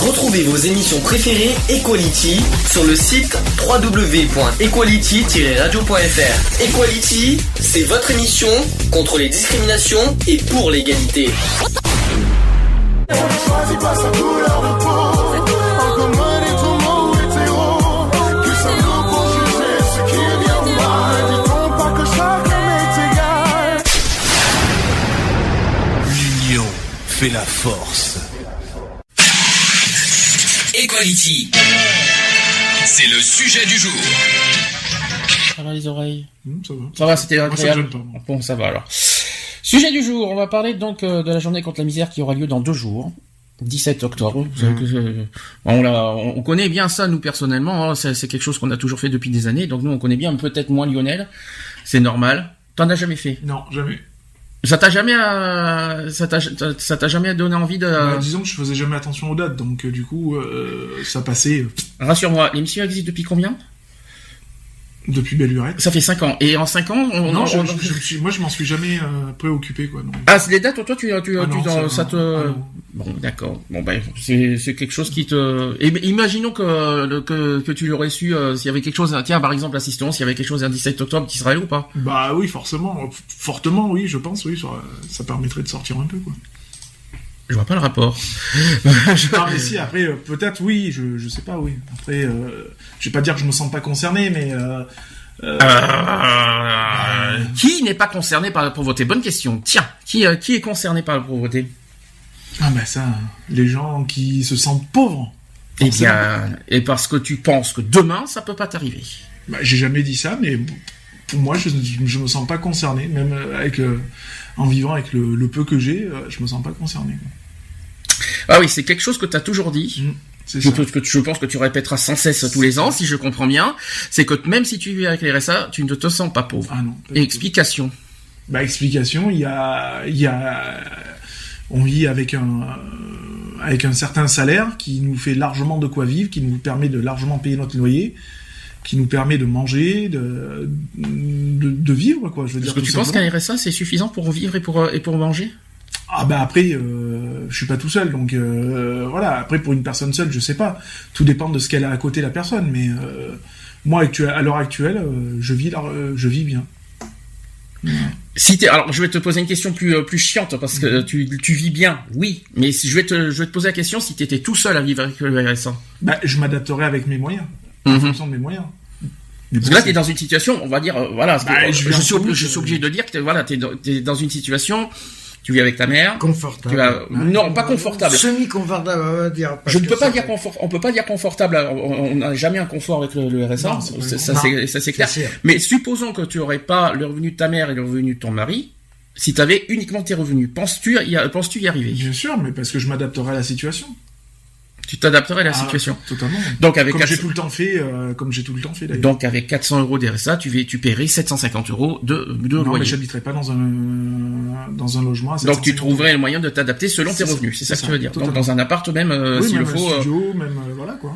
Retrouvez vos émissions préférées Equality sur le site www.equality-radio.fr. Equality, c'est votre émission contre les discriminations et pour l'égalité. Choisis pas sa couleur de peau, en commun et tout mot hétéro. Qui sommes-nous pour juger ce qui est bien ou mal? Dit-on pas que chacun est égal? L'union fait la force. Equality, c'est le sujet du jour. Ça va les oreilles? Ça va. Ça va, c'était agréable. Moi, ça Bon, ça va alors. Sujet du jour, on va parler donc de la journée contre la misère qui aura lieu dans 2 jours. 17 octobre. On connaît bien ça, nous, personnellement. Hein, c'est quelque chose qu'on a toujours fait depuis des années. Donc, nous, on connaît bien, peut-être moins Lionel. C'est normal. T'en as jamais fait? Non, jamais. Ça t'a jamais donné envie de... Disons que je faisais jamais attention aux dates, donc du coup, ça passait... Rassure-moi, l'émission existe depuis combien? Depuis Belle Lurette. Ça fait 5 ans. Et en 5 ans, moi, je m'en suis jamais préoccupé, quoi. Donc. Ah, c'est les dates, toi, ça te... non. Bon, d'accord. Bon, ben, c'est quelque chose qui te... Et, imaginons que tu l'aurais su, s'il y avait quelque chose, tiens, par exemple, l'assistance, s'il y avait quelque chose un 17 octobre qui serait là ou pas? Bah oui, forcément. Fortement, oui, je pense, oui. Ça permettrait de sortir un peu, quoi. Je vois pas le rapport. Non, mais si, après, peut-être, oui, je sais pas, oui. Après, je vais pas dire que je me sens pas concerné, mais... Qui n'est pas concerné par la pauvreté? Bonne question. Tiens, qui est concerné par la pauvreté? Ah ben ça, les gens qui se sentent pauvres. Eh bien, et parce que tu penses que demain, ça peut pas t'arriver. Bah, j'ai jamais dit ça, mais pour moi, je me sens pas concerné, même avec... en vivant avec le peu que j'ai, je me sens pas concerné. Quoi. Ah oui, c'est quelque chose que tu as toujours dit. Je pense que tu répéteras sans cesse tous les ans, si je comprends bien. C'est que même si tu vis avec les RSA, tu ne te sens pas pauvre. Ah non. Et explication. Bah, explication, il y a, on vit avec un certain salaire qui nous fait largement de quoi vivre, qui nous permet de largement payer notre loyer, qui nous permet de manger, de vivre, quoi. Je veux dire. Est-ce que tu penses qu'un RSA c'est suffisant pour vivre et pour manger? Ah bah après, je suis pas tout seul, donc voilà. Après pour une personne seule, je sais pas. Tout dépend de ce qu'elle a à côté la personne, mais moi à l'heure actuelle, je vis bien. Alors je vais te poser une question plus chiante parce que tu vis bien, oui, mais je vais te poser la question si tu étais tout seul à vivre avec le RSA. Bah je m'adapterais avec mes moyens. En fonction de mes moyens. Parce que là, t'es dans une situation, on va dire, voilà, je suis obligé de dire que t'es dans une situation, tu vis avec ta mère. Confortable. Non, pas confortable. Semi-confortable, on va dire. Je ne peux pas dire on peut pas dire confortable, on n'a jamais un confort avec le RSA, ça c'est clair. Mais supposons que tu aurais pas le revenu de ta mère et le revenu de ton mari, si t'avais uniquement tes revenus, penses-tu y arriver? Bien sûr, mais parce que je m'adapterais à la situation. Tu t'adapterais à la situation. Totalement. Donc avec j'ai tout le temps fait d'ailleurs. Donc avec 400 € d'RSA, tu paierais 750 € de loyer. Non, mais j'habiterais pas dans un logement à 750 €. Donc tu trouverais le moyen de t'adapter selon tes revenus, c'est ça que tu veux dire. Donc dans un appart même, s'il le faut. Un studio, même voilà quoi.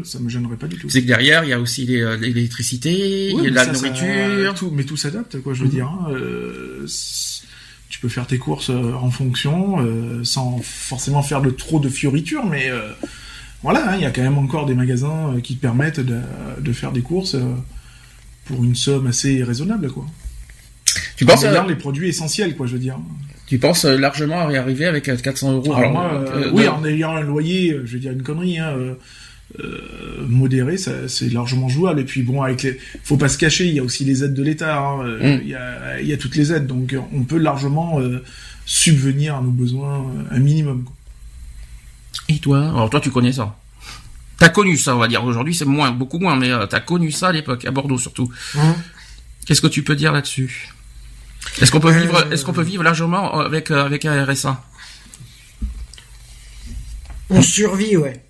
Ça me gênerait pas du tout. C'est que derrière il y a aussi l'électricité, il y a de la nourriture. Mais tout s'adapte quoi, je veux dire. Tu peux faire tes courses en fonction, sans forcément faire trop de fioritures, mais voilà, il y a quand même encore des magasins qui te permettent de faire des courses pour une somme assez raisonnable, quoi. Tu penses les produits essentiels, quoi, je veux dire. Tu penses largement y arriver avec 400 €? Alors moi, oui, en ayant un loyer, je veux dire une connerie, modéré, c'est largement jouable. Et puis bon, faut pas se cacher, il y a aussi les aides de l'État. Il y a toutes les aides, donc on peut largement subvenir à nos besoins un minimum. Quoi. Et toi? Alors toi, tu connais ça? T'as connu ça, on va dire. Aujourd'hui, c'est beaucoup moins, mais t'as connu ça à l'époque, à Bordeaux surtout. Qu'est-ce que tu peux dire là-dessus? Est-ce qu'on peut vivre largement avec un RSA? On survit, ouais.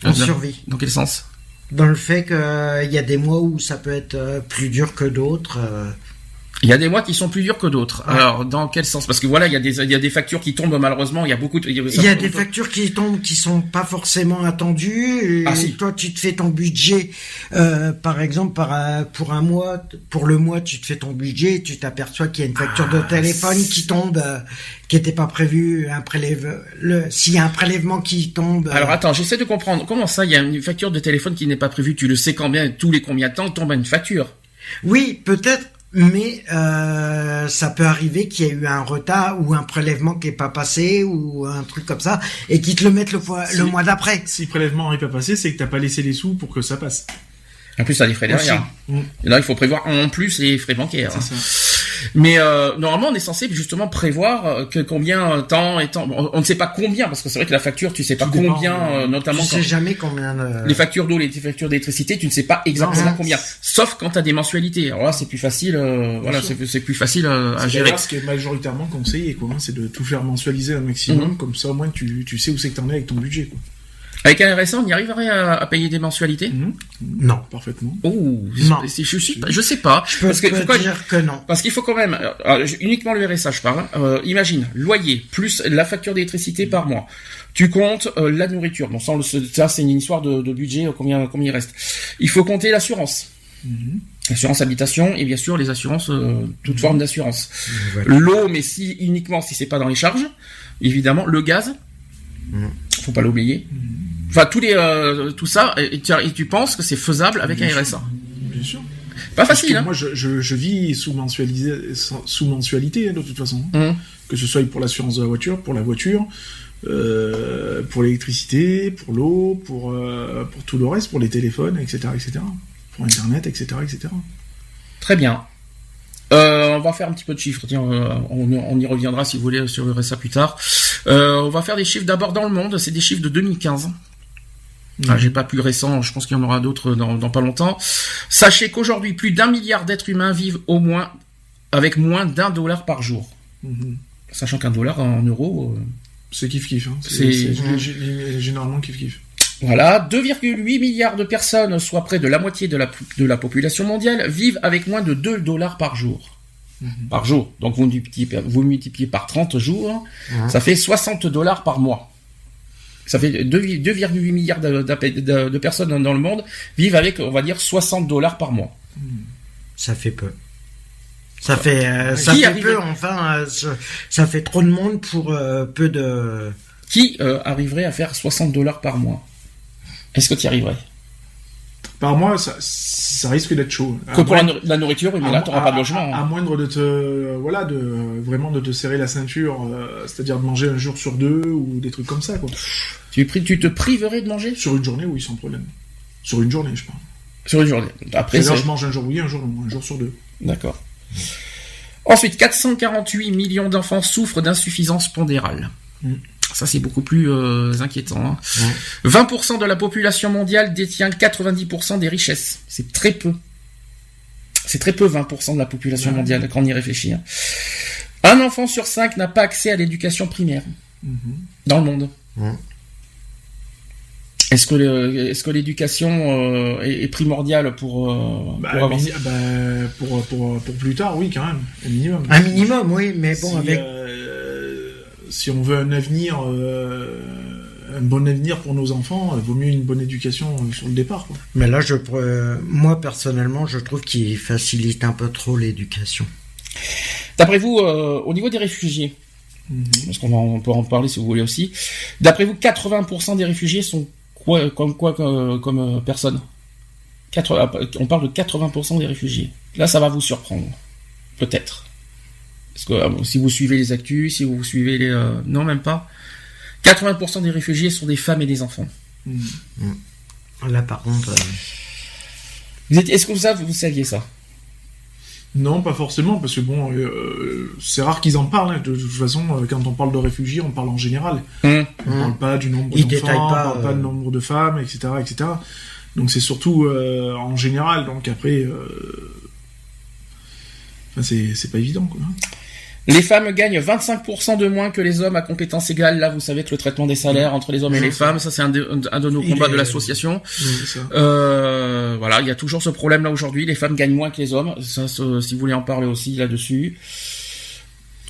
On survit. Dans quel sens? Dans le fait qu'il y a des mois où ça peut être plus dur que d'autres. Il y a des mois qui sont plus durs que d'autres. Ah. Alors, dans quel sens? Parce que voilà, il y a des factures qui tombent malheureusement. Il y a beaucoup. Il y a des factures qui tombent qui sont pas forcément attendues. Et si. Toi, tu te fais ton budget, par exemple, pour un mois, pour le mois, tu te fais ton budget, tu t'aperçois qu'il y a une facture de téléphone qui tombe, qui était pas prévue, s'il y a un prélèvement qui tombe. Alors attends, j'essaie de comprendre. Comment ça, il y a une facture de téléphone qui n'est pas prévue? Tu le sais tous les combien de temps tombe une facture? Oui, peut-être. Mais ça peut arriver qu'il y ait eu un retard ou un prélèvement qui est pas passé ou un truc comme ça et qu'ils te le mettent le mois d'après. Si le prélèvement n'est pas passé, c'est que t'as pas laissé les sous pour que ça passe. En plus, ça a des frais derrière. Et là, il faut prévoir en plus les frais bancaires. C'est ça. Mais normalement, on est censé justement prévoir que combien temps et temps. On ne sait pas combien parce que c'est vrai que la facture, tu sais pas combien, notamment. Tu sais jamais combien. Les factures d'eau, les factures d'électricité, tu ne sais pas exactement combien. Sauf quand t'as des mensualités. Alors là, c'est plus facile. Voilà, c'est plus facile à gérer. Ce qui est majoritairement conseillé, quoi, c'est de tout faire mensualiser un maximum. Comme ça, au moins, tu sais où c'est que t'en es avec ton budget, quoi. Avec un RSA, on y arriverait à payer des mensualités? Non, parfaitement. Oh, non. Je sais pas. Je peux dire que non. Parce qu'il faut quand même, uniquement le RSA, je parle. Imagine, loyer, plus la facture d'électricité par mois. Tu comptes la nourriture. Bon, ça c'est une histoire de budget, combien il reste. Il faut compter l'assurance. Assurance habitation et bien sûr les assurances, toute forme d'assurance. L'eau, mais uniquement si c'est pas dans les charges. Évidemment, le gaz. Faut pas l'oublier. Enfin, tout ça, et tu penses que c'est faisable avec un RSA? Bien sûr. Pas facile, hein. Moi, je vis sous mensualité, de toute façon. Que ce soit pour l'assurance de la voiture, pour la voiture, pour l'électricité, pour l'eau, pour tout le reste, pour les téléphones, etc., pour Internet, etc., etc. Très bien. On va faire un petit peu de chiffres. Tiens, on y reviendra si vous voulez sur le RSA plus tard. On va faire des chiffres d'abord dans le monde. C'est des chiffres de 2015. J'ai pas plus récent. Je pense qu'il y en aura d'autres dans pas longtemps. Sachez qu'aujourd'hui, plus d'1 milliard d'êtres humains vivent au moins avec moins d'$1 par jour. Sachant qu'un $1 en euros, c'est kiff-kiff. Hein. C'est généralement kiff-kiff. Voilà, 2,8 milliards de personnes, soit près de la moitié de la population mondiale, vivent avec moins de $2 par jour. Par jour. Donc vous multipliez par 30 jours, ça fait $60 par mois. Ça fait 2,8 milliards de personnes dans le monde vivent avec, on va dire, $60 par mois. Ça fait peu. Ça fait peu, enfin, ça fait trop de monde pour peu de... Qui arriverait à faire $60 par mois? Est-ce que tu y arriverais? Par mois, ça risque d'être chaud. Que pour la nourriture, mais là, tu n'auras pas de logement. À moindre de te serrer la ceinture, c'est-à-dire de manger un jour sur deux ou des trucs comme ça, quoi. Tu te priverais de manger? Sur une journée, oui, sans problème. Sur une journée, je parle. Sur une journée. Après, je mange un jour oui, un jour non, un jour sur deux. D'accord. Ensuite, 448 millions d'enfants souffrent d'insuffisance pondérale. Ça, c'est beaucoup plus inquiétant. 20% de la population mondiale détient 90% des richesses. C'est très peu. C'est très peu, 20% de la population mondiale, quand on y réfléchit. Un enfant sur 5 n'a pas accès à l'éducation primaire dans le monde. Est-ce que l'éducation est primordiale pour avancer? Pour plus tard, oui, quand même. Un minimum, oui, mais bon, si on veut un bon avenir pour nos enfants, il vaut mieux une bonne éducation sur le départ, quoi. Mais là, moi, personnellement, je trouve qu'il facilite un peu trop l'éducation. D'après vous, au niveau des réfugiés, parce qu'on peut en parler si vous voulez aussi, d'après vous, 80% des réfugiés sont comme personnes? On parle de 80% des réfugiés. Là, ça va vous surprendre. Peut-être. Parce que si vous suivez les actus, si vous suivez les... non, même pas. 80% des réfugiés sont des femmes et des enfants. Là, par contre... Est-ce que vous saviez ça? Non, pas forcément, parce que bon, c'est rare qu'ils en parlent. De toute façon, quand on parle de réfugiés, on parle en général. On parle pas du nombre d'enfants, on parle pas du nombre de femmes, etc., etc. Donc c'est surtout en général. Donc après... c'est pas évident, quoi. Les femmes gagnent 25% de moins que les hommes à compétences égales. Là, vous savez que le traitement des salaires entre les hommes et les femmes, ça c'est un de nos combats de l'association. Voilà, il y a toujours ce problème là aujourd'hui. Les femmes gagnent moins que les hommes. Ça, si vous voulez en parler aussi là-dessus.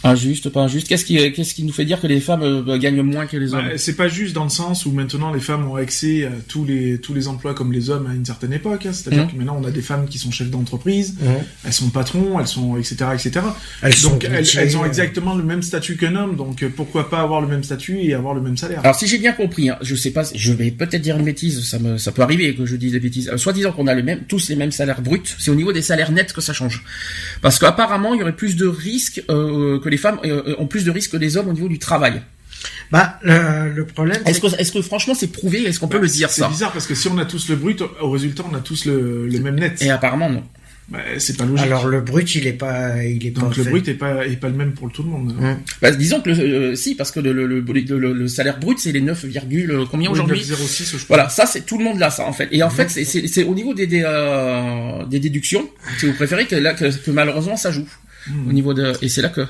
Injuste, pas injuste. Qu'est-ce qui nous fait dire que les femmes gagnent moins que les hommes? C'est pas juste dans le sens où maintenant les femmes ont accès à tous les emplois comme les hommes à une certaine époque. Hein. C'est-à-dire que maintenant on a des femmes qui sont chefs d'entreprise, elles sont patrons, elles sont etc. Donc elles ont exactement le même statut qu'un homme. Donc pourquoi pas avoir le même statut et avoir le même salaire? Alors si j'ai bien compris, hein, je sais pas, je vais peut-être dire une bêtise, ça peut arriver que je dise des bêtises. Soit disant qu'on a tous les mêmes salaires bruts, c'est au niveau des salaires nets que ça change. Parce qu'apparemment il y aurait plus de risques que les femmes ont plus de risques que les hommes au niveau du travail. Le problème, est-ce que franchement c'est prouvé? Est-ce qu'on peut le dire ça? C'est bizarre parce que si on a tous le brut, au résultat on a tous le même net. Et apparemment non. C'est pas logique. Alors le brut il est pas donc le brut est pas le même pour tout le monde. Disons que si, parce que le salaire brut c'est les 9, combien aujourd'hui? 9,06 je crois. Voilà, ça c'est tout le monde là ça en fait. Et en fait c'est au niveau des déductions, si vous préférez que malheureusement ça joue. Au niveau et c'est là que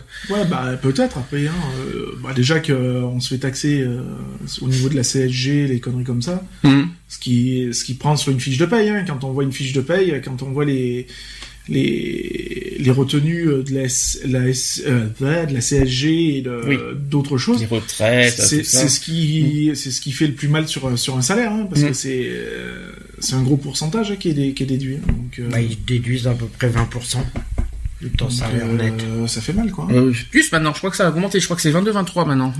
peut-être après déjà que on se fait taxer au niveau de la CSG, les conneries comme ça, ce qui prend sur une fiche de paye, hein. Quand on voit une fiche de paye, quand on voit les retenues de la CSG et d'autres choses, les retraites, c'est ce qui fait le plus mal sur un salaire, hein, parce que c'est un gros pourcentage qui est déduit, hein. Donc ils déduisent à peu près 20%. Ton salaire net. Ça fait mal, quoi. Plus maintenant, je crois que ça a augmenté. Je crois que c'est 22-23 maintenant.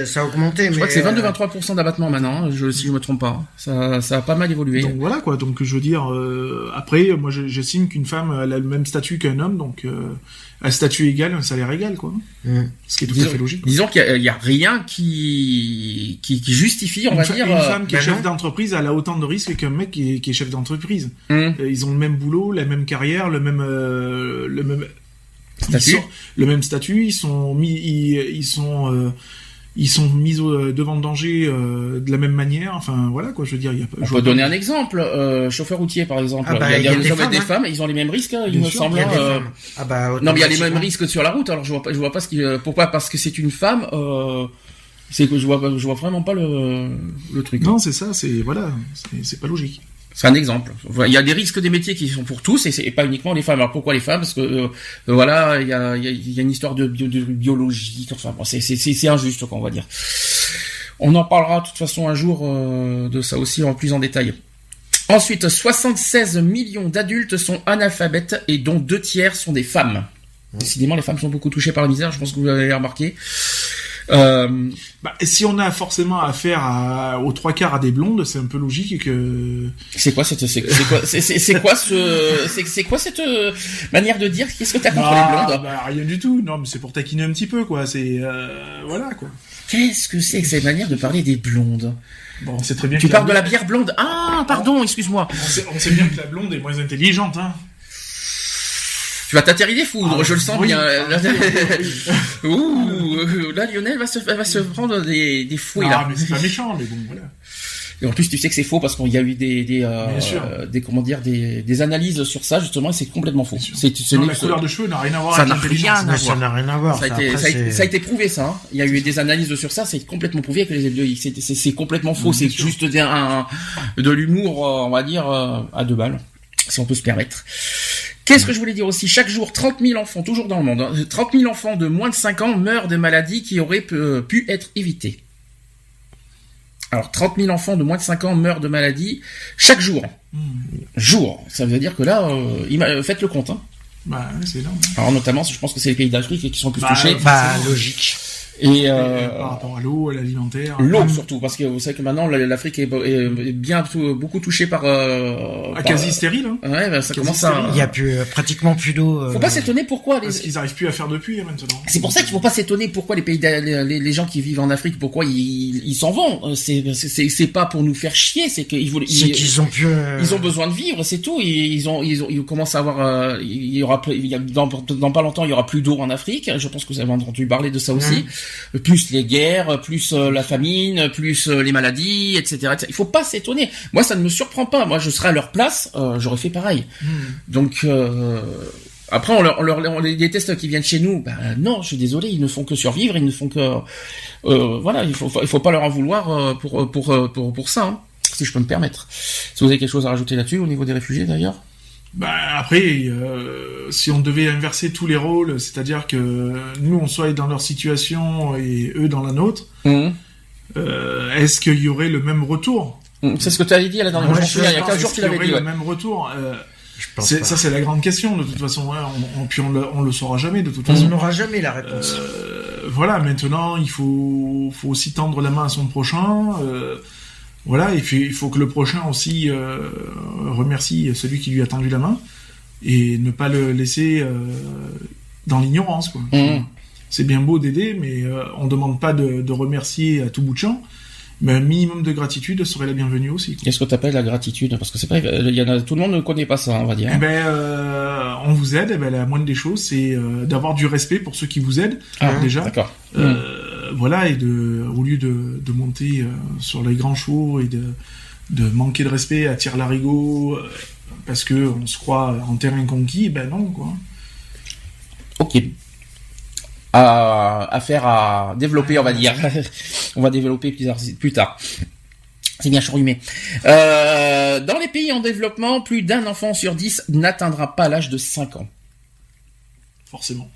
Ça a augmenté. Je crois que c'est 22-23% d'abattement maintenant, si je me trompe pas. Ça a pas mal évolué. Donc voilà, quoi. Donc je veux dire, après, moi j'estime qu'une femme elle a le même statut qu'un homme, donc un statut égal, un salaire égal, quoi. Ce qui est tout à fait logique. Disons qu'il y a rien qui justifie, on va dire. Une femme qui est chef d'entreprise, elle a autant de risques qu'un mec qui est chef d'entreprise. Ils ont le même boulot, la même carrière, le même statut. Le même statut. Ils sont mis devant le danger de la même manière. Enfin voilà, quoi. Je veux dire, on peut donner un exemple. Chauffeur routier par exemple. Il y a des hommes et des femmes. Ils ont les mêmes risques, il me semble. Non, mais il y a les mêmes risques sur la route. Alors je vois pas pourquoi, parce que c'est une femme. C'est que je vois vraiment pas le truc. Non, c'est ça. C'est pas logique. C'est un exemple. Il y a des risques des métiers qui sont pour tous et pas uniquement les femmes. Alors pourquoi les femmes? Parce que voilà, il y a une histoire de biologie. Enfin, bon, c'est injuste, quoi, on va dire. On en parlera de toute façon un jour de ça aussi en plus en détail. Ensuite, 76 millions d'adultes sont analphabètes et dont 2/3 sont des femmes. Décidément, les femmes sont beaucoup touchées par la misère. Je pense que vous l'avez remarqué. Si on a forcément affaire aux 3/4 à des blondes, c'est un peu logique que. C'est quoi cette manière de dire? Qu'est-ce que t'as contre les blondes? Rien du tout. Non, mais c'est pour taquiner un petit peu, quoi. C'est voilà, quoi. Qu'est-ce que c'est que cette manière de parler des blondes? Bon, c'est très bien. Tu parles de la bière blonde. Ah, pardon, excuse-moi. On sait bien que la blonde est moins intelligente, hein. Tu vas t'atterrir des foudres, je le sens bien. Là, Lionel va se prendre des fouets, là. Mais c'est pas méchant, mais bon, voilà. Et en plus, tu sais que c'est faux parce qu'il y a eu des analyses sur ça, justement, et c'est complètement faux. La couleur de cheveux n'a rien à voir avec l'intelligence. Ça n'a rien à voir. Ça a été prouvé, ça, hein. Il y a eu des analyses sur ça, c'est complètement prouvé que c'est complètement faux. C'est juste de l'humour, on va dire, à 2 balles, si on peut se permettre. Qu'est-ce que je voulais dire aussi? Chaque jour, 30 000 enfants, toujours dans le monde, 30 000 enfants de moins de 5 ans meurent de maladies qui auraient pu être évitées. Alors, 30 000 enfants de moins de 5 ans meurent de maladies chaque jour. Jour. Ça veut dire que là, faites le compte, hein. C'est énorme. Alors, notamment, je pense que c'est les pays d'Afrique qui sont plus touchés. Logique. Et par rapport à l'eau, à l'alimentaire. L'eau surtout, parce que vous savez que maintenant l'Afrique est bien beaucoup touchée par quasi stérile. Hein. Ouais, ça commence à. Il y a pratiquement plus d'eau. Faut pas s'étonner pourquoi parce qu'ils arrivent plus à faire de puits maintenant. C'est pour ça qu'il faut pas s'étonner pourquoi les gens qui vivent en Afrique, pourquoi ils s'en vont. C'est pas pour nous faire chier, c'est qu'ils voulaient. C'est qu'ils ont plus. Ils ont besoin de vivre, c'est tout. Ils commencent à avoir. Dans pas longtemps, il y aura plus d'eau en Afrique. Je pense que vous avez entendu parler de ça aussi. Plus les guerres, plus la famine, plus les maladies, etc., etc. Il faut pas s'étonner. Moi, ça ne me surprend pas. Moi, je serais à leur place, j'aurais fait pareil. Donc, Après, on les tests qui viennent chez nous, non, je suis désolé, ils ne font que survivre, ils ne font que, voilà, il faut pas leur en vouloir pour ça, hein, si je peux me permettre. Si vous avez quelque chose à rajouter là-dessus au niveau des réfugiés d'ailleurs? Après, si on devait inverser tous les rôles, c'est-à-dire que nous on soit dans leur situation et eux dans la nôtre, est-ce qu'il y aurait le même retour? C'est ce que tu avais dit à la dernière fois. Il y a 15 jours tu l'avais dit. Le même retour. Ça c'est la grande question de toute façon. Hein. Puis on le saura jamais de toute façon. On n'aura jamais la réponse. Voilà. Maintenant, il faut aussi tendre la main à son prochain. Voilà. Et puis il faut que le prochain aussi remercie celui qui lui a tendu la main et ne pas le laisser dans l'ignorance, quoi. C'est bien beau d'aider, mais on demande pas de remercier à tout bout de champ. Mais un minimum de gratitude serait la bienvenue aussi. Qu'est-ce que tu appelles la gratitude? Parce que c'est pas, tout le monde ne connaît pas ça, on va dire. On vous aide. La moindre des choses, c'est d'avoir du respect pour ceux qui vous aident déjà. D'accord. Voilà, et au lieu de monter sur les grands chevaux et de manquer de respect à tire-larigot parce que on se croit en terrain conquis, non, quoi. Ok. Affaire à développer, on va dire. On va développer plus tard. C'est bien chorumé. Dans les pays en développement, plus d'un enfant sur 10 n'atteindra pas l'âge de 5 ans. Forcément.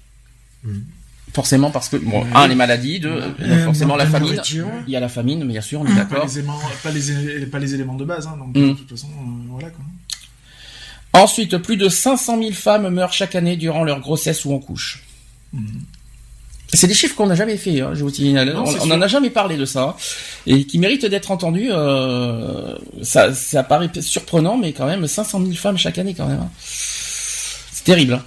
Forcément, parce que, les maladies, forcément la famine. Il y a la famine, bien sûr, on est d'accord. Pas les éléments de base, hein, donc de toute façon, voilà, quoi. Ensuite, plus de 500 000 femmes meurent chaque année durant leur grossesse ou en couche. C'est des chiffres qu'on n'a jamais fait, hein, je vous dis. On n'en a jamais parlé de ça, et qui méritent d'être entendus. Ça paraît surprenant, mais quand même 500 000 femmes chaque année, quand même. Hein. C'est terrible. Hein.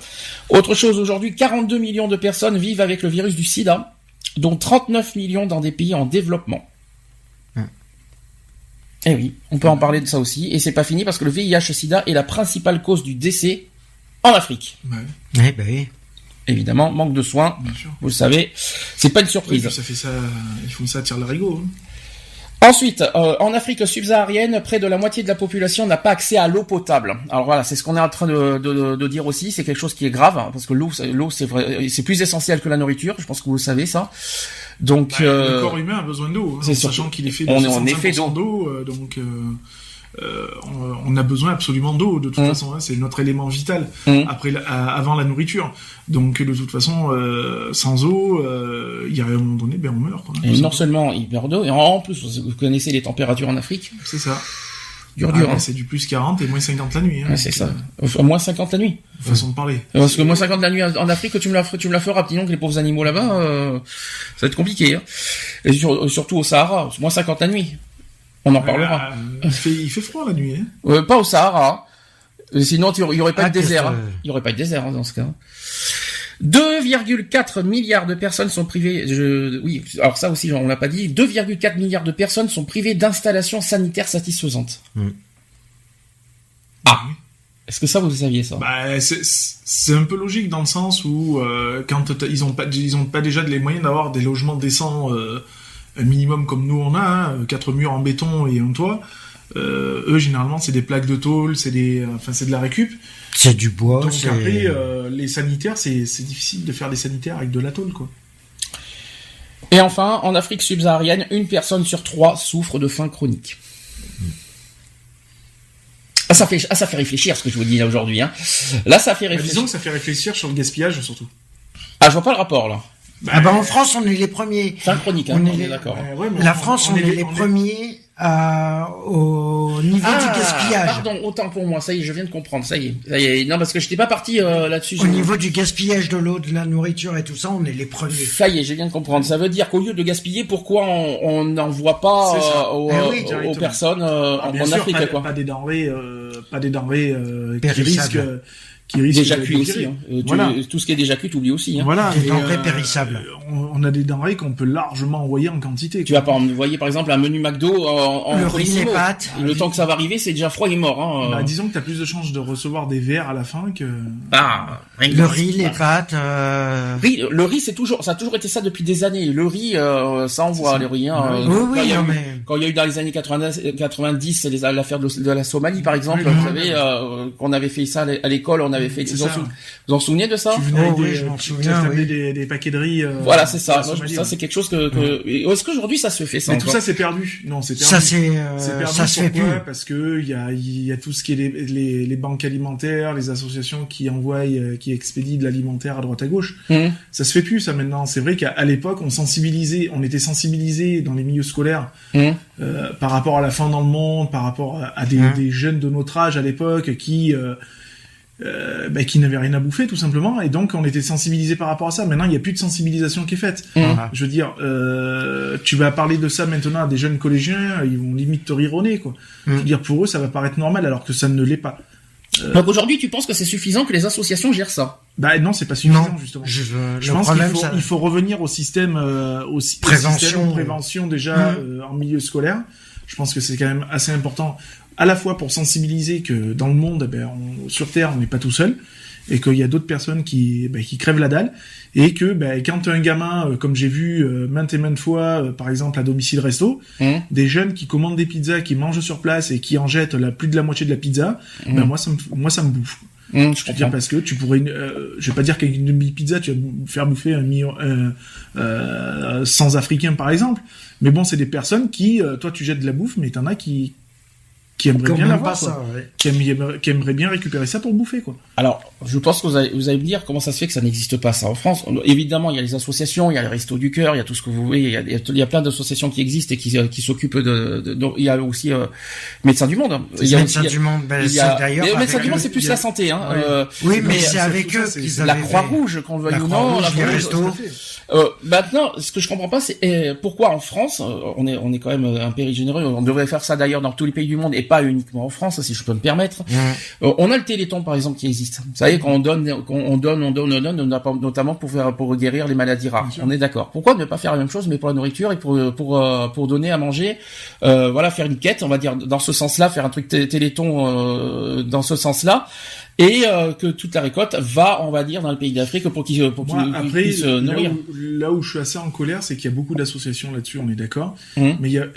Autre chose, aujourd'hui, 42 millions de personnes vivent avec le virus du sida, dont 39 millions dans des pays en développement. Eh oui, on peut en parler de ça aussi, et c'est pas fini parce que le VIH/SIDA est la principale cause du décès en Afrique. Oui. Évidemment, manque de soins, vous le savez, c'est pas une surprise. Oui, ça fait ça, ils font ça à tire-larigot. Hein. Ensuite, en Afrique subsaharienne, près de la moitié de la population n'a pas accès à l'eau potable. Alors voilà, c'est ce qu'on est en train de dire aussi, c'est quelque chose qui est grave, hein, parce que l'eau c'est vrai, c'est plus essentiel que la nourriture, je pense que vous le savez ça. Donc le corps humain a besoin d'eau, hein, sachant qu'il est fait de 65% d'eau, donc on a besoin absolument d'eau de toute façon, hein, c'est notre élément vital avant la nourriture. Donc de toute façon, sans eau, il y a un moment donné, on meurt. Quoi, et non seulement il meurt d'eau, et en plus vous connaissez les températures en Afrique. C'est ça. Dur, hein. C'est du plus 40 et moins 50 la nuit. Hein, c'est ça. Moins 50 la nuit. Façon de parler. Parce que moins 50 la nuit en Afrique, tu me la feras, sinon que les pauvres animaux là-bas, ça va être compliqué. Hein. Et surtout au Sahara, moins 50 la nuit. On en parlera. Il fait froid la nuit. Hein. Pas au Sahara. Sinon, il y aurait pas de désert. Hein. Il y aurait pas de désert dans ce cas. 2,4 milliards de personnes sont privées. Oui, alors ça aussi, on l'a pas dit. 2,4 milliards de personnes sont privées d'installations sanitaires satisfaisantes. Est-ce que ça vous saviez ça? C'est un peu logique dans le sens où quand ils ont pas déjà les moyens d'avoir des logements décents. Un minimum comme nous on a, hein, 4 murs en béton et un toit. Eux généralement c'est des plaques de tôle, c'est de la récup. C'est du bois. Donc après les sanitaires c'est difficile de faire des sanitaires avec de la tôle, quoi. Et enfin en Afrique subsaharienne, 1 personne sur 3 souffre de faim chronique. Ça fait réfléchir ce que je vous dis là aujourd'hui. Hein. Là ça fait réfléchir. Disons que ça fait réfléchir sur le gaspillage surtout. Je vois pas le rapport là. En France, on est les premiers. Faim chronique, hein, on est d'accord. La France, on est les premiers au niveau du gaspillage. Pardon, autant pour moi, ça y est, je viens de comprendre, ça y est. Non, parce que j'étais pas parti là-dessus. Au niveau du gaspillage de l'eau, de la nourriture et tout ça, on est les premiers. Ça y est, je viens de comprendre. Ça veut dire qu'au lieu de gaspiller, pourquoi on n'envoie pas aux personnes en Afrique, quoi. Pas des denrées qui risquent déjà cuit aussi. Hein. Tout ce qui est déjà cuit, t'oublies aussi. Hein. Voilà, des denrées périssables. On a des denrées qu'on peut largement envoyer en quantité. Tu vas pas envoyer par exemple un menu McDo en le riz, les pâtes. Le temps que ça va arriver, c'est déjà froid et mort. Hein. Disons que t'as plus de chances de recevoir des verres à la fin que. Le riz, les pâtes. Le riz, ça a toujours été ça depuis des années. Le riz, ça envoie les riz. Hein. Oui, mais Quand il y a eu dans les années 90 l'affaire de la Somalie, par exemple, vous savez, qu'on avait fait ça à l'école, on avait fait. Vous en souvenez de ça? Je m'en souviens. Des paquets de riz. Voilà, c'est ça. Moi, ça, c'est quelque chose est-ce qu'aujourd'hui ça se fait ça? Mais tout ça, c'est perdu. Non, c'est perdu. Ça, perdu. Ça se fait plus. Parce que il y a tout ce qui est les banques alimentaires, les associations qui envoient, qui expédient de l'alimentaire à droite à gauche. Ça se fait plus, ça, maintenant. C'est vrai qu'à l'époque, on était sensibilisés dans les milieux scolaires par rapport à la faim dans le monde, par rapport à des jeunes de notre âge à l'époque qui n'avaient rien à bouffer, tout simplement, et donc on était sensibilisés par rapport à ça. Maintenant, il n'y a plus de sensibilisation qui est faite. Je veux dire, tu vas parler de ça maintenant à des jeunes collégiens, ils vont limite te rire au nez, quoi. Je veux dire, pour eux, ça va paraître normal, alors que ça ne l'est pas. Donc aujourd'hui, tu penses que c'est suffisant que les associations gèrent ça? Bah non, c'est pas suffisant, justement. Je pense qu'il faut revenir au système, prévention déjà en milieu scolaire. Je pense que c'est quand même assez important, à la fois pour sensibiliser que dans le monde, sur Terre, on n'est pas tout seul, et qu'il y a d'autres personnes qui crèvent la dalle, et que quand un gamin, comme j'ai vu maintes et maintes fois, par exemple à domicile resto, des jeunes qui commandent des pizzas, qui mangent sur place et qui en jettent plus de la moitié de la pizza, moi ça me bouffe. Je veux dire, parce que tu pourrais, je vais pas dire qu'avec une demi-pizza tu vas faire bouffer 100 Africains par exemple, mais bon, c'est des personnes qui, toi tu jettes de la bouffe, mais t'en as qui aimeraient bien l'avoir, qui aimeraient bien récupérer ça pour bouffer, quoi. Alors, je pense que vous allez me dire comment ça se fait que ça n'existe pas, ça, en France. Évidemment, il y a les associations, il y a les Restos du Cœur, il y a tout ce que vous voulez, il y a plein d'associations qui existent et qui s'occupent donc, il y a aussi Médecins du Monde. Il y a Médecins du Monde, d'ailleurs. Les Médecins du Monde, c'est plus la santé, hein. Oui, mais c'est avec eux qu'ils avaient la Croix-Rouge, qu'on le veuille ou non, les restos. Maintenant, ce que je comprends pas, c'est pourquoi en France, on est quand même un pays généreux, on devrait faire ça d'ailleurs dans tous les pays du monde et pas uniquement en France, si je peux me permettre. On a le Téléthon, par exemple, qui existe. Vous savez, quand on donne, notamment pour guérir les maladies rares. On est d'accord. Pourquoi ne pas faire la même chose, mais pour la nourriture et pour donner à manger, faire une quête, on va dire, dans ce sens-là, faire un truc Téléthon, dans ce sens-là. Et que toute la récolte va, on va dire, dans le pays d'Afrique pour qu'ils puissent nourrir. Là où je suis assez en colère, c'est qu'il y a beaucoup d'associations là-dessus, on est d'accord, mais il y a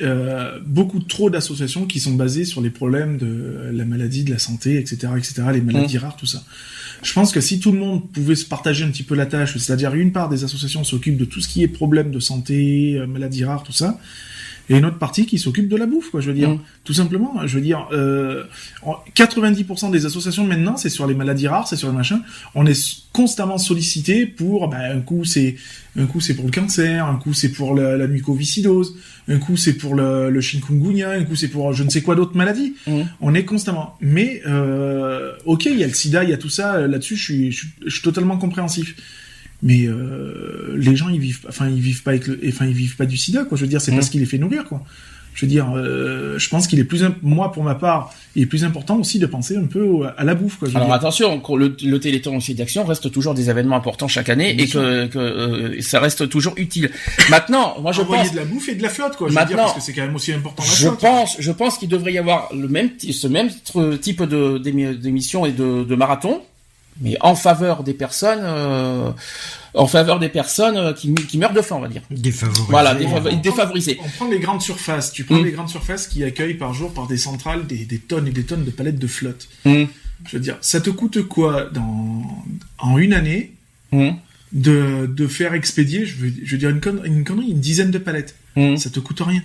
beaucoup trop d'associations qui sont basées sur les problèmes de la maladie, de la santé, etc., les maladies rares, tout ça. Je pense que si tout le monde pouvait se partager un petit peu la tâche, c'est-à-dire une part des associations s'occupe de tout ce qui est problème de santé, maladies rares, tout ça, et une autre partie qui s'occupe de la bouffe, quoi, je veux dire. Tout simplement, je veux dire, 90% des associations maintenant, c'est sur les maladies rares, c'est sur les machins. On est constamment sollicité pour, un coup c'est pour le cancer, un coup c'est pour la mucoviscidose, un coup c'est pour le chikungunya, un coup c'est pour je ne sais quoi d'autres maladies. On est constamment. Mais, ok, il y a le sida, il y a tout ça, là-dessus, je suis totalement compréhensif. Mais les gens ils vivent pas du sida, quoi. Je veux dire, c'est parce qu'il les fait nourrir, quoi. Je veux dire, je pense qu'il est moi pour ma part, il est plus important aussi de penser un peu à la bouffe, quoi. Alors attention, le Téléthon aussi d'action reste toujours des événements importants chaque année. Bien et que ça reste toujours utile. Maintenant, moi je pense de la bouffe et de la flotte, quoi. Je veux dire, parce que c'est quand même aussi important la flotte. Je pense qu'il devrait y avoir ce même type d'émission et de marathon, mais en faveur des personnes qui meurent de faim, on va dire. Défavorisées. Voilà, défavorisées. On prend les grandes surfaces. Tu prends les grandes surfaces qui accueillent par jour par des centrales des tonnes et des tonnes de palettes de flotte. Je veux dire, ça te coûte quoi en une année de faire expédier, je veux dire une connerie, une dizaine de palettes. Ça te coûte rien.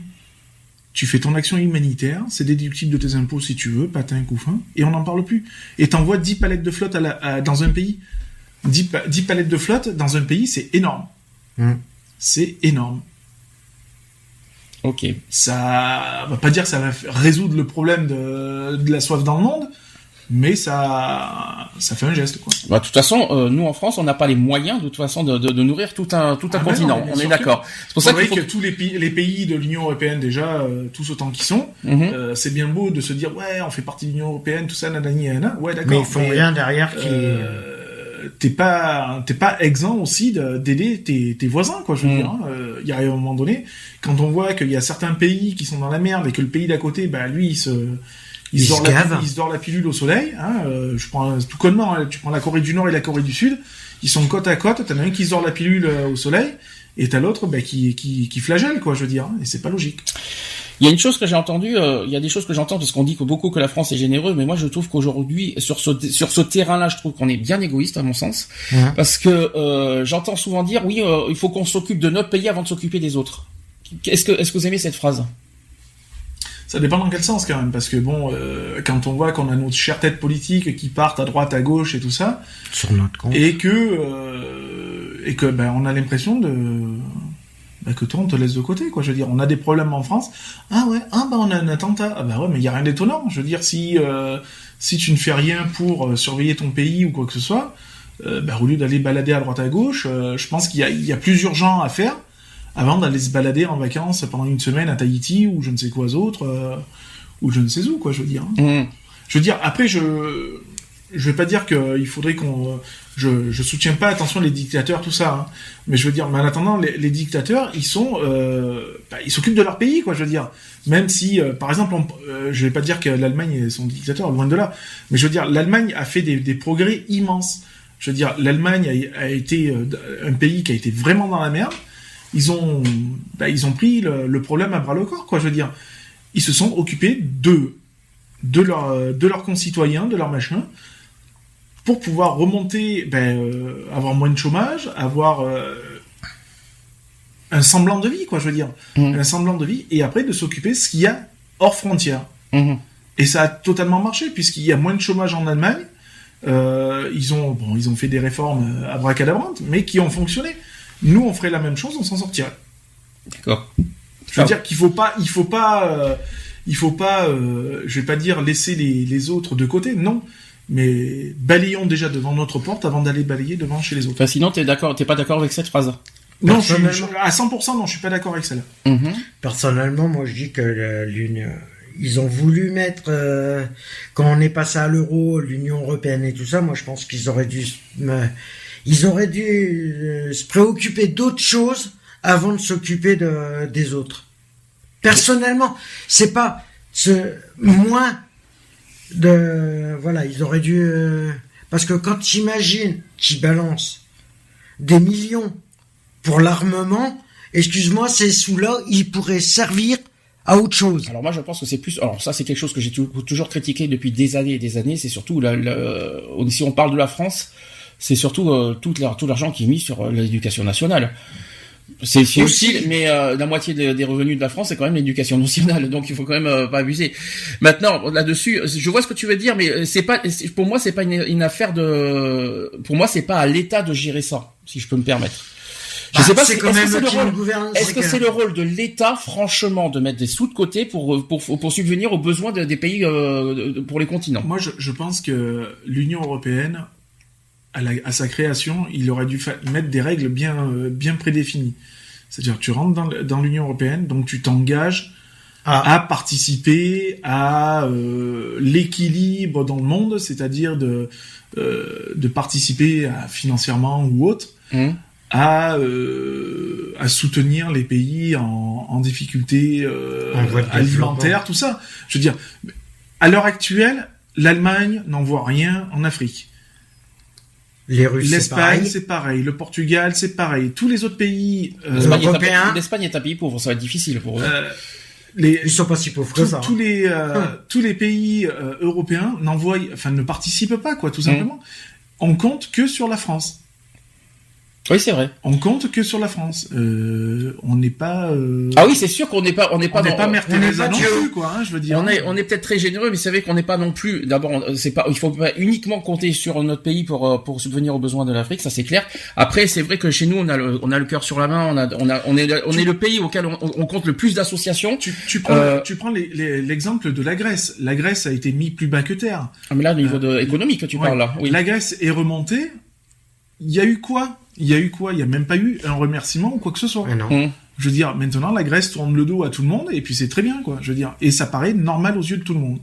Tu fais ton action humanitaire, c'est déductible de tes impôts si tu veux, patin, couffin, et on n'en parle plus. Et t'envoies 10 palettes de flotte dans un pays. 10 palettes de flotte dans un pays, c'est énorme. C'est énorme. Ok. Ça va pas dire que ça va résoudre le problème de la soif dans le monde, mais ça fait un geste, quoi. De toute façon, nous en France, on n'a pas les moyens de toute façon de nourrir tout un continent. On est d'accord. C'est pour ça que tous les pays de l'Union européenne déjà, tous autant qu'ils sont, c'est bien beau de se dire ouais, on fait partie de l'Union européenne, tout ça, nanani, nanana. Ouais, d'accord. Mais ils font rien derrière qui. T'es pas exempt aussi d'aider tes voisins, quoi. Je veux dire, il y a un moment donné, quand on voit qu'il y a certains pays qui sont dans la merde et que le pays d'à côté, lui, il se dort la pilule au soleil, je prends tout connement, tu prends la Corée du Nord et la Corée du Sud, ils sont côte à côte, t'en as un qui se dort la pilule au soleil, et t'as l'autre, qui flagelle, quoi, je veux dire, et c'est pas logique. Il y a une chose que j'ai entendue, il y a des choses que j'entends parce qu'on dit que la France est généreuse, mais moi je trouve qu'aujourd'hui sur ce terrain-là, je trouve qu'on est bien égoïste à mon sens, parce que j'entends souvent dire oui, il faut qu'on s'occupe de notre pays avant de s'occuper des autres. Est-ce que vous aimez cette phrase? Ça dépend dans quel sens quand même, parce que bon, quand on voit qu'on a nos chères têtes politiques qui partent à droite, à gauche et tout ça, sur notre compte, et que on a l'impression que toi on te laisse de côté, quoi. Je veux dire, on a des problèmes en France. On a un attentat. Ah bah ouais, mais il y a rien d'étonnant. Je veux dire, si tu ne fais rien pour surveiller ton pays ou quoi que ce soit, au lieu d'aller balader à droite à gauche, je pense qu'il y a plus urgent à faire avant d'aller se balader en vacances pendant une semaine à Tahiti ou je ne sais quoi d'autre, ou je ne sais où, quoi. Je veux dire. Je veux dire, après je vais pas dire qu'il faudrait je soutiens pas, attention, les dictateurs, tout ça, hein. Mais je veux dire, mais en attendant, les dictateurs, ils s'occupent de leur pays, quoi, je veux dire. Même si, par exemple, je vais pas dire que l'Allemagne est son dictateur, loin de là. Mais je veux dire, l'Allemagne a fait des progrès immenses. Je veux dire, l'Allemagne a été un pays qui a été vraiment dans la merde. Ils ont pris le problème à bras le corps, quoi, je veux dire. Ils se sont occupés de leurs concitoyens, de leurs machins, pour pouvoir remonter, avoir moins de chômage, avoir un semblant de vie, quoi, je veux dire. Un semblant de vie, et après de s'occuper de ce qu'il y a hors frontières. Et ça a totalement marché, puisqu'il y a moins de chômage en Allemagne. Ils ont fait des réformes abracadabrantes, mais qui ont fonctionné. Nous, on ferait la même chose, on s'en sortirait. D'accord. Je veux dire qu'il faut pas, je vais pas dire laisser les autres de côté, non. Mais balayons déjà devant notre porte avant d'aller balayer devant chez les autres. Enfin, sinon, t'es pas d'accord avec cette phrase? Non, à 100%, non, je suis pas d'accord avec celle-là. Personnellement, moi, je dis que ils ont voulu mettre, quand on est passé à l'euro, l'Union européenne et tout ça, moi, je pense qu'ils auraient dû se préoccuper d'autres choses avant de s'occuper des autres. Personnellement, c'est pas moins de, voilà, ils auraient dû, parce que quand t'imagines qu'ils balancent des millions pour l'armement, excuse-moi, ces sous-là, ils pourraient servir à autre chose. Alors moi je pense que c'est plus, alors ça c'est quelque chose que j'ai toujours critiqué depuis des années et des années, c'est surtout si on parle de la France, c'est surtout tout l'argent qui est mis sur l'éducation nationale. C'est aussi, mais la moitié des revenus de la France, c'est quand même l'éducation nationale, donc il faut quand même pas abuser. Maintenant, là-dessus, je vois ce que tu veux dire, mais pour moi, c'est pas une affaire pour moi, c'est pas à l'État de gérer ça, si je peux me permettre. Je sais pas si est-ce que c'est le rôle de l'État, franchement, de mettre des sous de côté pour subvenir aux besoins des pays, pour les continents. Moi, je pense que l'Union européenne, à sa création, il aurait dû mettre des règles bien prédéfinies. C'est-à-dire que tu rentres dans l'Union européenne, donc tu t'engages à participer à l'équilibre dans le monde, c'est-à-dire de participer financièrement ou autre, à soutenir les pays en difficulté alimentaire, tout ça. Je veux dire, à l'heure actuelle, l'Allemagne n'envoie rien en Afrique. Les Russes, l'Espagne, c'est pareil. Le Portugal, c'est pareil. Tous les autres pays européens. L'Espagne est un pays pauvre, ça va être difficile pour eux. Ils sont pas si pauvres que ça. Tous les pays européens ne participent pas, quoi, tout simplement. On compte que sur la France. Oui, c'est vrai. On compte que sur la France. On n'est pas. Ah oui, c'est sûr qu'on n'est pas. On n'est pas Mère Teresa non plus, quoi. Hein, je veux dire. On est peut-être très généreux, mais c'est vrai qu'on n'est pas non plus. D'abord, il faut pas uniquement compter sur notre pays pour subvenir aux besoins de l'Afrique, ça c'est clair. Après, c'est vrai que chez nous, on a le cœur sur la main. On est le pays auquel on compte le plus d'associations. Tu prends l'exemple de la Grèce. La Grèce a été mise plus bas que terre. Ah mais là, au niveau économique, tu parles là. Oui. La Grèce est remontée. Il y a eu quoi? Il y a même pas eu un remerciement ou quoi que ce soit. Non. Je veux dire, maintenant, la Grèce tourne le dos à tout le monde, et puis c'est très bien, quoi. Je veux dire, et ça paraît normal aux yeux de tout le monde.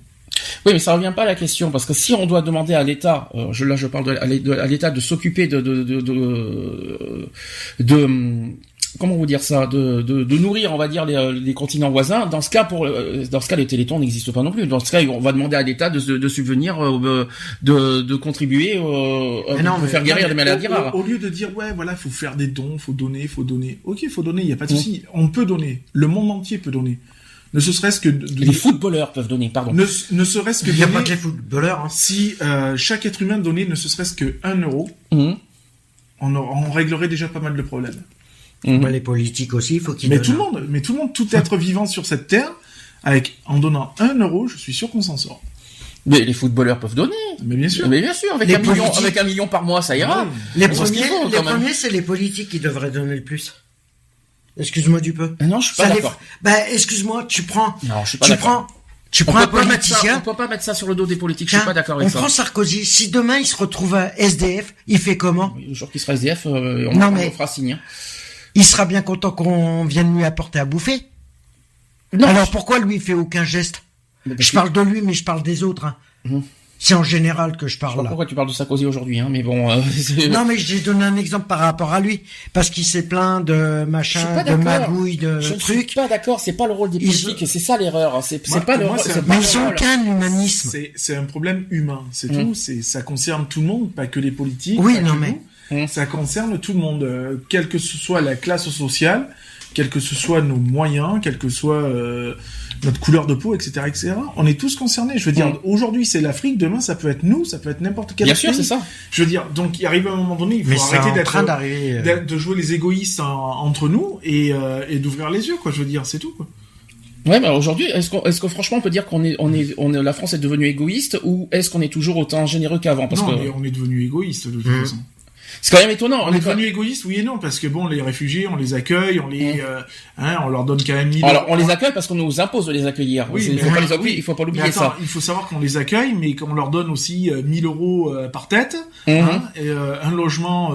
Oui, mais ça revient pas à la question, parce que si on doit demander à l'État, je parle à l'État de s'occuper de comment vous dire ça, de nourrir, on va dire, les continents voisins. Dans ce cas, les Téléthons n'existent pas non plus. Dans ce cas, on va demander à l'État de subvenir, de contribuer pour faire guérir des maladies rares. Au lieu de dire, ouais, voilà, faut faire des dons, faut donner. Ok, faut donner, y a pas de souci. On peut donner. Le monde entier peut donner. Ne serait-ce que les footballeurs peuvent donner, pardon. Ne serait-ce que il n'y a donner, pas que les footballeurs. Hein. si chaque être humain donnait ne serait-ce que 1 euro, on réglerait déjà pas mal de problèmes. Bah, les politiques aussi, il faut qu'ils donnent. Tout le monde, tout être vivant sur cette terre, en donnant 1 euro, je suis sûr qu'on s'en sort. Mais les footballeurs peuvent donner. Mais bien sûr. Avec un million par mois, ça ira. Les premiers, c'est les politiques qui devraient donner le plus. Excuse-moi du peu. Non, je suis pas d'accord. Excuse-moi, tu prends. Non, je suis pas d'accord. Tu prends un politicien. On peut pas mettre ça sur le dos des politiques. Je suis pas d'accord avec ça. On prend Sarkozy. Si demain il se retrouve à SDF, il fait comment? Le jour qu'il sera SDF, on fera signe. Il sera bien content qu'on vienne lui apporter à bouffer. Non. Alors pourquoi lui il fait aucun geste? Je parle de lui, mais je parle des autres. Hein. C'est en général que je parle là. Pourquoi tu parles de Sarkozy aujourd'hui, hein, mais bon. Non, mais j'ai donné un exemple par rapport à lui, parce qu'il s'est plaint de machin, de magouilles, de trucs. Je suis pas d'accord. C'est pas le rôle des politiques, et c'est ça l'erreur. C'est pas le rôle. Mais ils ont aucun humanisme. C'est un problème humain, c'est tout. Ça concerne tout le monde, pas que les politiques. Oui, non mais. Ça concerne tout le monde, quelle que ce soit la classe sociale, quels que ce soit nos moyens, quelle que soit notre couleur de peau, etc., etc. On est tous concernés. Je veux dire, aujourd'hui c'est l'Afrique, demain ça peut être nous, ça peut être n'importe quel pays. Bien sûr, c'est ça. Je veux dire, donc il arrive à un moment donné, il faut arrêter de jouer les égoïstes entre nous et d'ouvrir les yeux, quoi. Je veux dire, c'est tout, quoi. Ouais, mais aujourd'hui, est-ce que franchement on peut dire la France est devenue égoïste, ou est-ce qu'on est toujours autant généreux qu'avant? Mais on est devenu égoïste de toute façon. C'est quand même étonnant. On est devenu égoïste, oui et non, parce que bon, les réfugiés, on les accueille, on leur donne quand même 1000 euros. Alors, on les accueille parce qu'on nous impose de les accueillir. Oui, il faut pas l'oublier, ça. Il faut savoir qu'on les accueille, mais qu'on leur donne aussi 1000 euros par tête, et un logement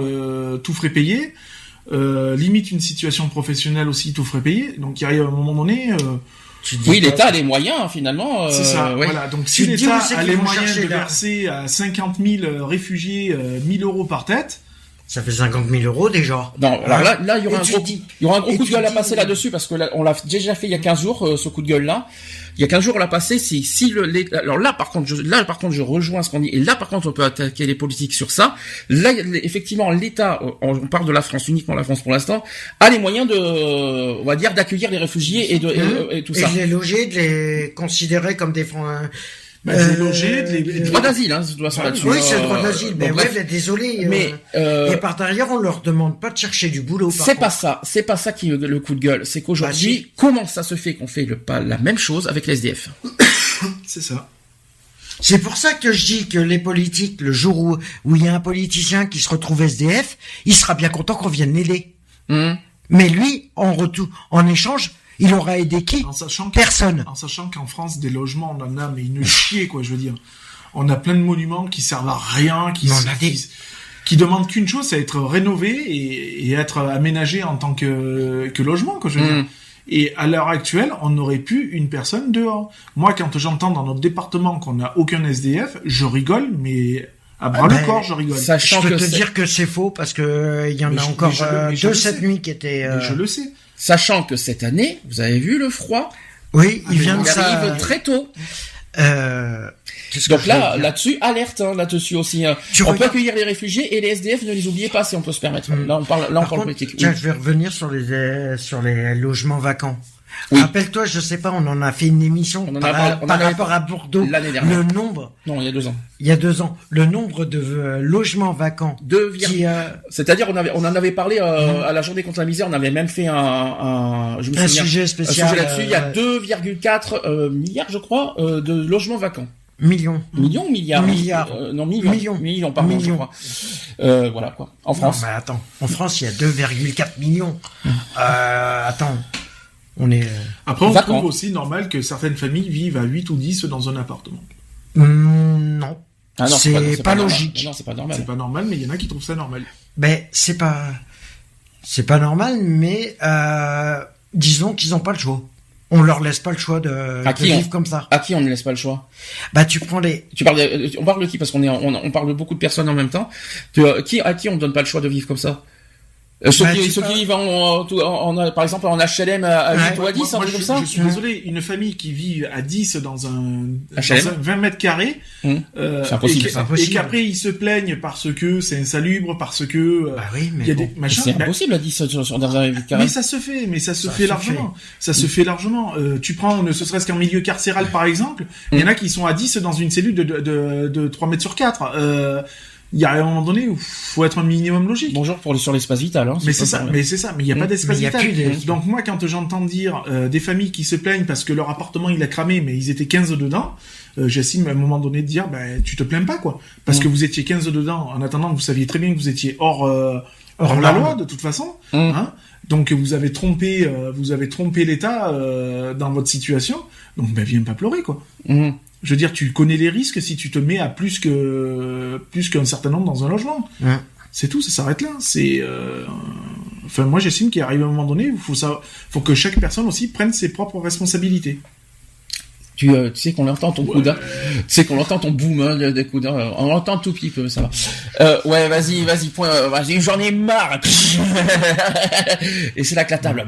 tout frais payé, limite une situation professionnelle aussi tout frais payé. Donc, il arrive à un moment donné. Oui, l'État a les moyens, finalement. C'est ça, voilà. Donc, si l'État a les moyens de verser à 50 000 réfugiés 1000 euros par tête, ça fait 50 000 euros déjà. Non, alors là, il y aura un gros coup de gueule à passer là-dessus, parce que là, on l'a déjà fait il y a 15 jours, ce coup de gueule-là. Il y a 15 jours, on l'a passé, alors là, par contre, je rejoins ce qu'on dit, et là, par contre, on peut attaquer les politiques sur ça. Là, effectivement, l'État, on parle de la France, uniquement la France pour l'instant, a les moyens on va dire, d'accueillir les réfugiés et tout ça. Et de les loger, de les considérer comme des les loger, droit d'asile, hein, de toute façon, là-dessus. Oui, c'est le droit d'asile. Mais ouais, désolé. Et par derrière, on leur demande pas de chercher du boulot. C'est pas ça qui est le coup de gueule. C'est qu'aujourd'hui, comment ça se fait qu'on fait pas la même chose avec les SDF? C'est ça. C'est pour ça que je dis que les politiques, le jour où il y a un politicien qui se retrouve SDF, il sera bien content qu'on vienne l'aider. Mais lui, en échange, il aura aidé qui? Personne. En sachant qu'en France, des logements, on en a, mais une chier, quoi, je veux dire. On a plein de monuments qui servent à rien, qui demandent qu'une chose, c'est être rénové et être aménagé en tant que logement, quoi, je veux dire. Et à l'heure actuelle, on n'aurait plus une personne dehors. Moi, quand j'entends dans notre département qu'on n'a aucun SDF, je rigole, mais à bras le corps, je rigole. Je peux te dire que c'est faux, parce que il y en a encore deux cette nuit qui étaient... Je le sais. Sachant que cette année, vous avez vu le froid. Oui, il arrive très tôt. Donc là-dessus, alerte, là-dessus aussi. On peut accueillir les réfugiés et les SDF, ne les oubliez pas si on peut se permettre. Là, on parle politique. Tiens, je vais revenir sur les logements vacants. Oui. Rappelle-toi, je sais pas, on en a fait une émission par rapport à Bordeaux. L'année dernière. Le nombre. Non, il y a 2 ans. Il y a 2 ans. Le nombre de logements vacants. C'est-à-dire, on en avait parlé, à la journée contre la misère, on avait même fait un sujet spécial. Un sujet là-dessus. Il y a 2,4 milliards, je crois, de logements vacants. Millions ou milliards? Milliards. Non, millions, pardon, je crois. Voilà, quoi. En France. Non, mais attends. En France, il y a 2,4 millions. Attends. On est... Après, on trouve aussi normal que certaines familles vivent à 8 ou 10 dans un appartement. Non. Ah non, c'est pas logique. Non, c'est pas normal. C'est pas normal, mais il y en a qui trouvent ça normal. Ben, c'est pas normal, mais disons qu'ils ont pas le choix. On leur laisse pas le choix de vivre comme ça. À qui on ne laisse pas le choix? Bah, tu prends on parle de qui? Parce on parle de beaucoup de personnes en même temps. À qui on ne donne pas le choix de vivre comme ça? Ceux qui vivent par exemple en HLM à 8 ou à 10, moi, comme ça. Je suis désolé, une famille qui vit à 10 dans un 20 mètres carrés, c'est impossible. Et qu'après ils se plaignent parce que c'est insalubre, parce que mais il y a des machins. C'est impossible à 10 dans un mètre carré. Mais ça se fait largement. Ça se fait largement. Tu prends ne serait-ce qu'un milieu carcéral par exemple, il y en a qui sont à 10 dans une cellule de 3 mètres sur 4. Il y a un moment donné où faut être un minimum logique. Bonjour sur l'espace vital. Hein, mais c'est ça, mais il n'y a pas d'espace vital. Donc moi, quand j'entends dire des familles qui se plaignent parce que leur appartement il a cramé, mais ils étaient 15 dedans, j'estime à un moment donné de dire, tu te plains pas quoi, parce que vous étiez 15 dedans. En attendant, vous saviez très bien que vous étiez hors la loi de toute façon. Hein. Donc vous avez trompé l'État dans votre situation. Donc viens pas pleurer quoi. Je veux dire, tu connais les risques si tu te mets à plus qu'un certain nombre dans un logement. C'est tout, ça s'arrête là. Moi, j'estime qu'il arrive un moment donné où faut que chaque personne aussi prenne ses propres responsabilités. Tu sais qu'on entend ton coude, tu sais qu'on entend ton boom des coudes, on l'entend tout petit peu, ça va. Ouais, vas-y, j'en ai marre. Et c'est là que la table,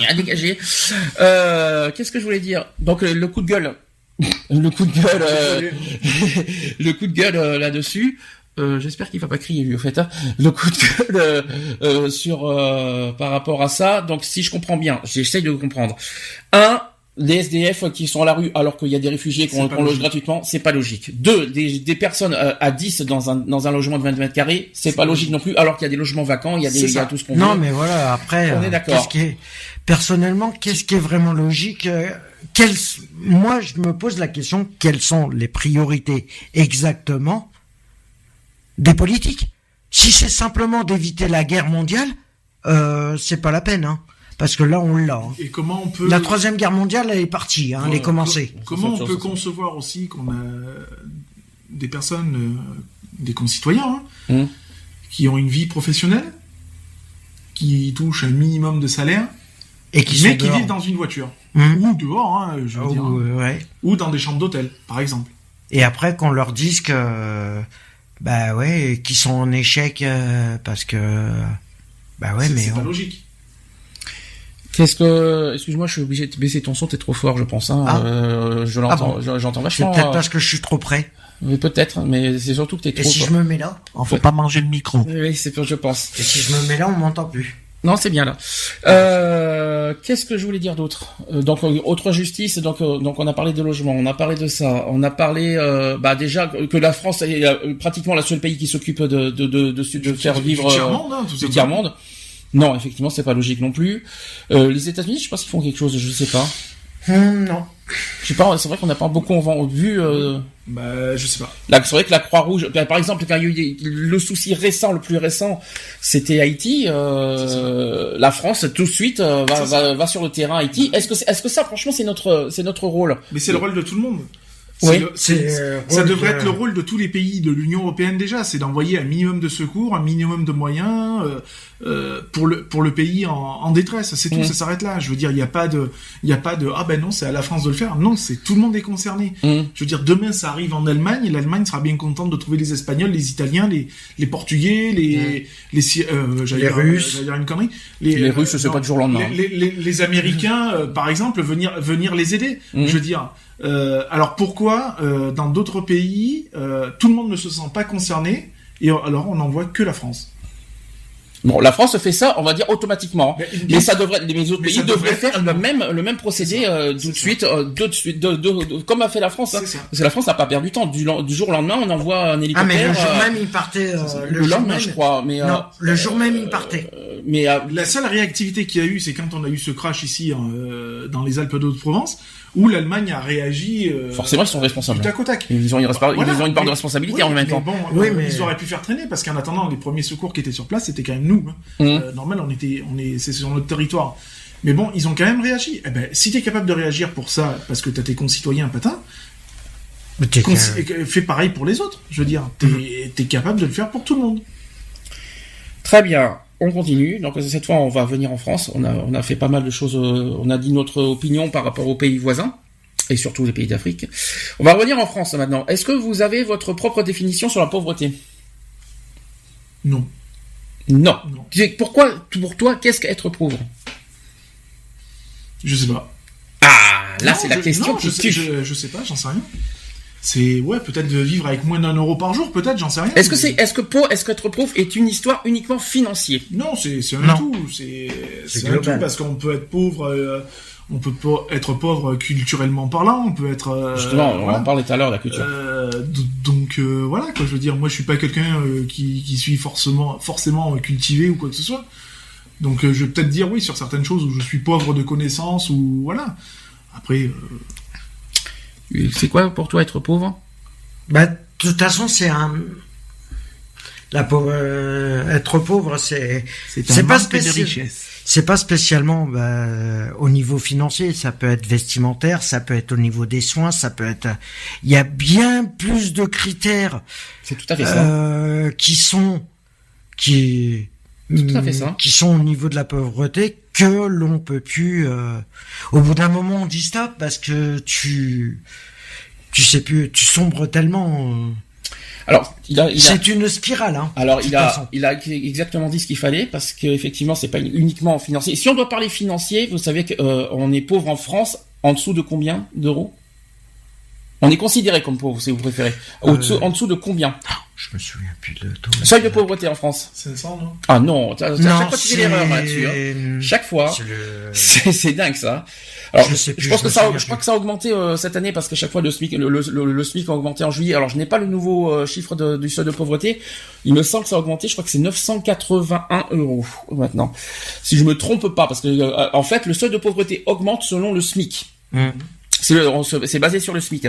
a dégagé. Qu'est-ce que je voulais dire? Donc le coup de gueule. Le coup de gueule là-dessus. J'espère qu'il va pas crier lui au fait. Hein. Le coup de gueule par rapport à ça. Donc si je comprends bien, j'essaye de comprendre. Les SDF qui sont à la rue alors qu'il y a des réfugiés qu'on loge gratuitement, c'est pas logique. 2, des personnes à 10 dans un logement de 20 mètres carrés, c'est pas logique non plus alors qu'il y a des logements vacants, il y a tout ce qu'on veut. Non mais voilà, après on est d'accord. Personnellement, qu'est-ce qui est vraiment logique? Moi, je me pose la question, quelles sont les priorités exactement des politiques? Si c'est simplement d'éviter la guerre mondiale, c'est pas la peine, hein. Parce que là, on l'a. Hein. Et comment on peut... La troisième guerre mondiale, elle est partie, hein, elle est commencée. Comment on peut concevoir aussi qu'on a des personnes, des concitoyens, qui ont une vie professionnelle, qui touchent un minimum de salaire, et qui vivent dans une voiture. Ou dehors, je veux dire. Ou dans des chambres d'hôtel, par exemple. Et après, qu'on leur dise que... qu'ils sont en échec parce que... C'est pas logique. Excuse-moi, je suis obligé de baisser ton son, t'es trop fort, je pense, hein. Je l'entends, j'entends vachement. C'est peut-être parce que je suis trop près. Mais peut-être, mais c'est surtout que t'es trop fort. Et si je me mets là? Faut pas manger le micro. Oui, c'est je pense. Et si je me mets là, on m'entend plus. Non, c'est bien là. Qu'est-ce que je voulais dire d'autre? Donc autre justice. Donc on a parlé de logement, on a parlé de ça, on a parlé déjà que la France est pratiquement la seule pays qui s'occupe de faire vivre du tiers-monde. Non, effectivement, c'est pas logique non plus. Les États-Unis, je sais pas s'ils font quelque chose, je sais pas. Non. Je sais pas, c'est vrai qu'on n'a pas beaucoup vu. Je sais pas. Là, c'est vrai que la Croix-Rouge, par exemple, quand il y a eu le souci le plus récent, c'était Haïti. La France, tout de suite, va sur le terrain Haïti. Est-ce que ça, franchement, c'est notre rôle? Mais c'est le rôle de tout le monde. Oui, ça devrait être le rôle de tous les pays de l'Union européenne déjà, c'est d'envoyer un minimum de secours, un minimum de moyens pour le pays en détresse. C'est tout, ça s'arrête là. Je veux dire, il y a pas de non, c'est à la France de le faire. Non, c'est tout le monde est concerné. Je veux dire, demain ça arrive en Allemagne, et l'Allemagne sera bien contente de trouver les Espagnols, les Italiens, les Portugais, les Russes. J'allais dire une connerie. Les Russes, c'est pas du jour au lendemain. Les Américains, par exemple, venir les aider. Je veux dire. Alors pourquoi dans d'autres pays tout le monde ne se sent pas concerné et alors on n'envoie que la France? Bon, la France fait ça, on va dire automatiquement, mais ça devrait, les autres pays devraient faire le même procédé tout de suite, comme a fait la France. Hein. Parce que la France n'a pas perdu du temps. Du jour au lendemain, on envoie un hélicoptère. Ah mais le jour même il partait. Le lendemain, je crois. Mais non, le jour même il partait. Mais la seule réactivité qu'il y a eu, c'est quand on a eu ce crash ici dans les Alpes d'Haute-Provence, où l'Allemagne a réagi. Forcément, ils sont responsables. Du tac au tac. Ils ont une part de responsabilité en même temps. Mais ils auraient pu faire traîner parce qu'en attendant, les premiers secours qui étaient sur place, c'était quand même nous. Normal, c'est sur notre territoire. Mais bon, ils ont quand même réagi. Eh ben, si t'es capable de réagir pour ça, parce que t'as tes concitoyens patins, fais pareil pour les autres. Je veux dire, t'es capable de le faire pour tout le monde. Très bien. On continue. Donc cette fois, on va venir en France. On a fait pas mal de choses. On a dit notre opinion par rapport aux pays voisins et surtout les pays d'Afrique. On va revenir en France maintenant. Est-ce que vous avez votre propre définition sur la pauvreté? Non. Non. Non. Pourquoi, pour toi, qu'est-ce qu'être pauvre? Je sais pas. Ah, là, Non, c'est la question qui tue. Je sais pas, j'en sais rien. C'est, ouais, peut-être de vivre avec moins d'1 euro par jour, peut-être, j'en sais rien. Est-ce qu'être pauvre est une histoire uniquement financière? Non, c'est un tout. C'est un tout, global. parce qu'on peut être pauvre, on peut être pauvre culturellement parlant, on peut être... Justement, on en parlait tout à l'heure, la culture. Donc voilà, quoi, je veux dire, moi je suis pas quelqu'un qui suis forcément cultivé ou quoi que ce soit. Donc je vais peut-être dire oui sur certaines choses où je suis pauvre de connaissances, ou voilà. Après... C'est quoi pour toi être pauvre? Bah, de toute façon, c'est être pauvre, c'est pas spécial. C'est pas spécialement au niveau financier, ça peut être vestimentaire, ça peut être au niveau des soins, ça peut être... Il y a bien plus de critères. C'est tout à fait ça. Qui sont au niveau de la pauvreté que l'on peut plus... Au bout d'un moment, on dit stop parce que tu sais plus, tu sombres tellement... Alors, c'est une spirale, hein. Alors, il a exactement dit ce qu'il fallait, parce que effectivement, c'est pas uniquement financier. Si on doit parler financier, vous savez que on est pauvre en France en dessous de combien d'euros? On est considéré comme pauvre, si vous préférez. En dessous de combien? Je me souviens plus de tout. Seuil de pauvreté en France. 500, non? Ah non, chaque fois tu fais c'est- l'erreur là-dessus. Hein. Chaque fois. C'est dingue ça. Alors, je pense que je crois que ça a augmenté cette année parce qu'à chaque fois le SMIC a augmenté en juillet. Alors je n'ai pas le nouveau chiffre du seuil de pauvreté. Il me semble que ça a augmenté. Je crois que c'est 981 € maintenant. Si je me trompe pas, parce que en fait le seuil de pauvreté augmente selon le SMIC. C'est basé sur le SMIC.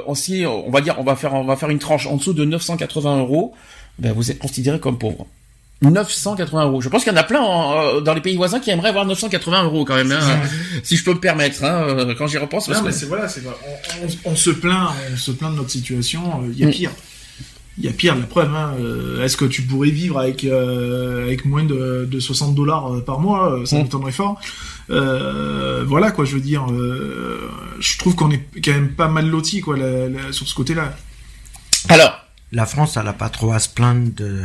Aussi, on va faire une tranche en dessous de 980 €. Ben vous êtes considéré comme pauvre. 980 €. Je pense qu'il y en a plein dans les pays voisins qui aimeraient avoir 980 € quand même, hein, si je peux me permettre, hein, quand j'y repense. Parce Non, mais que... c'est voilà, on se plaint de notre situation. Il y a pire. Il y a pire, la preuve. Hein, est-ce que tu pourrais vivre avec moins de $60 par mois? Ça m'étonnerait fort. Voilà quoi, je veux dire. Je trouve qu'on est quand même pas mal loti quoi sur ce côté-là. Alors, la France, elle a pas trop à se plaindre de...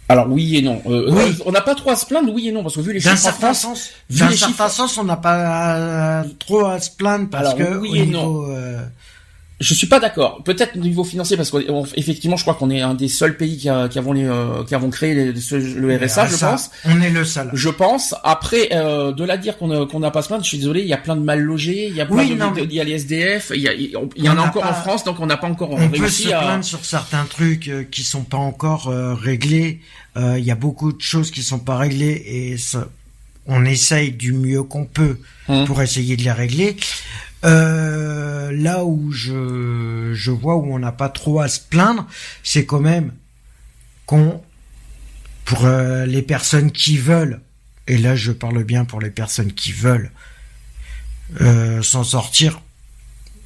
Alors oui et non. Oui. On n'a pas trop à se plaindre, oui et non, parce que vu les D'un chiffres en certain France, sens, vu d'un les certain sens, on n'a pas trop à se plaindre parce Alors, que oui au et niveau, je suis pas d'accord. Peut-être au niveau financier, parce qu'effectivement, je crois qu'on est un des seuls pays qui avons créé le RSA, je pense. On est le seul. Je pense. Après, de là dire qu'on n'a pas à se plaindre, je suis désolé, il y a plein de mal logés, il y a plein il y a les SDF, il y en a encore en France, donc on n'a pas encore on peut réussi se plaindre sur certains trucs qui sont pas encore réglés. Il y a beaucoup de choses qui sont pas réglées et on essaye du mieux qu'on peut pour essayer de les régler. Là où je vois où on n'a pas trop à se plaindre, c'est quand même pour les personnes qui veulent, et là je parle bien pour les personnes qui veulent s'en sortir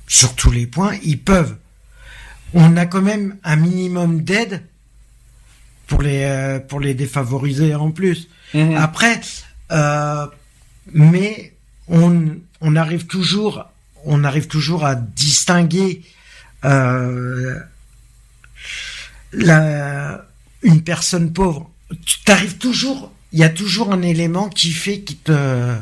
sur tous les points, ils peuvent. On a quand même un minimum d'aide pour les défavoriser en plus. Après, mais on arrive toujours à distinguer une personne pauvre. Il y a toujours un élément qui te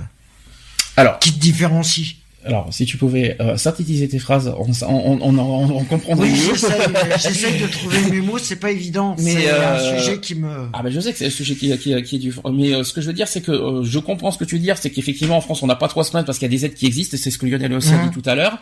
différencie. Alors, si tu pouvais synthétiser tes phrases, on comprendrait mieux. Oui, j'essaie de trouver mes mots, c'est pas évident. Mais c'est un sujet qui me... Ah ben je sais que c'est un sujet qui est du... Mais ce que je veux dire, c'est que je comprends ce que tu veux dire, c'est qu'effectivement en France on n'a pas trop à se plaindre parce qu'il y a des aides qui existent, et c'est ce que Lionel aussi a dit tout à l'heure,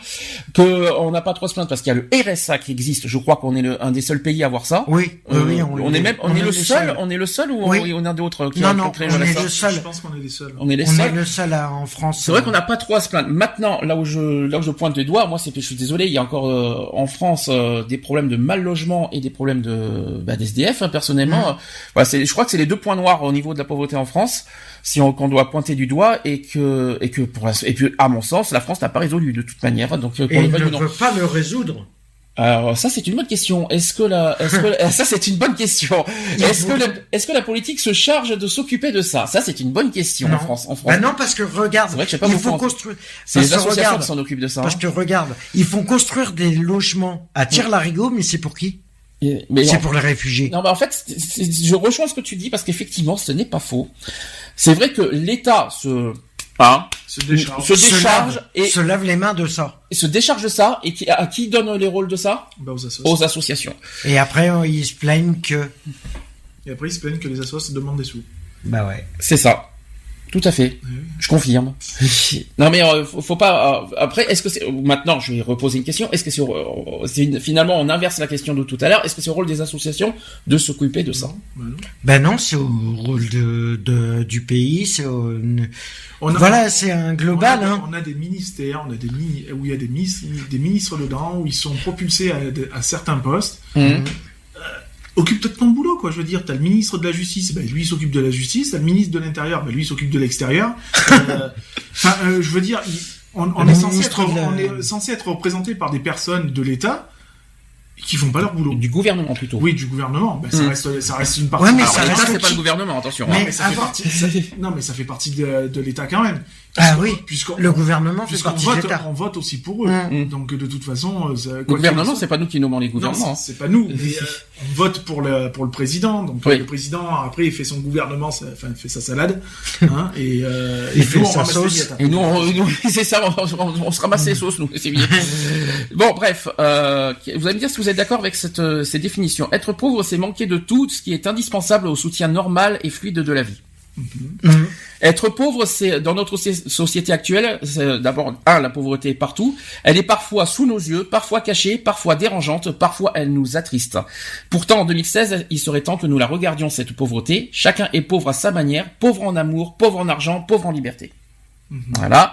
que on n'a pas trop à se plaindre parce qu'il y a le RSA qui existe. Je crois qu'on est un des seuls pays à avoir ça. Oui, on est le seul ou on a d'autres qui ont créé le RSA. Le seul. Je pense qu'on est les seuls. On est le seul en France. C'est vrai qu'on n'a pas trop à se plaindre. Maintenant, là où je pointe le doigt, moi, je suis désolé, il y a encore en France des problèmes de mal logement et des problèmes d'SDF. Hein, personnellement, voilà, je crois que c'est les deux points noirs au niveau de la pauvreté en France, qu'on doit pointer du doigt, et que à mon sens, la France n'a pas résolu de toute manière. Donc, et il ne peut pas le résoudre. Alors ça c'est une bonne question. Ça c'est une bonne question. Est-ce que la politique se charge de s'occuper de ça? Ça c'est une bonne question en France. Bah non, parce que regarde, c'est vrai que je sais pas il faut construire. C'est les associations qui s'en occupent de ça. Parce que regarde, ils font construire des logements à Tire-Larigot, mais c'est pour qui? C'est pour les réfugiés. Non, mais en fait, je rejoins ce que tu dis parce qu'effectivement, ce n'est pas faux. C'est vrai que l'État se décharge et se lave les mains de ça. Et se décharge de ça et à qui donne les rôles de ça? Aux associations. Et après, ils se plaignent que les associations demandent des sous. Bah ouais. C'est ça. Tout à fait. Je confirme. Non mais faut pas. Après, est-ce que c'est maintenant? Je vais reposer une question. Est-ce que c'est finalement on inverse la question de tout à l'heure? Est-ce que c'est au rôle des associations de s'occuper de ça? Ben non, c'est au rôle du pays. C'est c'est un global. On a des ministères, où il y a des ministres dedans, où ils sont propulsés à certains postes. Occupe-toi de ton boulot, quoi. Je veux dire, t'as le ministre de la Justice, lui il s'occupe de la justice, t'as le ministre de l'Intérieur, lui il s'occupe de l'extérieur. Je veux dire, on est censé être représenté par des personnes de l'État qui font pas leur boulot. Du gouvernement plutôt. Oui, du gouvernement. Ça reste une partie. Ouais, mais alors, ça l'État, reste c'est pas le gouvernement, attention. Mais ça fait partie de l'État quand même. Oui. Le gouvernement fait partie de l'État. On vote aussi pour eux. Donc de toute façon, le gouvernement, c'est pas nous qui nommons les gouvernements. Non, c'est pas nous. Mais, on vote pour le président. Donc le président après il fait son gouvernement, fait sa salade, et il fait sa sauce. Et nous, c'est ça, on se ramasse les sauces, nous. C'est bien. Bon, bref, vous allez me dire si vous êtes d'accord avec ces définitions. Être pauvre, c'est manquer de tout ce qui est indispensable au soutien normal et fluide de la vie. Être pauvre, c'est dans notre société actuelle, c'est d'abord la pauvreté est partout. Elle est parfois sous nos yeux, parfois cachée, parfois dérangeante, parfois elle nous attriste. Pourtant, en 2016, il serait temps que nous la regardions cette pauvreté. Chacun est pauvre à sa manière, pauvre en amour, pauvre en argent, pauvre en liberté. Voilà.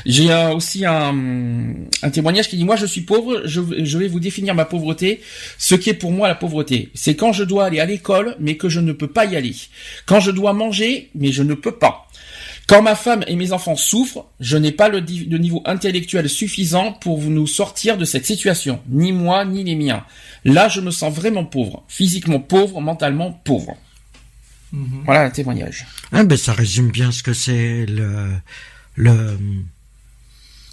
J'ai aussi un témoignage qui dit: moi je suis pauvre, je vais vous définir ma pauvreté. Ce qui est pour moi la pauvreté, c'est quand je dois aller à l'école mais que je ne peux pas y aller, quand je dois manger mais je ne peux pas, quand ma femme et mes enfants souffrent, je n'ai pas le niveau intellectuel suffisant pour nous sortir de cette situation, ni moi ni les miens. Là je me sens vraiment pauvre, physiquement pauvre, mentalement pauvre. Voilà un témoignage. Ça résume bien ce que c'est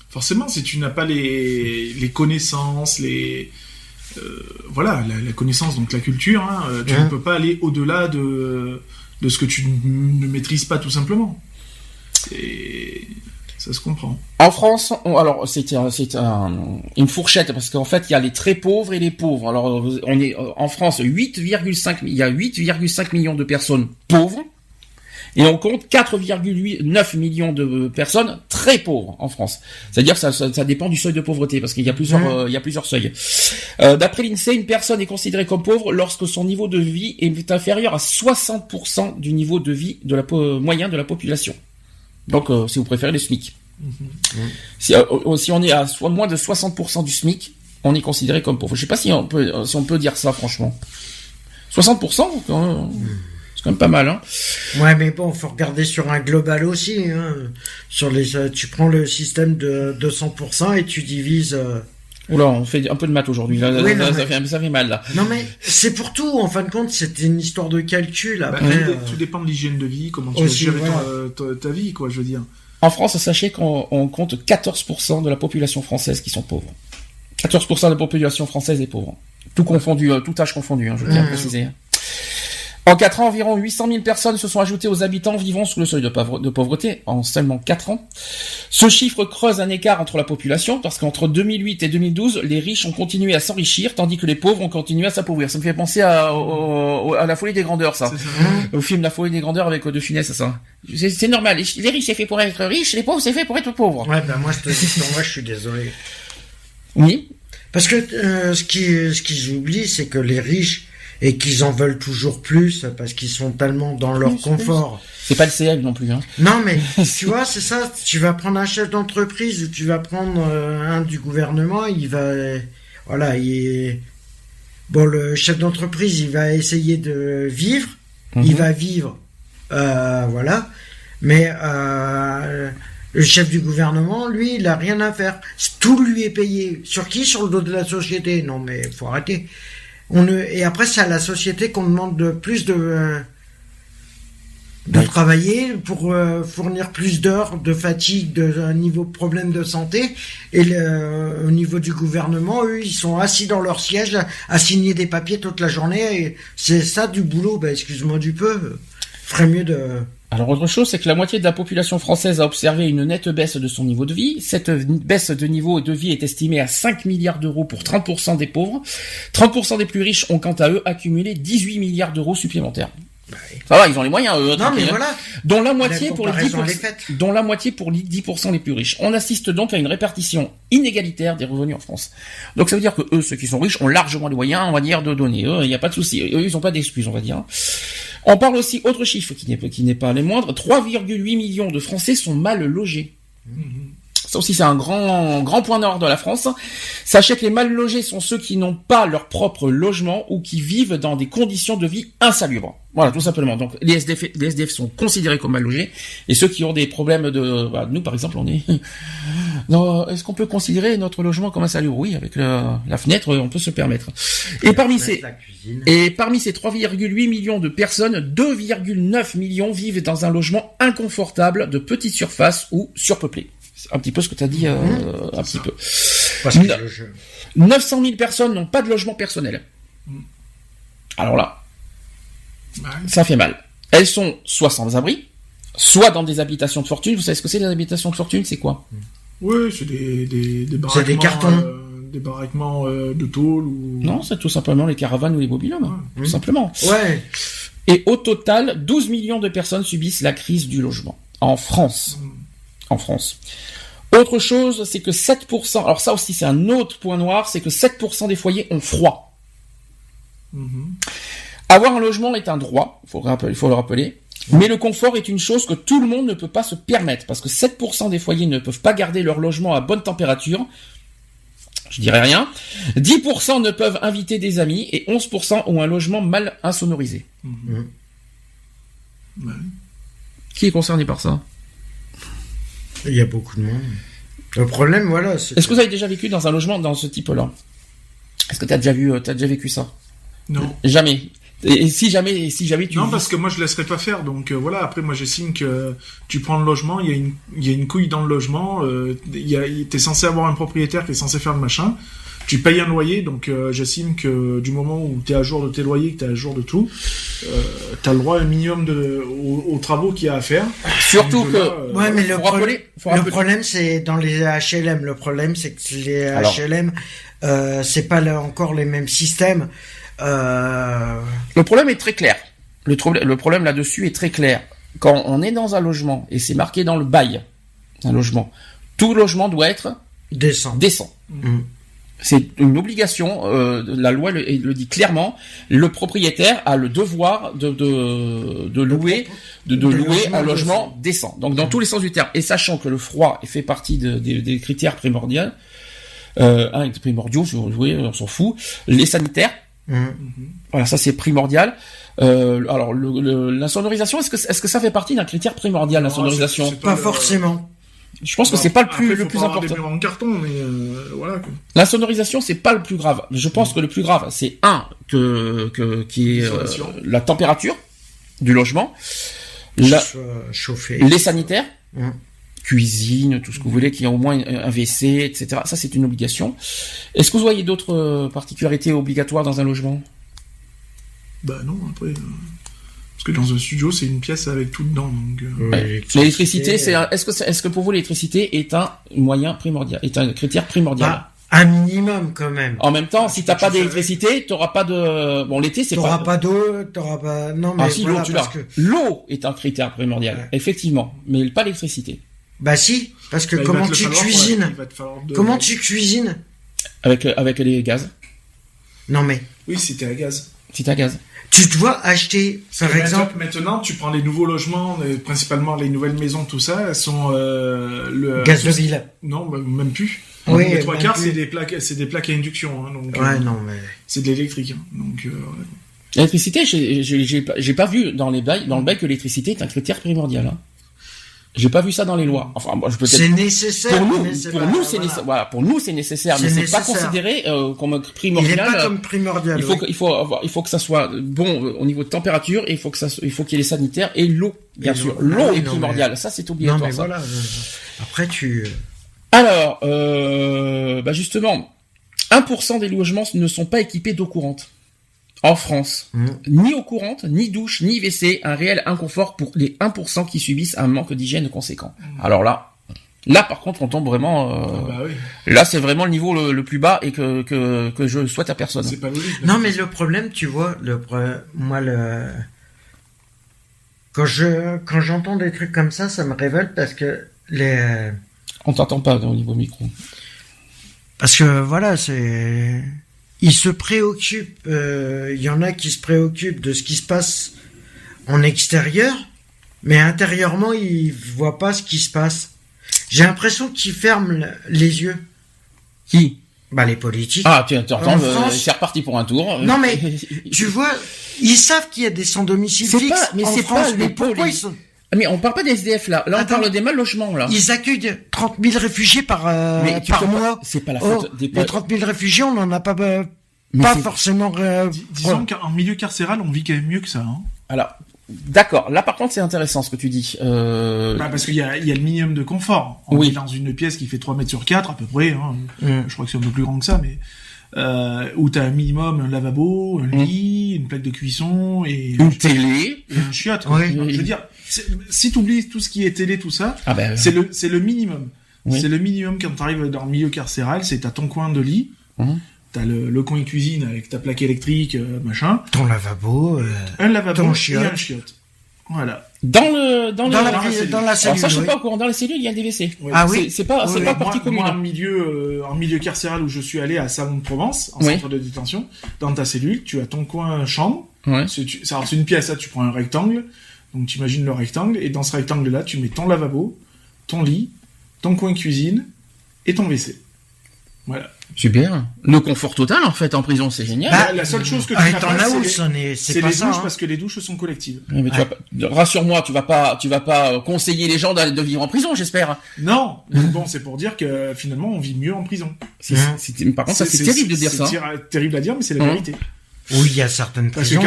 Forcément, si tu n'as pas les connaissances, la connaissance, donc la culture, tu ne peux pas aller au-delà de ce que tu ne maîtrises pas tout simplement. Et ça se comprend. En France, alors c'est une fourchette parce qu'en fait il y a les très pauvres et les pauvres. Alors on est en France il y a 8,5 millions de personnes pauvres. Et on compte 4,9 millions de personnes très pauvres en France. C'est-à-dire que ça dépend du seuil de pauvreté, parce qu'il y a plusieurs seuils. D'après l'INSEE, une personne est considérée comme pauvre lorsque son niveau de vie est inférieur à 60% du niveau de vie moyen de la population. Donc, si vous préférez, le SMIC. Si on est à moins de 60% du SMIC, on est considéré comme pauvre. Je sais pas si on peut dire ça, franchement. 60%, c'est quand même pas mal, hein. Ouais, mais bon, faut regarder sur un global aussi, hein. Tu prends le système de 200% et tu divises. Oula, on fait un peu de maths aujourd'hui. Ça fait mal là. Non mais c'est pour tout. En fin de compte, c'était une histoire de calcul. Après, tout dépend de l'hygiène de vie, comment tu vas gérer ta vie, quoi. Je veux dire. En France, sachez qu'on compte 14% de la population française qui sont pauvres. 14% de la population française est pauvre. Tout confondu, tout âge confondu, je tiens à préciser. En 4 ans, environ 800 000 personnes se sont ajoutées aux habitants vivant sous le seuil de pauvreté en seulement 4 ans. Ce chiffre creuse un écart entre la population parce qu'entre 2008 et 2012, les riches ont continué à s'enrichir tandis que les pauvres ont continué à s'appauvrir. Ça me fait penser à la folie des grandeurs, ça. Au film La folie des grandeurs avec De Funès, ça. C'est normal. Les riches, c'est fait pour être riches, les pauvres, c'est fait pour être pauvres. Ouais, moi, je te dis, moi, je suis désolé. Oui. Parce que ce qu'ils oublient, c'est que les riches, et qu'ils en veulent toujours plus parce qu'ils sont tellement dans leur confort. C'est pas le CL non plus, hein. Non, mais tu vois, c'est ça. Tu vas prendre un chef d'entreprise ou tu vas prendre un du gouvernement, le chef d'entreprise, il va essayer de vivre, il va vivre, mais le chef du gouvernement, lui, il a rien à faire. Tout lui est payé. Sur qui? Sur le dos de la société. Non, mais faut arrêter. Et après, c'est à la société qu'on demande de plus de travailler pour fournir plus d'heures, de fatigue, d'un niveau de problème de santé. Et au niveau du gouvernement, eux, ils sont assis dans leur siège à signer des papiers toute la journée. Et c'est ça du boulot. Excuse-moi du peu. Ferait mieux de... Alors autre chose, c'est que la moitié de la population française a observé une nette baisse de son niveau de vie. Cette baisse de niveau de vie est estimée à 5 milliards d'euros pour 30% des pauvres. 30% des plus riches ont quant à eux accumulé 18 milliards d'euros supplémentaires. Ça va, ils ont les moyens, eux. Non, mais voilà. Dont la moitié pour les 10% les plus riches. On assiste donc à une répartition inégalitaire des revenus en France. Donc ça veut dire que eux, ceux qui sont riches, ont largement les moyens, on va dire, de donner. Eux, il n'y a pas de souci. Eux, ils n'ont pas d'excuses, on va dire. On parle aussi, autre chiffre qui n'est pas les moindres, 3,8 millions de Français sont mal logés. Ça aussi, c'est un grand point nord de la France. Sachez que les mal logés sont ceux qui n'ont pas leur propre logement ou qui vivent dans des conditions de vie insalubres. Voilà, tout simplement. Donc, les SDF sont considérés comme mal logés. Et ceux qui ont des problèmes nous, par exemple, on est... Non, est-ce qu'on peut considérer notre logement comme insalubre? Oui, avec la fenêtre, on peut se permettre. Et parmi ces 3,8 millions de personnes, 2,9 millions vivent dans un logement inconfortable de petite surface ou surpeuplé. C'est un petit peu ce que tu as dit, un petit peu. 900 000 personnes n'ont pas de logement personnel. Alors là, ça fait mal. Elles sont soit sans abri, soit dans des habitations de fortune. Vous savez ce que c'est, les habitations de fortune? C'est quoi? Oui, c'est des baraquements. C'est des cartons. Des baraquements de tôle ou... Non, c'est tout simplement les caravanes ou les mobil-hommes, tout simplement. Ouais. Et au total, 12 millions de personnes subissent la crise du logement. En France. En France. Autre chose, c'est que 7%, alors ça aussi c'est un autre point noir, c'est que 7% des foyers ont froid. Avoir un logement est un droit, il faut le rappeler, mais le confort est une chose que tout le monde ne peut pas se permettre, parce que 7% des foyers ne peuvent pas garder leur logement à bonne température, je dirais rien, 10% ne peuvent inviter des amis, et 11% ont un logement mal insonorisé. Qui est concerné par ça? Il y a beaucoup de monde. Le problème, voilà... Est-ce que vous avez déjà vécu dans un logement dans ce type-là? Est-ce que t'as déjà vécu ça? Non. Jamais. Et si jamais tu... Non, parce que moi je laisserai pas faire, donc voilà, après moi j'estime que tu prends le logement, il y a une couille dans le logement, t'es censé avoir un propriétaire qui est censé faire le machin, tu payes un loyer, donc j'estime que du moment où t'es à jour de tes loyers, que t'es à jour de tout, t'as le droit à un minimum aux travaux qu'il y a à faire. Surtout que... ouais, mais le problème c'est dans les HLM, le problème c'est que les HLM, c'est pas encore les mêmes systèmes. Le problème est très clair. Le problème là-dessus est très clair. Quand on est dans un logement, et c'est marqué dans le bail, un logement, tout logement doit être décent. C'est une obligation, la loi le dit clairement, le propriétaire a le devoir de louer un logement décent. Donc dans tous les sens du terme. Et sachant que le froid fait partie des critères primordiaux, primordiaux, on s'en fout, les sanitaires, voilà, ça c'est primordial. Alors l'insonorisation, est-ce que ça fait partie d'un critère primordial, l'insonorisation? Pas forcément. Je pense que c'est pas le plus important. Des murs en carton, mais voilà. Quoi. L'insonorisation, c'est pas le plus grave. Je pense que le plus grave, c'est qui est la température du logement, chauffer, les sanitaires, cuisine, tout ce que vous voulez, qu'il y a au moins un WC, etc. Ça, c'est une obligation. Est-ce que vous voyez d'autres particularités obligatoires dans un logement? Bah non, après. Parce que dans un studio, c'est une pièce avec tout dedans. Donc, l'électricité, est-ce que pour vous l'électricité est un moyen primordial, est un critère primordial? Bah, un minimum quand même. En même temps, si t'as pas d'électricité, t'auras pas de. Bon, l'été, c'est t'auras pas d'eau, t'auras pas. Non mais si, voilà, l'eau, tu l'as. L'eau est un critère primordial, effectivement, mais pas l'électricité. Bah si, parce que comment tu cuisines? Comment tu cuisines? Avec les gaz. Non mais. Oui, si t'es à gaz. Si t'es à gaz. Tu dois acheter, par exemple... Maintenant, tu prends les nouveaux logements, principalement les nouvelles maisons, tout ça, elles sont... gaz de ville. Non, bah, même plus. Oui, les trois quarts, c'est des plaques à induction. Hein, donc, ouais, non, mais... C'est de l'électrique. Hein, donc, l'électricité, j'ai pas vu dans le bail que l'électricité est un critère primordial. Hein. J'ai pas vu ça dans les lois. Enfin, moi, c'est nécessaire. Pour nous, c'est nécessaire. Voilà, pour nous, c'est nécessaire, mais c'est pas considéré comme primordial. Il est pas comme primordial. Il faut que ça soit bon au niveau de température et il faut qu'il y ait les sanitaires et l'eau, bien sûr. L'eau est primordiale. Mais... Ça, c'est obligatoire. Non, mais ça. voilà. Après, Alors, justement, 1% des logements ne sont pas équipés d'eau courante. En France, ni eau courante, ni douche, ni WC, un réel inconfort pour les 1% qui subissent un manque d'hygiène conséquent. Alors là par contre, on tombe vraiment... Là, c'est vraiment le niveau le plus bas et que je souhaite à personne. C'est pas logique. Non, mais le problème, tu vois, quand j'entends des trucs comme ça me révolte parce que On t'entend pas au niveau micro. Parce que voilà, ils se préoccupent, il y en a qui se préoccupent de ce qui se passe en extérieur, mais intérieurement, ils voient pas ce qui se passe. J'ai l'impression qu'ils ferment les yeux. Qui? Les politiques. Ah, tu entends, c'est reparti pour un tour. Non, mais, tu vois, ils savent qu'il y a des sans-domicile fixe mais en c'est France, pas mais les pourquoi ils sont... Mais on parle pas des SDF là. Là, on parle des mal logements là. Ils accueillent 30 000 réfugiés par mois. C'est pas la faute des les 30 000 réfugiés, on n'en a pas forcément. Disons qu'en milieu carcéral, on vit quand même mieux que ça. Hein. Alors, d'accord. Là, par contre, c'est intéressant ce que tu dis. Parce qu'il y a le minimum de confort. On est dans une pièce qui fait 3 mètres sur 4 à peu près. Hein. Je crois que c'est un peu plus grand que ça, mais où t'as un minimum, un lavabo, un lit, une plaque de cuisson et une télé et un chiotte. Je veux dire, si t'oublies tout ce qui est télé, tout ça, c'est le minimum. Oui. C'est le minimum quand t'arrives dans le milieu carcéral, c'est t'as ton coin de lit, t'as le coin cuisine avec ta plaque électrique, machin. Ton lavabo, un lavabo ton et un chiotte. Voilà. Dans la cellule. Alors ça, je sais pas au courant. Dans la cellule, il y a des WC. Oui. Ah oui. C'est pas partie commune. Moi, en milieu carcéral où je suis allé à Salon-de-Provence, en centre de détention, dans ta cellule, tu as ton coin chambre. Ouais. C'est une pièce, là, tu prends un rectangle. Donc, tu imagines le rectangle. Et dans ce rectangle-là, tu mets ton lavabo, ton lit, ton coin cuisine et ton WC. Voilà. Super. Le confort total, en fait, en prison, c'est génial. La seule chose que tu n'as pas, c'est les ça, douches, parce que les douches sont collectives. Oui, mais rassure-moi, tu vas pas conseiller les gens de vivre en prison, j'espère. Non. Bon, c'est pour dire que finalement, on vit mieux en prison. Par contre, ça, c'est terrible de dire ça. C'est terrible à dire, mais c'est la vérité. Oui, il y a certaines prisons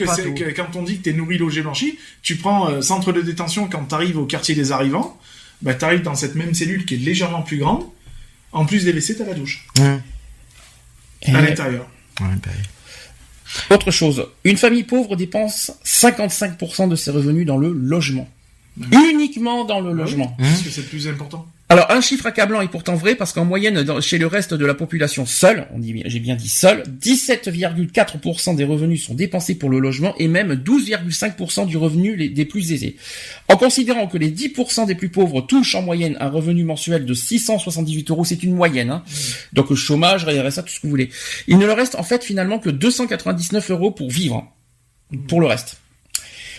parce que quand on dit que t'es nourri, logé, blanchi, tu prends centre de détention quand t'arrives au quartier des arrivants, t'arrives dans cette même cellule qui est légèrement plus grande. En plus des WC, t'as la douche. À l'intérieur. Autre chose. Une famille pauvre dépense 55% de ses revenus dans le logement. Uniquement dans le logement. Parce que c'est le plus important. Alors, un chiffre accablant est pourtant vrai parce qu'en moyenne, chez le reste de la population seule, j'ai bien dit seule, 17,4% des revenus sont dépensés pour le logement et même 12,5% du revenu des plus aisés. En considérant que les 10% des plus pauvres touchent en moyenne un revenu mensuel de 678 €, c'est une moyenne, hein. Donc chômage, RSA, tout ce que vous voulez. Il ne leur reste en fait finalement que 299 € pour vivre, pour le reste.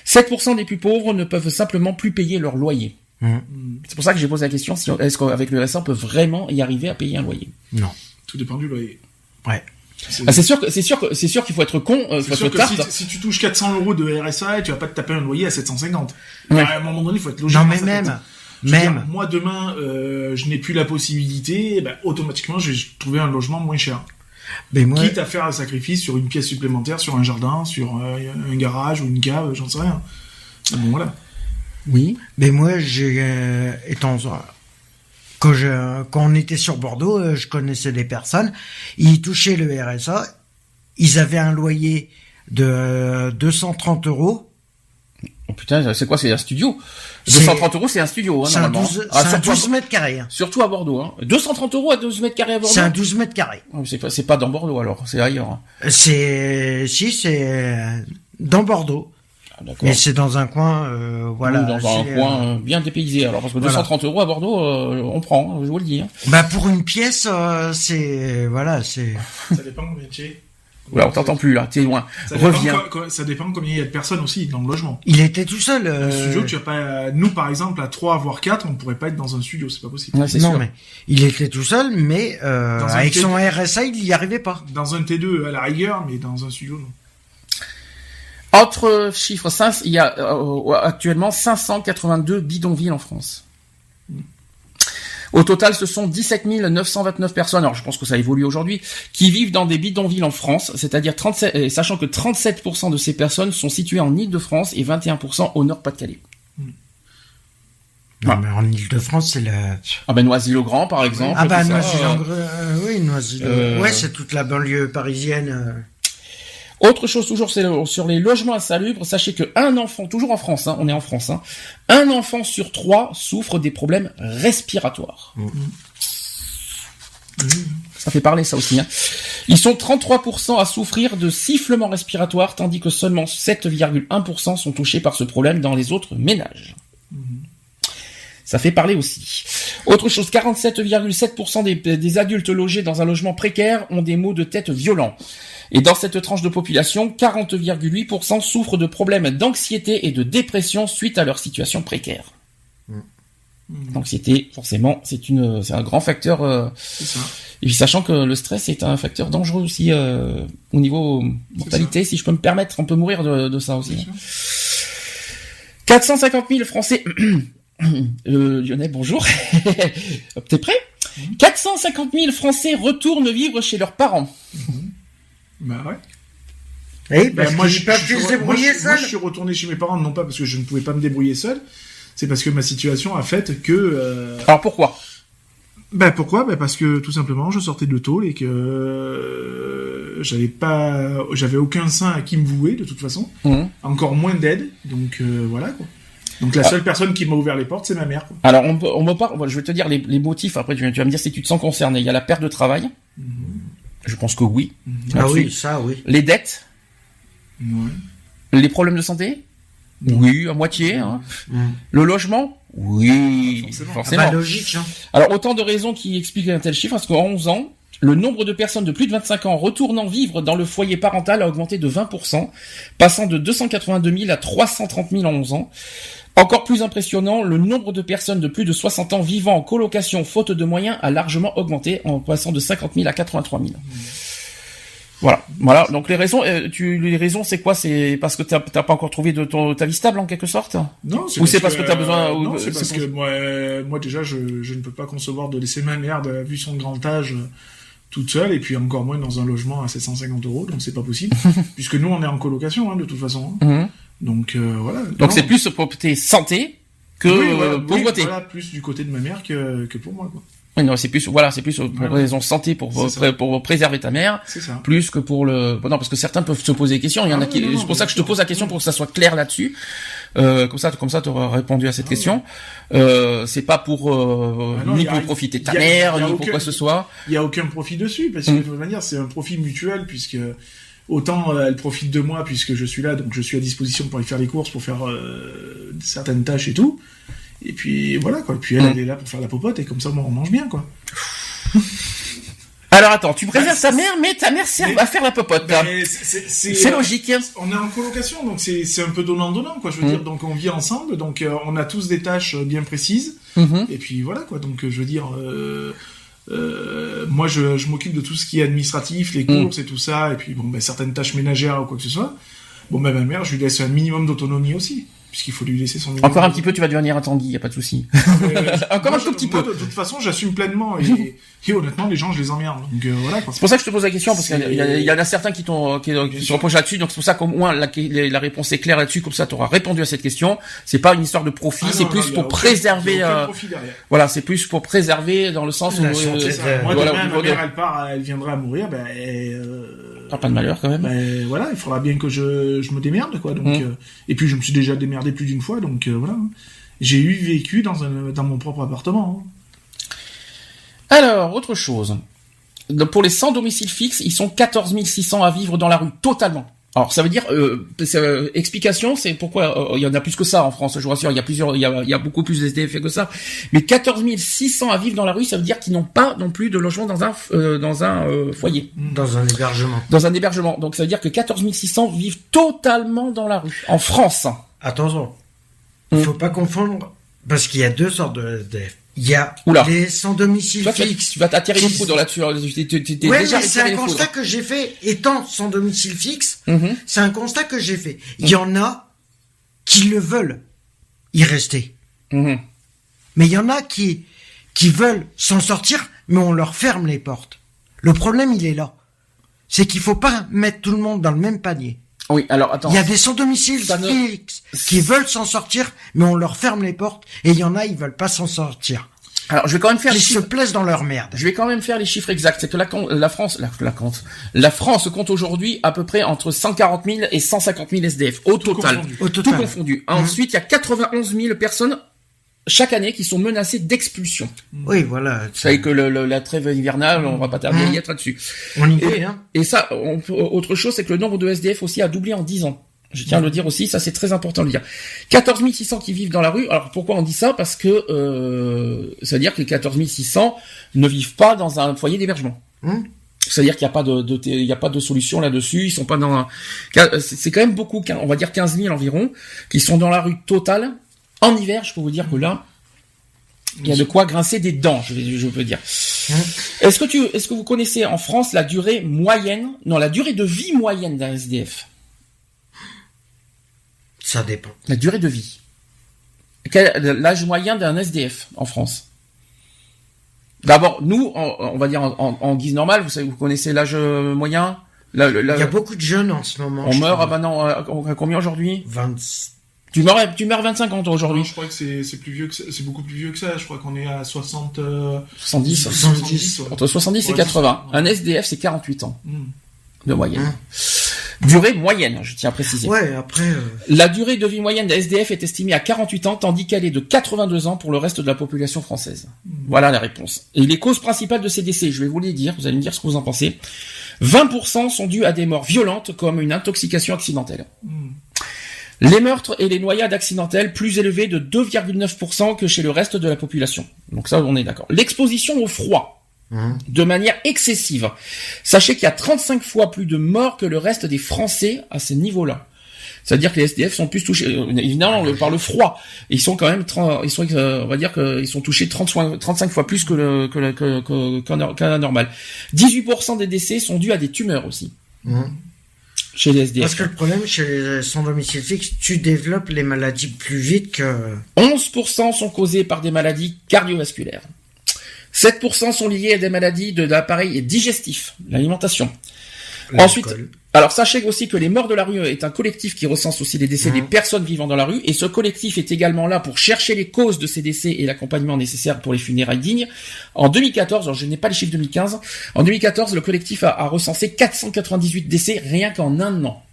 7% des plus pauvres ne peuvent simplement plus payer leur loyer. C'est pour ça que j'ai posé la question, est-ce qu'avec le RSA on peut vraiment y arriver à payer un loyer? Non. Tout dépend du loyer. Ouais. C'est sûr qu'il faut être con, faut être tarte. Si tu touches 400 € de RSA, tu vas pas te taper un loyer à 750. Ouais. À un moment donné, il faut être logique. Non, mais même. Moi, demain, je n'ai plus la possibilité, automatiquement, je vais trouver un logement moins cher. Mais moi... Quitte à faire un sacrifice sur une pièce supplémentaire, sur un jardin, sur un garage ou une cave, j'en sais rien. Bon, voilà. Oui, mais moi, quand on était sur Bordeaux, je connaissais des personnes, ils touchaient le RSA, ils avaient un loyer de 230 €. Oh putain, c'est quoi, c'est un studio? 230 € c'est un studio, hein, normalement. C'est un 12 mètres carrés. Hein. Surtout à Bordeaux, hein. 230 € à 12 mètres carrés à Bordeaux? C'est un 12 mètres carrés. Oh, c'est pas dans Bordeaux, alors, c'est ailleurs. Hein. C'est dans Bordeaux. D'accord. Mais c'est dans un coin, voilà. Dans un coin bien dépaysé, alors, parce que 230 € à Bordeaux, on prend, hein, je vous le dis. Hein. Pour une pièce, c'est... Ça dépend combien tu es. Voilà, on t'entend plus, là, t'es loin. Reviens. Ça dépend combien il y a de personnes aussi dans le logement. Il était tout seul. Un studio, tu vas pas... Nous, par exemple, à 3, voire 4, on pourrait pas être dans un studio, c'est pas possible. Ouais, c'est sûr. Mais il était tout seul, mais avec son RSA, il y arrivait pas. Dans un T2, à la rigueur, mais dans un studio, non. Autre chiffre, il y a actuellement 582 bidonvilles en France. Au total, ce sont 17 929 personnes, alors je pense que ça évolue aujourd'hui, qui vivent dans des bidonvilles en France, c'est-à-dire 37, sachant que 37% de ces personnes sont situées en Île-de-France et 21% au Nord-Pas-de-Calais. Non, mais en Île-de-France, c'est la... Ah ben Noisy-le-Grand, par exemple. Ah ben Noisy-le-Grand, oui, Noisy-le-Grand. Ouais, c'est toute la banlieue parisienne. Autre chose toujours, c'est sur les logements insalubres. Sachez que un enfant, toujours en France, on est en France, un enfant sur 3 souffre des problèmes respiratoires. Ça fait parler ça aussi. Ils sont 33% à souffrir de sifflements respiratoires, tandis que seulement 7,1% sont touchés par ce problème dans les autres ménages. Ça fait parler aussi. Autre chose, 47,7% des adultes logés dans un logement précaire ont des maux de tête violents. Et dans cette tranche de population, 40,8% souffrent de problèmes d'anxiété et de dépression suite à leur situation précaire. L'anxiété, forcément, c'est un grand facteur. C'est ça. Et puis sachant que le stress est un facteur dangereux aussi au niveau mortalité, si je peux me permettre, on peut mourir de ça aussi. 450 000 Français. Lionel, bonjour. T'es prêt? 450 000 Français retournent vivre chez leurs parents. Bah ouais. Oui, parce moi, je suis retourné chez mes parents, non pas parce que je ne pouvais pas me débrouiller seul, c'est parce que ma situation a fait que... Alors pourquoi? Pourquoi? Parce que tout simplement, je sortais de tôle et que j'avais aucun sein à qui me vouer de toute façon, encore moins d'aide, donc voilà quoi. Donc la seule personne qui m'a ouvert les portes, c'est ma mère, quoi. Alors on me parle, je vais te dire les motifs. Après tu vas me dire si tu te sens concerné. Il y a la perte de travail. Je pense que oui. Ah oui, ça oui. Les dettes. Ouais. Les problèmes de santé. Oui, à moitié. Le logement. Oui, forcément. Logique. Alors autant de raisons qui expliquent un tel chiffre, parce qu'en 11 ans, le nombre de personnes de plus de 25 ans retournant vivre dans le foyer parental a augmenté de 20%, passant de 282 000 à 330 000 en 11 ans. Encore plus impressionnant, le nombre de personnes de plus de 60 ans vivant en colocation faute de moyens a largement augmenté, en passant de 50 000 à 83 000. Voilà. Donc les raisons, c'est quoi? C'est parce que t'as pas encore trouvé ta vie stable en quelque sorte? Non, c'est parce que t'as besoin. Non, c'est parce que moi déjà, je ne peux pas concevoir de laisser ma mère, vu son grand âge, toute seule, et puis encore moins dans un logement à 750 €, donc c'est pas possible, puisque nous on est en colocation de toute façon. Donc voilà. Donc c'est plus pour tes santé que pauvreté. Voilà, plus du côté de ma mère que pour moi, quoi. Oui, non, c'est plus pour raison santé, pour préserver ta mère, plus que pour non, parce que certains peuvent se poser des questions. Il y en a qui, c'est pour ça que je te pose la question pour que ça soit clair là-dessus. Comme ça, tu auras répondu à cette question. C'est pas pour ni pour profiter de ta mère, ni pour quoi que ce soit. Il y a aucun profit dessus, parce que de toute manière, c'est un profit mutuel, puisque autant elle profite de moi puisque je suis là, donc je suis à disposition pour aller faire les courses, pour faire certaines tâches et tout. Et puis voilà quoi. Et puis elle est là pour faire la popote, et comme ça, on mange bien quoi. Alors attends, tu préserves ta mère, mais ta mère sert à faire la popote. C'est logique. On est en colocation, donc c'est un peu donnant-donnant, quoi. Je veux dire, donc on vit ensemble, donc on a tous des tâches bien précises. Et puis voilà, quoi. Donc je veux dire, moi je m'occupe de tout ce qui est administratif, les courses et tout ça, et puis certaines tâches ménagères ou quoi que ce soit. Ma mère, je lui laisse un minimum d'autonomie aussi. Puisqu'il faut lui laisser son... Encore un petit peu, tu vas devenir un Tanguy, y a pas de souci. Encore un tout petit peu. De toute façon, j'assume pleinement, et honnêtement, les gens, je les emmerde. Donc voilà, quoi. C'est pour ça que je te pose la question, parce qu'il y en a certains qui se reprochent là-dessus, donc c'est pour ça qu'au moins la réponse est claire là-dessus, comme ça tu auras répondu à cette question. C'est pas une histoire de profit, c'est plus pour préserver... Voilà, c'est plus pour préserver dans le sens où... Moi, demain, ma mère, elle viendra à mourir, pas de malheur quand même. Voilà, il faudra bien que je me démerde, quoi. Donc et puis je me suis déjà démerdé plus d'une fois, donc voilà. J'ai vécu dans mon propre appartement. Alors, autre chose. Pour les sans domicile fixe, ils sont 14 600 à vivre dans la rue, totalement. Alors, ça veut dire, explication, c'est pourquoi, il y en a plus que ça en France, je vous rassure, il y a beaucoup plus d'SDF que ça. Mais 14 600 à vivre dans la rue, ça veut dire qu'ils n'ont pas non plus de logement dans un foyer. Dans un hébergement. Dans un hébergement. Donc, ça veut dire que 14 600 vivent totalement dans la rue. En France. Attention. Il faut pas confondre, parce qu'il y a deux sortes de SDF. Il y a Oula. les sans domicile Toi, fixe. tu vas t'attirer une foudre là-dessus. T'es Ouais, déjà mais c'est attiré un une constat foudre. que j'ai fait, étant sans domicile fixe, Mhm. c'est un constat que j'ai fait. Il y en a qui le veulent y rester. Mhm. Mais il y en a qui veulent s'en sortir, mais on leur ferme les portes. Le problème, il est là. C'est qu'il faut pas mettre tout le monde dans le même panier. Oui, alors attends. Il y a des sans domicile Ça ne- fixes qui veulent s'en sortir, mais on leur ferme les portes, et il y en a, ils veulent pas s'en sortir. Alors, je vais quand même faire Ils les se chiffres. plaisent dans leur merde. Je vais quand même faire les chiffres exacts. C'est que la France compte aujourd'hui à peu près entre 140 000 et 150 000 SDF au total. confondu. Au Tout total. confondu. Ensuite, il y a 91 000 personnes chaque année qui sont menacées d'expulsion. Oui, voilà. Vous savez que la trêve hivernale, on va pas tarder à y être là-dessus. On y est, hein. Et ça, autre chose, c'est que le nombre de SDF aussi a doublé en 10 ans. Je tiens à le dire aussi, ça c'est très important de le dire. 14 600 qui vivent dans la rue. Alors pourquoi on dit ça? Parce que ça veut dire que les 14 600 ne vivent pas dans un foyer d'hébergement. C'est-à-dire qu'il n'y a pas il y a pas de solution là-dessus. Ils sont pas dans c'est quand même beaucoup, on va dire 15 000 environ, qui sont dans la rue totale. En hiver, je peux vous dire que là, il y a de quoi grincer des dents, je peux dire. Est-ce que vous connaissez en France la durée de vie moyenne d'un SDF? Ça dépend. La durée de vie. L'âge moyen d'un SDF en France. D'abord, nous, on va dire en guise normale, vous connaissez l'âge moyen? Il y a beaucoup de jeunes en ce moment. On meurt à combien aujourd'hui? 20. Tu meurs à 25 ans toi, aujourd'hui. Non, je crois que c'est plus vieux que ça, c'est beaucoup plus vieux que ça. Je crois qu'on est à 60. 70. 70. Entre 70 et 80. Un SDF, c'est 48 ans de moyenne. Mmh. Durée moyenne, je tiens à préciser. Ouais, après. La durée de vie moyenne des SDF est estimée à 48 ans, tandis qu'elle est de 82 ans pour le reste de la population française. Voilà la réponse. Et les causes principales de ces décès, je vais vous les dire, vous allez me dire ce que vous en pensez. 20% sont dus à des morts violentes, comme une intoxication accidentelle. Les meurtres et les noyades accidentelles plus élevés de 2,9% que chez le reste de la population. Donc ça, on est d'accord. L'exposition au froid, de manière excessive. Sachez qu'il y a 35 fois plus de morts que le reste des Français à ce niveau-là. C'est-à-dire que les SDF sont plus touchés, évidemment, par le froid. Ils sont quand même, on va dire qu'ils sont touchés 35 fois plus qu'un normal. 18% des décès sont dus à des tumeurs aussi. Chez les SDF. Parce que le problème, chez les sans domicile fixe, tu développes les maladies plus vite que... 11% sont causés par des maladies cardiovasculaires. 7% sont liés à des maladies de l'appareil digestif, l'alimentation. Ensuite, alors sachez aussi que les morts de la rue est un collectif qui recense aussi les décès des personnes vivant dans la rue, et ce collectif est également là pour chercher les causes de ces décès et l'accompagnement nécessaire pour les funérailles dignes. En 2014, alors je n'ai pas les chiffres 2015, en 2014, le collectif a recensé 498 décès rien qu'en un an.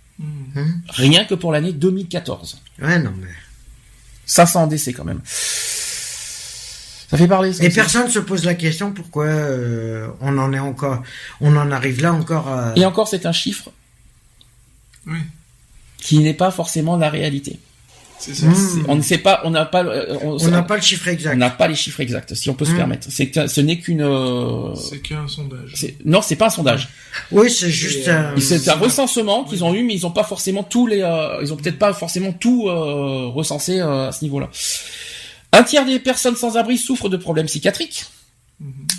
Rien que pour l'année 2014. Ouais, non, mais... 500 décès quand même. Ça fait parler, ça. Et personne se pose la question pourquoi on en arrive là encore à... Et encore, c'est un chiffre qui n'est pas forcément la réalité. C'est ça. On ne sait pas, on n'a pas le chiffre exact. On n'a pas les chiffres exacts, si on peut se permettre. Ce n'est qu'une. C'est qu'un sondage. Non, c'est pas un sondage. Oui, c'est juste. C'est un recensement qu'ils ont eu, mais ils ont pas forcément tous les. Ils ont peut-être pas forcément tout recensé à ce niveau-là. Un tiers des personnes sans abri souffrent de problèmes psychiatriques.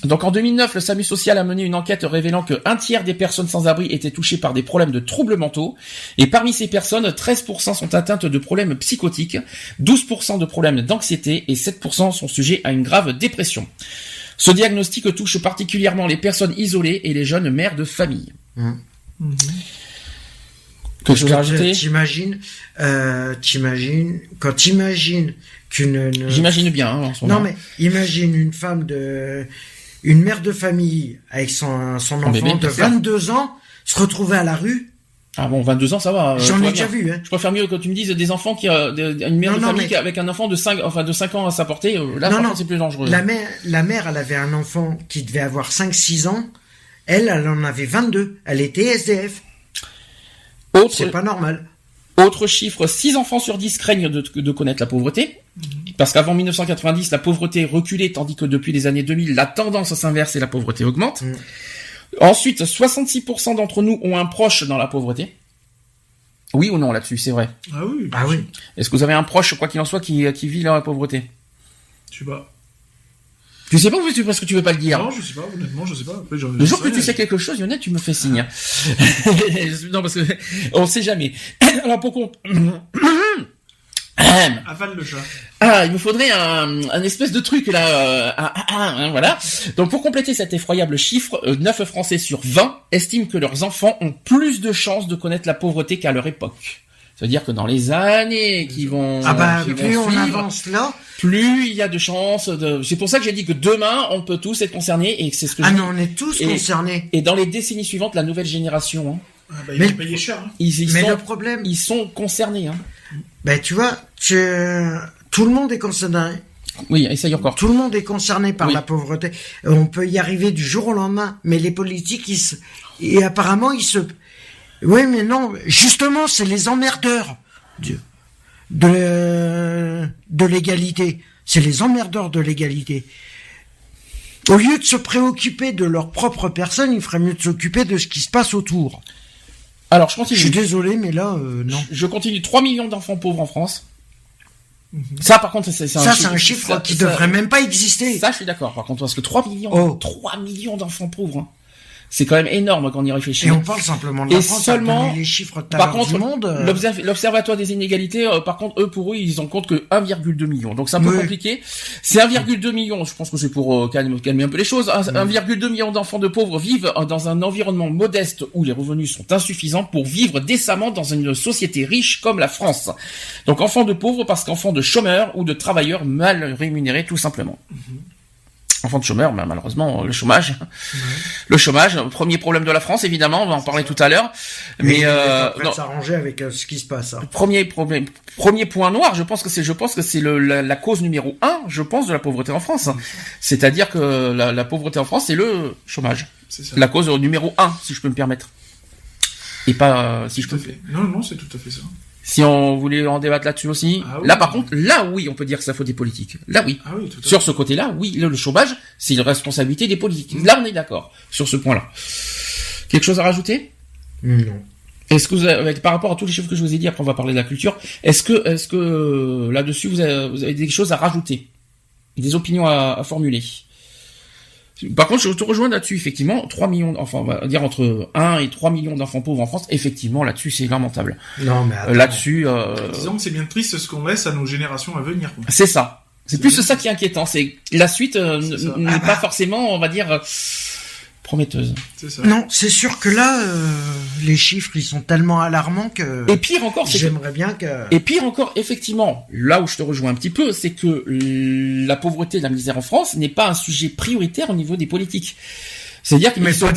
Donc en 2009, le SAMU social a mené une enquête révélant que un tiers des personnes sans abri étaient touchées par des problèmes de troubles mentaux, et parmi ces personnes, 13% sont atteintes de problèmes psychotiques, 12% de problèmes d'anxiété et 7% sont sujets à une grave dépression. Ce diagnostic touche particulièrement les personnes isolées et les jeunes mères de famille. Quelque chose à rajouter ? T'imagines, quand t'imagines qu'une... J'imagine bien, en ce moment. Non, mais imagine une mère de famille avec son enfant de 22 ans se retrouver à la rue. Ah bon, 22 ans, ça va. J'en ai déjà vu, hein. Je préfère mieux que tu me dises des enfants une mère de famille avec un enfant de 5 ans à sa portée. Là, par contre, c'est plus dangereux. La mère, elle avait un enfant qui devait avoir 5-6 ans. Elle en avait 22. Elle était SDF. C'est pas normal. Autre chiffre, 6 enfants sur 10 craignent de connaître la pauvreté. Parce qu'avant 1990, la pauvreté reculait, tandis que depuis les années 2000, la tendance s'inverse et la pauvreté augmente. Ensuite, 66% d'entre nous ont un proche dans la pauvreté. Oui ou non là-dessus, c'est vrai. Ah oui. Ah oui. Est-ce que vous avez un proche, quoi qu'il en soit, qui vit dans la pauvreté ? Je sais pas. Tu sais pas ou parce que tu veux pas le dire? Non, je sais pas, honnêtement, je sais pas. Après, Le jour que tu sais quelque chose, Lionel, tu me fais signe. Non, parce que on sait jamais. Alors, pourquoi avale le chat. Ah, il me faudrait un espèce de truc là. Voilà. Donc, pour compléter cet effroyable chiffre, 9 Français sur 20 estiment que leurs enfants ont plus de chances de connaître la pauvreté qu'à leur époque. C'est-à-dire que dans les années qui vont, plus on avance là, plus il y a de chances c'est pour ça que j'ai dit que demain, on peut tous être concernés et c'est ce que je dis. mais on est tous concernés. Et dans les décennies suivantes, la nouvelle génération, Ils vont payer cher. Hein. le problème, ils sont concernés, tu vois, tout le monde est concerné. Oui, essaye encore. Tout le monde est concerné par la pauvreté. On peut y arriver du jour au lendemain, mais les politiques, et apparemment, oui, mais non, justement, c'est les emmerdeurs de l'égalité. C'est les emmerdeurs de l'égalité. Au lieu de se préoccuper de leur propre personne, il ferait mieux de s'occuper de ce qui se passe autour. Alors, je continue. Je suis désolé, mais là, non. Je continue. 3 millions d'enfants pauvres en France. Ça, par contre, c'est un chiffre qui devrait même pas exister. Ça, je suis d'accord. Par contre, parce que 3 millions d'enfants pauvres, c'est quand même énorme quand on y réfléchit. Et on parle simplement de la France, seulement, les chiffres par contre, du monde. l'Observatoire des inégalités, par contre, pour eux, ils en comptent que 1,2 million. Donc c'est un peu compliqué. C'est 1,2 million. Je pense que c'est pour calmer un peu les choses. 1,2 million d'enfants de pauvres vivent dans un environnement modeste où les revenus sont insuffisants pour vivre décemment dans une société riche comme la France. Donc enfants de pauvres parce qu'enfants de chômeurs ou de travailleurs mal rémunérés, tout simplement. Enfants de chômeurs, malheureusement, le chômage. Le chômage, premier problème de la France, évidemment, on va en parler tout à l'heure. Mais s'arranger avec ce qui se passe. Premier point noir, je pense que c'est la cause numéro 1, je pense, de la pauvreté en France. C'est-à-dire que la pauvreté en France, c'est le chômage. C'est ça. La cause numéro 1, si je peux me permettre. Et pas, si je peux. Non, c'est tout à fait ça. Si on voulait en débattre là-dessus aussi. Là, par contre, oui, on peut dire que ça faut des politiques. Là, oui. Sur ce côté-là, oui, le chômage, c'est une responsabilité des politiques. Là, on est d'accord. Sur ce point-là. Quelque chose à rajouter? Non. Est-ce que vous avez, par rapport à tous les chiffres que je vous ai dit, après on va parler de la culture, est-ce que là-dessus vous avez des choses à rajouter? Des opinions à formuler? Par contre, je te rejoins là-dessus, effectivement, 3 millions d'enfants, on va dire entre 1 et 3 millions d'enfants pauvres en France, effectivement, là-dessus, c'est lamentable. Non, mais attends. Là-dessus, disons que c'est bien triste ce qu'on laisse à nos générations à venir, quoi. C'est ça. C'est plus ça qui est inquiétant, c'est la suite n'est pas forcément, on va dire, prometteuse. C'est ça. Non, c'est sûr que là, les chiffres, ils sont tellement alarmants que... Et pire encore, j'aimerais bien que... Et pire encore, effectivement, là où je te rejoins un petit peu, c'est que la pauvreté et la misère en France n'est pas un sujet prioritaire au niveau des politiques. C'est-à-dire qu'ils se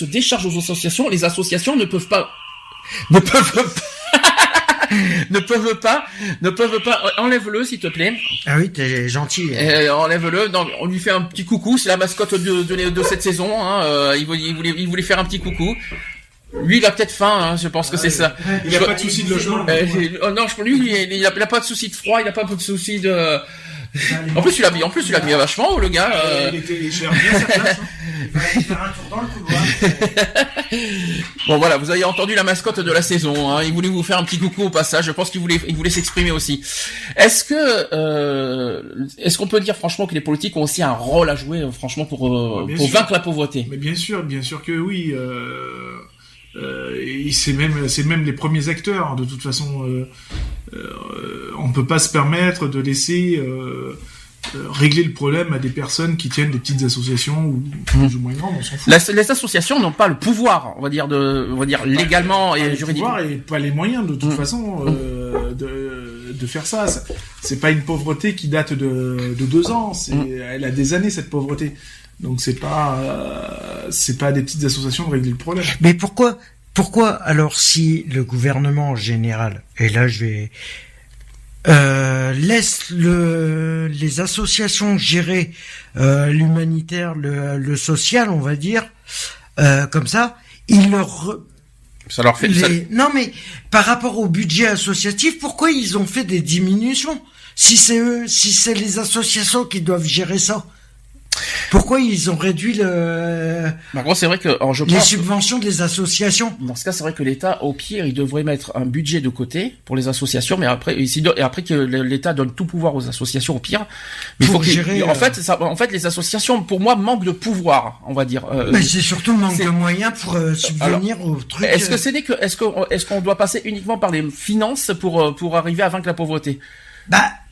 déchargent aux associations. Les associations ne peuvent pas... ne peuvent pas, enlève-le s'il te plaît. Ah oui, t'es gentil. Enlève-le. Donc, on lui fait un petit coucou. C'est la mascotte de cette saison. Il voulait faire un petit coucou. Lui, il a peut-être faim. Je pense que c'est ça. Il a pas de souci de logement. Non, lui, il a pas de souci de froid. Il a pas de souci de. En plus, tu l'as mis vachement, le gars. Il gère bien sa place. Il va aller faire un tour dans le couloir. Bon, voilà, vous avez entendu la mascotte de la saison. Il voulait vous faire un petit coucou au passage. Je pense qu'il voulait s'exprimer aussi. Est-ce qu'on peut dire franchement que les politiques ont aussi un rôle à jouer, franchement, pour vaincre la pauvreté? Mais bien sûr que oui. C'est même les premiers acteurs. De toute façon, on peut pas se permettre de laisser régler le problème à des personnes qui tiennent des petites associations ou plus ou moins grandes. On s'en fout. Les associations n'ont pas le pouvoir, on va dire légalement et juridiquement. Le pouvoir et pas les moyens de toute façon de faire ça. C'est pas une pauvreté qui date de 2 ans. Elle a des années, cette pauvreté. Donc c'est pas des petites associations de régler le problème. Mais pourquoi alors si le gouvernement en général, et là je vais laisse les associations gérer l'humanitaire, le social, on va dire, comme ça, ça leur fait Non mais par rapport au budget associatif, pourquoi ils ont fait des diminutions si c'est les associations qui doivent gérer ça? Pourquoi ils ont réduit le... Par contre, c'est vrai que les subventions des associations. Dans ce cas, c'est vrai que l'État, au pire, il devrait mettre un budget de côté pour les associations, mais après, et après que l'État donne tout pouvoir aux associations, au pire. Mais il faut gérer. En fait, les associations, pour moi, manquent de pouvoir, on va dire. Mais c'est surtout le manque de moyens pour subvenir aux trucs. Est-ce qu'on doit passer uniquement par les finances pour arriver à vaincre la pauvreté?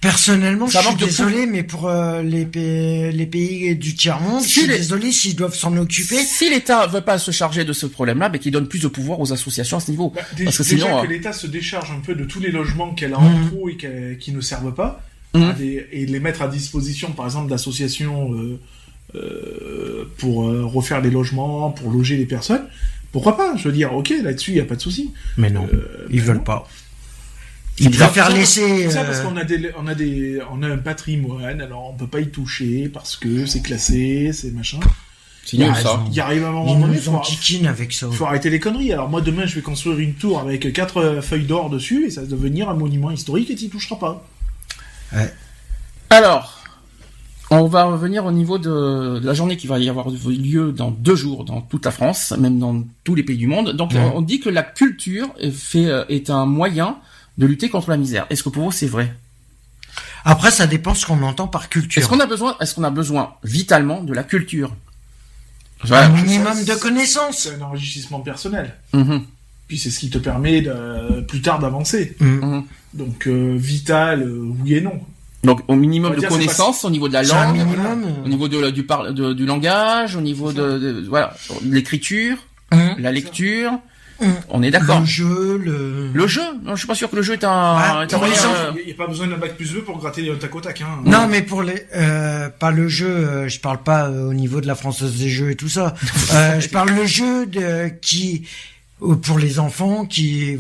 Personnellement, je suis désolé, mais pour les pays du tiers-monde, je suis désolé s'ils doivent s'en occuper. Si l'État veut pas se charger de ce problème-là, mais qu'il donne plus de pouvoir aux associations à ce niveau. Parce que sinon, que l'État se décharge un peu de tous les logements qu'elle a en trop et qui ne servent pas, et les mettre à disposition, par exemple, d'associations pour refaire les logements, pour loger les personnes. Pourquoi pas? Je veux dire, ok, là-dessus, il y a pas de souci. Mais non, ils veulent pas. Ils préfèrent laisser. Ça parce qu'on a un patrimoine, alors on peut pas y toucher parce que c'est classé, c'est machin. C'est nul ça. Il arrive un moment donné, avec ça. Faut arrêter les conneries. Alors moi demain je vais construire une tour avec 4 feuilles d'or dessus et ça va devenir un monument historique et t'y toucheras pas. Ouais. Alors, on va revenir au niveau de la journée qui va y avoir lieu dans 2 jours dans toute la France, même dans tous les pays du monde. Donc on dit que la culture est un moyen de lutter contre la misère. Est-ce que pour vous c'est vrai? Après, ça dépend ce qu'on entend par culture. Est-ce qu'on a besoin vitalement de la culture? Un minimum de connaissances. C'est un enrichissement personnel. Mm-hmm. Puis c'est ce qui te permet plus tard d'avancer. Donc vital, oui et non. Donc au minimum de connaissances, au niveau de la langue, au niveau du langage, au niveau de l'écriture, la lecture. On est d'accord. Le jeu. Non, je suis pas sûr que le jeu est un. Il n'y a pas besoin d'un bac+2 pour gratter un tac au tac. Hein. Non, mais pour pas le jeu. Je parle pas au niveau de la Française des Jeux et tout ça. Je parle le jeu pour les enfants qui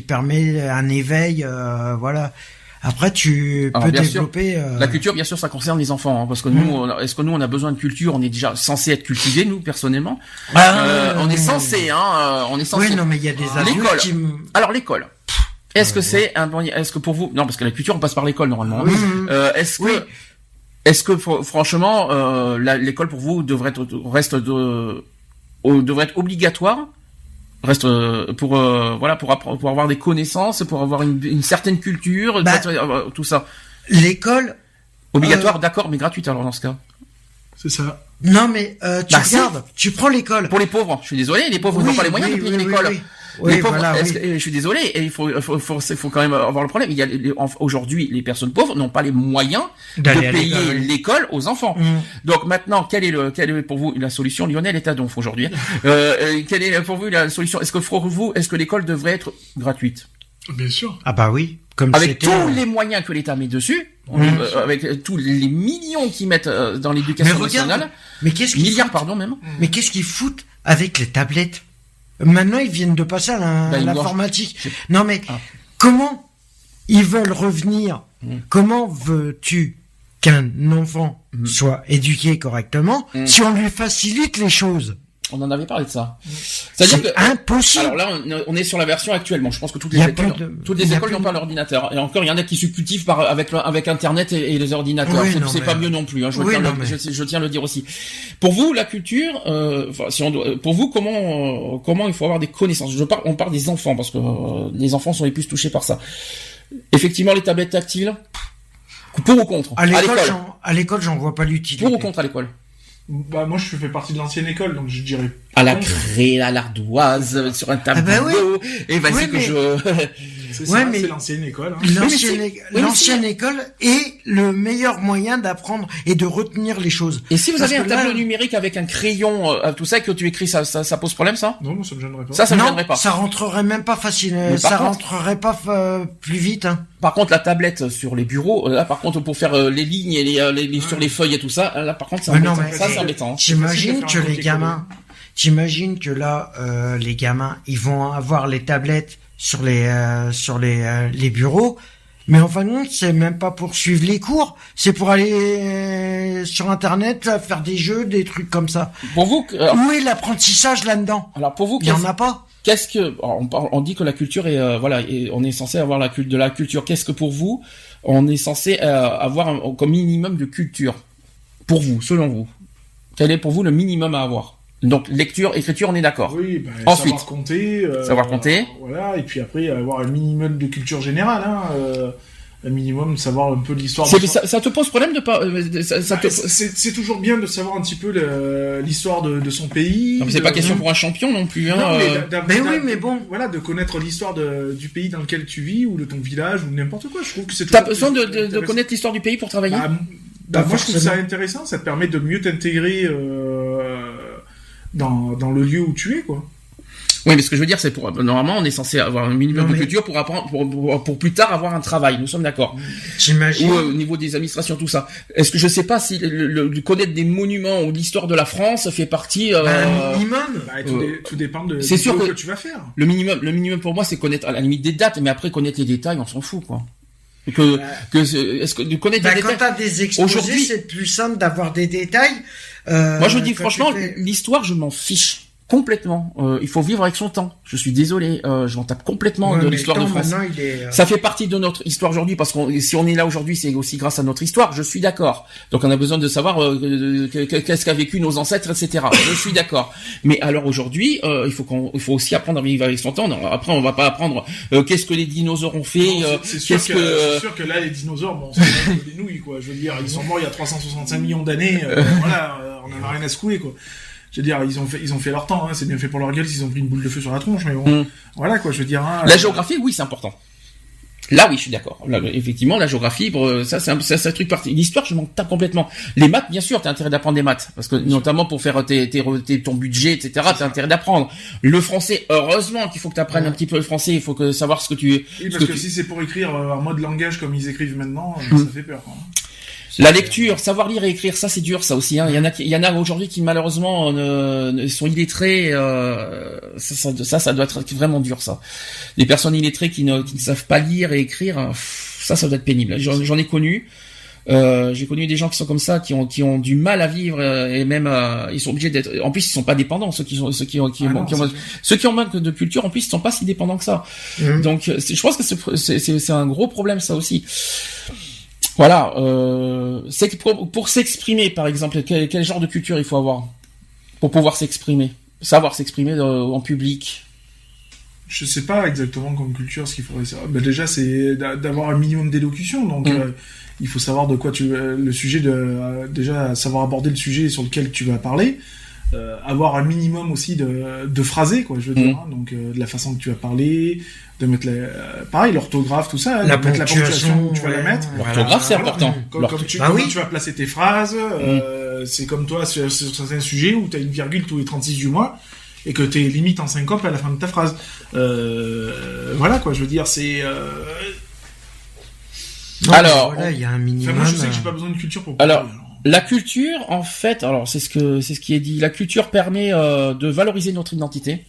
permet un éveil. Après, tu peux développer. La culture, bien sûr, ça concerne les enfants, parce que nous, est-ce que nous, on a besoin de culture? On est déjà censé être cultivés, nous, personnellement. On est censé, on est censé. Oui, non, mais il y a des adultes qui. Alors, l'école. Est-ce que c'est est-ce que pour vous, non, parce que la culture, on passe par l'école, normalement. Est-ce que, franchement, l'école, pour vous, devrait être obligatoire? Reste pour avoir des connaissances, pour avoir une certaine culture, tout ça. L'école obligatoire, d'accord, mais gratuite alors dans ce cas. C'est ça. Non mais regardes, tu prends l'école. Pour les pauvres, je suis désolé, les pauvres n'ont pas les moyens de payer l'école. Oui, les pauvres, voilà, je suis désolé, et il faut quand même avoir le problème. Aujourd'hui, les personnes pauvres n'ont pas les moyens de payer l'école aux enfants. Donc maintenant, quelle est pour vous la solution? Lionel est à donf aujourd'hui. Quelle est pour vous la solution? Est-ce que l'école devrait être gratuite? Bien sûr. Ah bah oui. Avec tous les moyens que l'État met dessus, avec tous les millions qu'ils mettent dans l'éducation nationale. Mais qu'est-ce qu'ils milliards, pardon, même. Mais qu'est-ce qu'ils foutent avec les tablettes? Maintenant, ils viennent de passer à l'informatique. Non, mais comment ils veulent revenir? Comment veux-tu qu'un enfant soit éduqué correctement si on lui facilite les choses? On en avait parlé de ça. C'est impossible. Alors là, on est sur la version actuellement. Je pense que toutes les écoles n'ont pas l'ordinateur. Et encore, il y en a qui se cultivent avec Internet et les ordinateurs. Oui, c'est pas mieux non plus. Je tiens à le dire aussi. Pour vous, la culture, pour vous, comment il faut avoir des connaissances? On parle des enfants parce que les enfants sont les plus touchés par ça. Effectivement, les tablettes tactiles. Pour ou contre? À l'école, j'en vois pas l'utilité. Pour ou contre à l'école? Bah moi je fais partie de l'ancienne école donc je dirais à la craie, à l'ardoise, sur un tableau. Et vas-y que je. C'est ça, c'est l'ancienne école. L'ancienne école est le meilleur moyen d'apprendre et de retenir les choses. Et si vous avez un tableau numérique avec un crayon, tout ça, que tu écris, ça pose problème, ça? Non, ça me gênerait pas. Ça me gênerait pas. Ça rentrerait même pas facile. Ça rentrerait pas plus vite. Hein. Par contre, la tablette sur les bureaux, là, par contre, pour faire les lignes et les sur les feuilles et tout ça, là, par contre, c'est embêtant. T'imagines que les gamins, les gamins, ils vont avoir les tablettes sur les bureaux, mais en fin de compte, c'est même pas pour suivre les cours, c'est pour aller sur Internet, faire des jeux, des trucs comme ça. Pour vous, où est l'apprentissage là-dedans? Alors pour vous, il y en a pas. Qu'est-ce que on dit que la culture est on est censé avoir de la culture. Qu'est-ce que pour vous, on est censé avoir comme minimum de culture? Pour vous, selon vous, Quel est pour vous le minimum à avoir? Donc lecture, écriture, on est d'accord. Oui, Ensuite, savoir compter. Voilà, et puis après avoir un minimum de culture générale, un minimum de savoir un peu l'histoire. Ça te pose problème de pas c'est toujours bien de savoir un petit peu l'histoire de son pays. Non, mais c'est pas question pour un champion non plus. Non, mais bon, voilà, de connaître l'histoire du pays dans lequel tu vis ou de ton village ou n'importe quoi. Je trouve que c'est. T'as besoin de connaître l'histoire du pays pour travailler. Moi, je trouve ça intéressant. Ça te permet de mieux t'intégrer dans le lieu où tu es, quoi. Oui, mais ce que je veux dire, c'est normalement, on est censé avoir un minimum de culture pour apprendre, pour plus tard avoir un travail. Nous sommes d'accord. J'imagine. Ou au niveau des administrations, tout ça. Est-ce que je sais pas si connaître des monuments ou l'histoire de la France fait partie, un minimum? Tout dépend de c'est sûr que tu vas faire. Le minimum pour moi, c'est connaître à la limite des dates, mais après connaître les détails, on s'en fout, quoi. Est-ce que de connaître les détails? Quand t'as des exposés, c'est plus simple d'avoir des détails. Moi, je dis franchement, l'histoire, je m'en fiche. Complètement. Il faut vivre avec son temps. Je suis désolé. Je m'en tape complètement de l'histoire de France. Ça fait partie de notre histoire aujourd'hui parce que si on est là aujourd'hui, c'est aussi grâce à notre histoire. Je suis d'accord. Donc on a besoin de savoir qu'est-ce qu'a vécu nos ancêtres, etc. Je suis d'accord. Mais alors aujourd'hui, il faut aussi apprendre à vivre avec son temps. Non, après, on va pas apprendre qu'est-ce que les dinosaures ont fait. Non, c'est sûr que là, les dinosaures, bon, c'est des nouilles, quoi. Je veux dire, ils sont morts il y a 365 millions d'années. Voilà, on en a rien à secouer, quoi. Je veux dire, ils ont fait leur temps, c'est bien fait pour leur gueule s'ils ont pris une boule de feu sur la tronche, mais bon, voilà, quoi, je veux dire. La géographie, oui, c'est important. Là, oui, je suis d'accord. Là, effectivement, la géographie, ça, c'est un truc parti. L'histoire, je m'en tape complètement. Les maths, bien sûr, t'as intérêt d'apprendre des maths. Parce que, notamment, pour faire ton budget, etc., t'as intérêt d'apprendre. Le français, heureusement qu'il faut que t'apprennes un petit peu le français, il faut savoir ce que tu... Oui, parce que si c'est pour écrire en mode langage comme ils écrivent maintenant, ça fait peur, quoi. La lecture, savoir lire et écrire, ça c'est dur, ça aussi. Il y en a aujourd'hui qui malheureusement sont illettrés. Ça doit être vraiment dur, ça. Les personnes illettrées qui ne savent pas lire et écrire, ça doit être pénible. J'en ai connu. J'ai connu des gens qui sont comme ça, qui ont du mal à vivre et même ils sont obligés d'être. En plus, ils sont pas dépendants. Ceux qui ont manque de culture, en plus, ils sont pas si dépendants que ça. Donc, je pense que c'est un gros problème, ça aussi. Voilà, c'est pour s'exprimer, par exemple, quel genre de culture il faut avoir pour pouvoir savoir s'exprimer en public. Je sais pas exactement comme culture ce qu'il faudrait savoir. Ben déjà, c'est d'avoir un minimum d'élocution, donc il faut savoir de quoi le sujet déjà savoir aborder le sujet sur lequel tu vas parler. Avoir un minimum aussi de phrasé, quoi, je veux dire, donc de la façon que tu vas parler, de mettre pareil, l'orthographe, tout ça, de mettre la ponctuation où tu vas la mettre. L'orthographe, c'est important. Comment tu vas placer tes phrases, c'est comme toi sur certains sujets où tu as une virgule tous les 36 du mois et que tu es limite en syncope à la fin de ta phrase. Voilà, quoi, je veux dire, c'est... Alors, il y a un minimum. Moi, je sais que j'ai pas besoin de culture pour parler. La culture, en fait, alors c'est ce qui est dit. La culture permet de valoriser notre identité.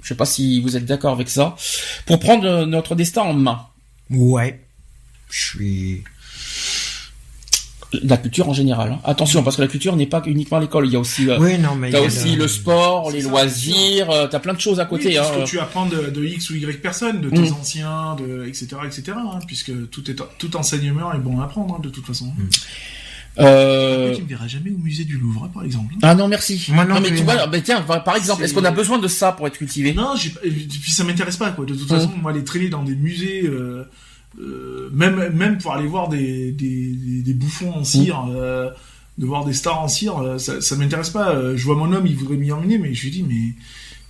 Je sais pas si vous êtes d'accord avec ça. Pour prendre notre destin en main. Ouais. Je suis... La culture en général. Hein. Attention, parce que la culture n'est pas uniquement à l'école. Il y a aussi, t'as aussi le sport, les loisirs. T'as plein de choses à côté. Oui, parce que tu apprends de X ou Y personnes, de tes anciens, etc., hein, puisque tout enseignement est bon à apprendre, hein, de toute façon. Tu ne verras jamais au musée du Louvre, par exemple. Ah non, merci. Moi non, mais tu vois, tiens, par exemple, est-ce qu'on a besoin de ça pour être cultivé? Non, puis ça m'intéresse pas, quoi. De toute façon, moi, aller traîner dans des musées, même pour aller voir des bouffons en cire, de voir des stars en cire, ça m'intéresse pas. Je vois mon homme, il voudrait m'y emmener, mais je lui dis, mais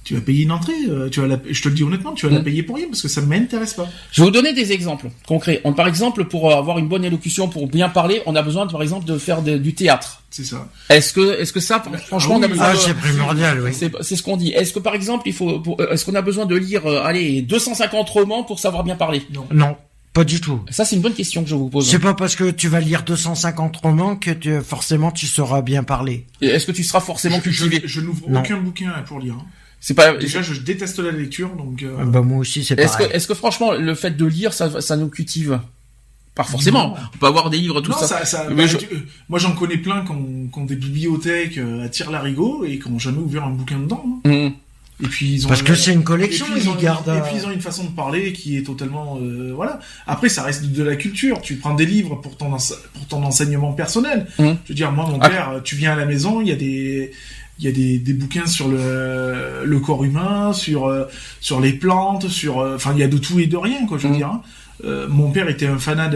tu vas payer une entrée, je te le dis honnêtement, tu vas la payer pour rien, parce que ça m'intéresse pas. Je vais vous donner des exemples concrets. Par exemple, pour avoir une bonne élocution, pour bien parler, on a besoin, par exemple, de faire du théâtre. C'est ça. Est-ce que ça, franchement, on a besoin c'est primordial, oui. C'est ce qu'on dit. Est-ce que, par exemple, est-ce qu'on a besoin de lire, 250 romans pour savoir bien parler? Non. Pas du tout. Ça, c'est une bonne question que je vous pose. C'est pas parce que tu vas lire 250 romans que forcément tu sauras bien parler. Et est-ce que tu seras forcément cultivé? Je n'ouvre aucun bouquin pour lire. C'est pas... Déjà, je déteste la lecture, donc... Bah, moi aussi, c'est pareil. Est-ce que franchement, le fait de lire, ça nous cultive? Pas forcément. On peut avoir des livres, tout ça. Moi, j'en connais plein qui ont des bibliothèques à Tire-Larigot et qui n'ont jamais ouvert un bouquin dedans. Hein. Et puis ils ont parce que c'est une collection, et puis ils gardent. Et puis ils ont une façon de parler qui est totalement voilà. Après ça reste de la culture. Tu prends des livres pour ton enseignement personnel. Je veux dire, moi mon père, tu viens à la maison, il y a des bouquins sur le corps humain, sur les plantes, enfin il y a de tout et de rien quoi. Je veux dire. Hein. Mon père était un fanat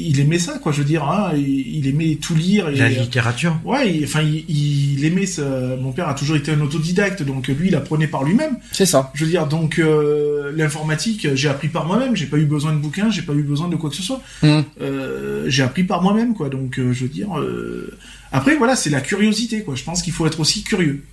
il aimait ça quoi. Je veux dire, hein, il aimait tout lire. La littérature. Ouais, il aimait ça. Mon père a toujours été un autodidacte, donc lui il apprenait par lui-même. C'est ça. Je veux dire, donc l'informatique, j'ai appris par moi-même. J'ai pas eu besoin de bouquins, j'ai pas eu besoin de quoi que ce soit. J'ai appris par moi-même quoi. Donc je veux dire. Après voilà, c'est la curiosité quoi. Je pense qu'il faut être aussi curieux.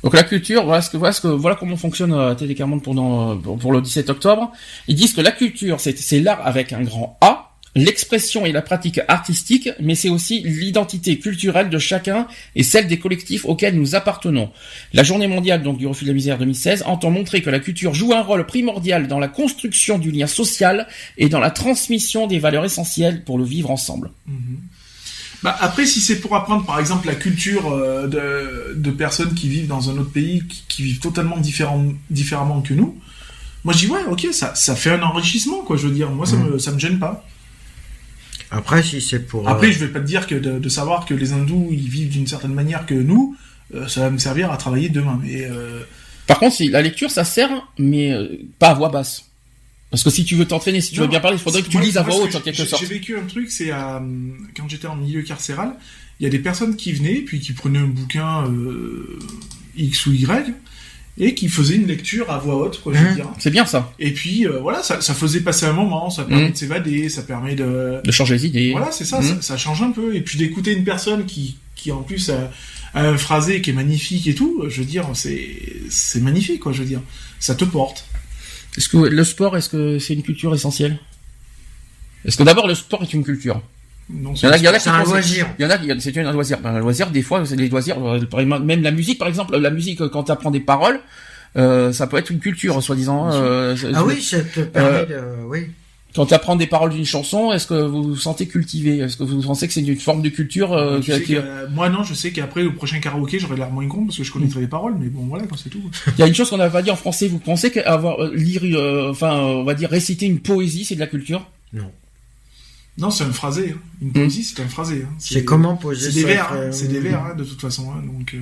Donc la culture, voilà comment fonctionne Télécarmonde pour le 17 octobre. Ils disent que la culture, c'est l'art avec un grand A, l'expression et la pratique artistique, mais c'est aussi l'identité culturelle de chacun et celle des collectifs auxquels nous appartenons. La Journée mondiale donc du refus de la misère 2016 entend montrer que la culture joue un rôle primordial dans la construction du lien social et dans la transmission des valeurs essentielles pour le vivre ensemble. Bah après, si c'est pour apprendre, par exemple, la culture de personnes qui vivent dans un autre pays, qui vivent totalement différemment que nous, moi je dis ouais, ok, ça fait un enrichissement, quoi. Je veux dire, moi ça me gêne pas. Après, si c'est pour. Après, je vais pas te dire que de savoir que les hindous ils vivent d'une certaine manière que nous, ça va me servir à travailler demain. Mais par contre, la lecture ça sert, mais pas à voix basse. Parce que si tu veux t'entraîner, si tu veux bien parler, il faudrait que tu lises à voix haute en quelque sorte. J'ai vécu un truc, c'est quand j'étais en milieu carcéral, il y a des personnes qui venaient, puis qui prenaient un bouquin X ou Y, et qui faisaient une lecture à voix haute, quoi, je veux dire. C'est bien ça. Et puis voilà, ça faisait passer un moment, ça permet de s'évader, ça permet de changer les idées. Voilà, c'est ça, ça change un peu. Et puis d'écouter une personne qui en plus a un phrasé qui est magnifique et tout, je veux dire, c'est magnifique, quoi, je veux dire. Ça te porte. Est-ce que le sport, est-ce que c'est une culture essentielle? Est-ce que d'abord le sport est une culture? Non, c'est un loisir. Il y en a, c'est un loisir. Un loisir, des fois, c'est des loisirs. Même la musique, par exemple, la musique, quand tu apprends des paroles, ça peut être une culture, soi-disant. Oui, ça te permet de, oui. Quand tu apprends des paroles d'une chanson, est-ce que vous vous sentez cultivé? Est-ce que vous pensez que c'est une forme de culture moi non, je sais qu'après au prochain karaoké, j'aurai l'air moins con parce que je connaîtrai les paroles, mais bon voilà, c'est tout. Il y a une chose qu'on n'a pas dit en français. Vous pensez qu'avoir on va dire réciter une poésie, c'est de la culture? Non. Non, c'est un phrasé. Hein. Une poésie, c'est un phrasé. Hein. C'est comment poser? C'est des vers. C'est des vers, hein, de toute façon. Hein, donc.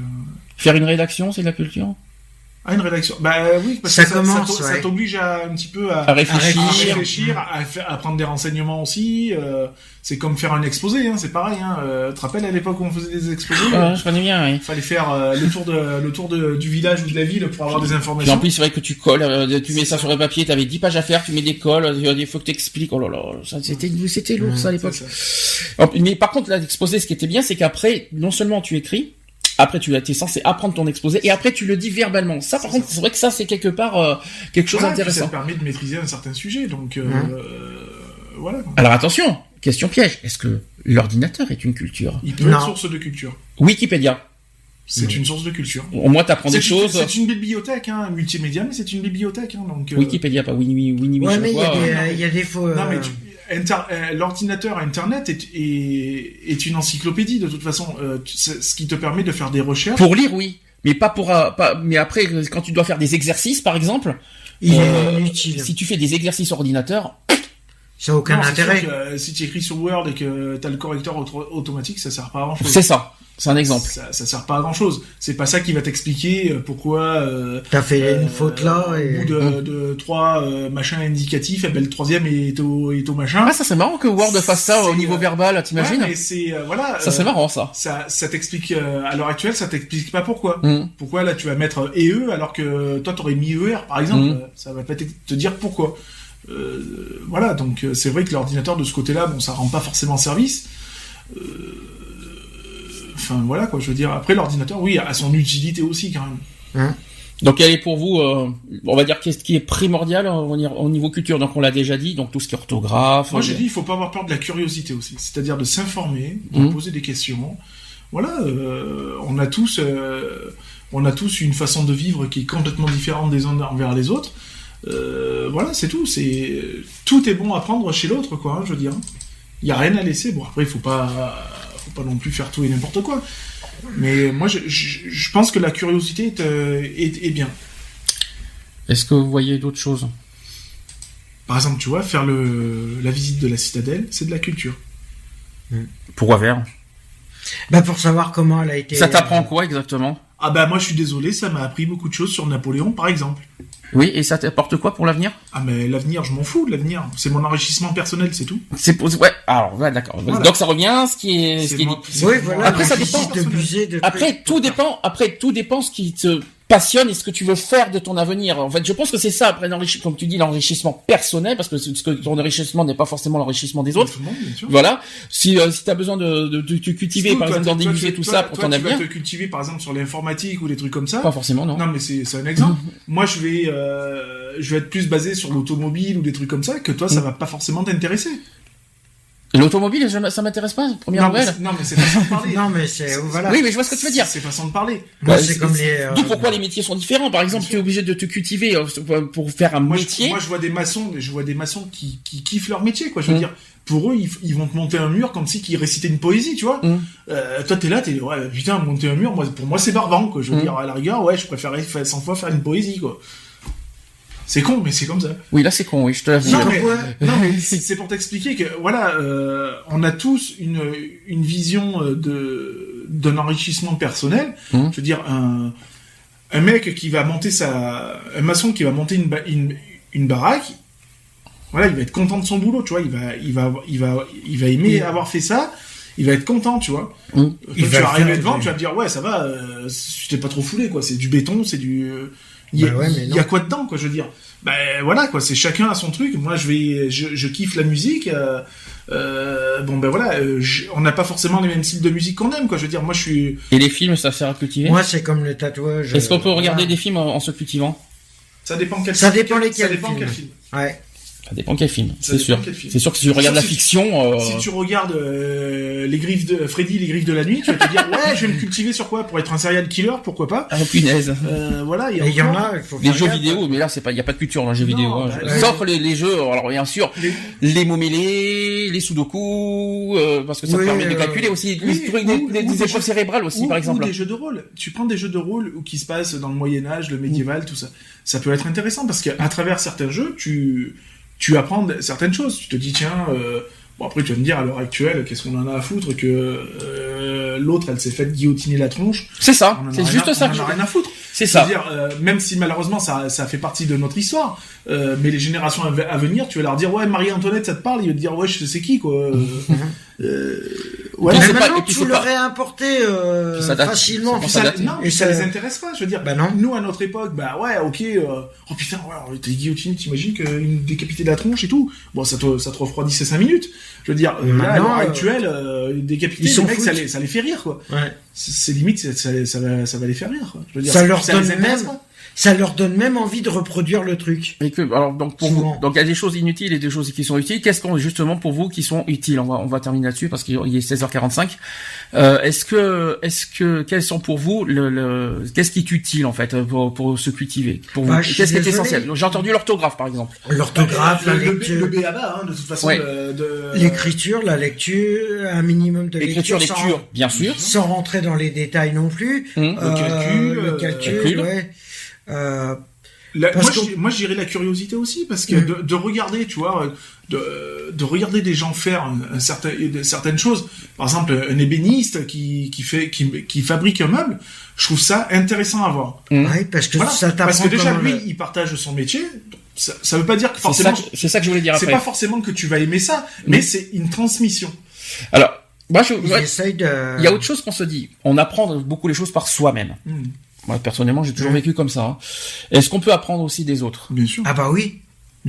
Faire une rédaction, c'est de la culture? Ah, une rédaction. Bah oui, parce ça que ça t'oblige un petit peu à réfléchir, à prendre des renseignements aussi. C'est comme faire un exposé, hein, c'est pareil. Hein. Tu te rappelles à l'époque où on faisait des exposés? Je connais bien, oui. Fallait faire le tour du village ou de la ville pour avoir des informations. Et en plus, c'est vrai que tu colles, tu mets ça sur le papier, t'avais 10 pages à faire, tu mets des colles, il faut que t'expliques. Oh là là, c'était lourd ça à l'époque. Mais par contre, là, l'exposé, ce qui était bien, c'est qu'après, non seulement tu écris, après tu es censé apprendre ton exposé et après tu le dis verbalement. Ça par contre, c'est vrai que ça c'est quelque part quelque chose d'intéressant. Ça te permet de maîtriser un certain sujet, donc voilà. Alors attention, question piège. Est-ce que l'ordinateur est une culture? Il peut être source de culture. Wikipédia. C'est une source de culture. Au moins t'apprends des choses. C'est une bibliothèque, hein, multimédia, mais c'est une bibliothèque, hein, donc. Wikipédia, pas Winnie. Ouais, mais il y a des faux. Non mais l'ordinateur Internet est une encyclopédie de toute façon, ce qui te permet de faire des recherches. Pour lire, oui, mais pas pour. Mais après, quand tu dois faire des exercices, par exemple, il est inutile. Si tu fais des exercices ordinateur, ça n'a aucun intérêt. Sûr que, si tu écris sur Word et que t'as le correcteur automatique, ça sert pas à grand chose. C'est ça. C'est un exemple. Ça sert pas à grand chose. C'est pas ça qui va t'expliquer pourquoi. T'as fait une faute là. Au bout de 3 machins indicatifs, le 3e est au machin. Ah, ça c'est marrant que Word fasse ça au niveau verbal, t'imagines? Ouais, mais c'est voilà. Ça c'est marrant ça. Ça t'explique à l'heure actuelle, ça t'explique pas pourquoi. Pourquoi là tu vas mettre EE alors que toi t'aurais mis ER par exemple. Ça va pas te dire pourquoi. Voilà, donc c'est vrai que l'ordinateur de ce côté-là, bon, ça rend pas forcément service. Enfin voilà quoi, je veux dire. Après l'ordinateur, oui, a son utilité aussi quand même. Donc elle est pour vous, on va dire qu'est-ce qui est primordial au niveau culture. Donc on l'a déjà dit, donc tout ce qui est orthographe. Moi j'ai dit, il faut pas avoir peur de la curiosité aussi, c'est-à-dire de s'informer, de poser des questions. Voilà, on a tous une façon de vivre qui est complètement différente des uns envers les autres. Voilà, c'est tout. Tout est bon à prendre chez l'autre, quoi. Hein, je veux dire, il y a rien à laisser. Bon, après, il faut pas non plus faire tout et n'importe quoi. Mais moi, je pense que la curiosité est bien. Est-ce que vous voyez d'autres choses? Par exemple, tu vois, faire la visite de la citadelle, c'est de la culture. Pourquoi faire? Bah pour savoir comment elle a été. Ça t'apprend quoi exactement? Ah bah moi, je suis désolé, ça m'a appris beaucoup de choses sur Napoléon, par exemple. Oui, et ça t'apporte quoi pour l'avenir? Ah mais l'avenir, je m'en fous de l'avenir. C'est mon enrichissement personnel, c'est tout. Ouais, alors ouais, d'accord. Voilà. Donc ça revient ce qui est dit. Oui, voilà. Après ça dépend. De musée, de Après tout dépend ce qui te passionne et ce que tu veux faire de ton avenir. En fait, je pense que c'est ça après comme tu dis l'enrichissement personnel parce que ton enrichissement n'est pas forcément l'enrichissement des autres. Tout le monde, bien sûr. Voilà. Si t'as besoin de te cultiver par exemple dans des musées tout ça pour ton avenir. Tu vas te cultiver par exemple sur l'informatique ou des trucs comme ça. Pas forcément non. Non mais c'est un exemple. Moi je vais être plus basé sur l'automobile ou des trucs comme ça que toi ça va pas forcément t'intéresser. L'automobile, ça m'intéresse pas, première nouvelle. Non, mais c'est façon de parler. Non, mais c'est, voilà. Oui, mais je vois ce que tu veux dire. C'est façon de parler. Moi, c'est comme les, D'où pourquoi les métiers sont différents. Par exemple, tu es obligé de te cultiver pour faire un métier. Moi, je vois des maçons qui kiffent leur métier, quoi. Je veux dire, pour eux, ils vont te monter un mur comme si qu'ils récitaient une poésie, tu vois. Toi, t'es là, ouais, putain, monter un mur, pour moi, c'est barbant, quoi. Je veux dire, à la rigueur, ouais, je préférerais 100 fois faire une poésie, quoi. C'est con, mais c'est comme ça. Oui, là, c'est con, oui, je te l'avoue. Non, mais c'est pour t'expliquer que, voilà, on a tous une vision d'un enrichissement personnel. Je veux dire, un mec qui va monter un maçon qui va monter une baraque, voilà, il va être content de son boulot, tu vois, il va aimer avoir fait ça, il va être content, tu vois. Tu vas arriver devant, tu vas te dire, ouais, ça va, je t'ai pas trop foulé, quoi, c'est du béton, c'est du... Il y a quoi dedans, quoi, je veux dire. Ben voilà, quoi, c'est chacun à son truc. Moi, je kiffe la musique. Bon, ben voilà, on n'a pas forcément les mêmes styles de musique qu'on aime, quoi. Je veux dire, moi, je suis. Et les films, ça sert à cultiver. Moi, c'est comme le tatouage. Est-ce qu'on peut regarder des films en se cultivant? Ça dépend quel. Ça dépend quel film. Ouais. Ça dépend quel film, c'est sûr. C'est sûr que si tu regardes la fiction... Si tu regardes les griffes de Freddy, les griffes de la nuit, tu vas te dire, ouais, je vais me cultiver sur quoi? Pour être un serial killer, pourquoi pas? Ah, punaise. Voilà, il y en a, il faut les jeux vidéo, mais là, il y a pas de culture dans les jeux vidéo. Hein. Sauf les jeux, alors bien sûr, les mots-mêlés, les sudoku, parce que ça te permet de calculer aussi, des épreuves cérébrales aussi, par exemple. Ou des jeux de rôle. Tu prends des jeux de rôle qui se passent dans le Moyen-Âge, le médiéval, tout ça. Ça peut être intéressant parce qu'à travers certains jeux, tu apprends certaines choses. Tu te dis, tiens, bon après tu vas me dire, à l'heure actuelle, qu'est-ce qu'on en a à foutre que l'autre, elle s'est faite guillotiner la tronche. C'est ça, c'est juste ça. On en a rien à foutre. C'est ça. C'est-à-dire, même si malheureusement ça fait partie de notre histoire, mais les générations à venir, tu vas leur dire, ouais, Marie-Antoinette, ça te parle, il va te dire, ouais, je sais qui, quoi. Ouais, mais maintenant, tu l'aurais importé facilement. Et ça les intéresse pas, je veux dire. Bah non. Nous, à notre époque, bah ouais, ok, oh putain, ouais, t'es guillotiné, t'imagines qu'une décapité de la tronche et tout. Bon, ça te refroidissait 5 minutes. Je veux dire, là, à l'heure actuelle, décapiter les mecs, ça les fait rire, quoi. Ouais. C'est limite, ça va les faire rire, quoi. Je veux dire, ça leur donne même envie de reproduire le truc. Et que, alors, donc, pour vous, donc, il y a des choses inutiles et des choses qui sont utiles. Qu'est-ce qu'on, justement, pour vous, qui sont utiles? On va terminer là-dessus parce qu'il est 16h45. Est-ce que, quels sont pour vous qu'est-ce qui est utile, en fait, pour se cultiver? Pour vous, qu'est-ce qui est essentiel? J'ai entendu l'orthographe, par exemple. L'orthographe, la lecture. Le BABA, hein, de toute façon, l'écriture, la lecture, un minimum de lecture, bien sûr. Sans rentrer dans les détails non plus. Le calcul, ouais. Moi, je dirais la curiosité aussi, parce que de regarder, tu vois, de regarder des gens faire certaines choses. Par exemple, un ébéniste qui fabrique un meuble, je trouve ça intéressant à voir. Oui, parce que ça t'apprend. Parce que déjà, lui, il partage son métier. Ça veut pas dire que forcément. C'est ça que je voulais dire après. C'est pas forcément que tu vas aimer ça, mais c'est une transmission. Alors, moi, il y a autre chose qu'on se dit. On apprend beaucoup les choses par soi-même. Moi, personnellement, j'ai toujours vécu comme ça. Hein. Est-ce qu'on peut apprendre aussi des autres? Bien sûr. Ah bah oui.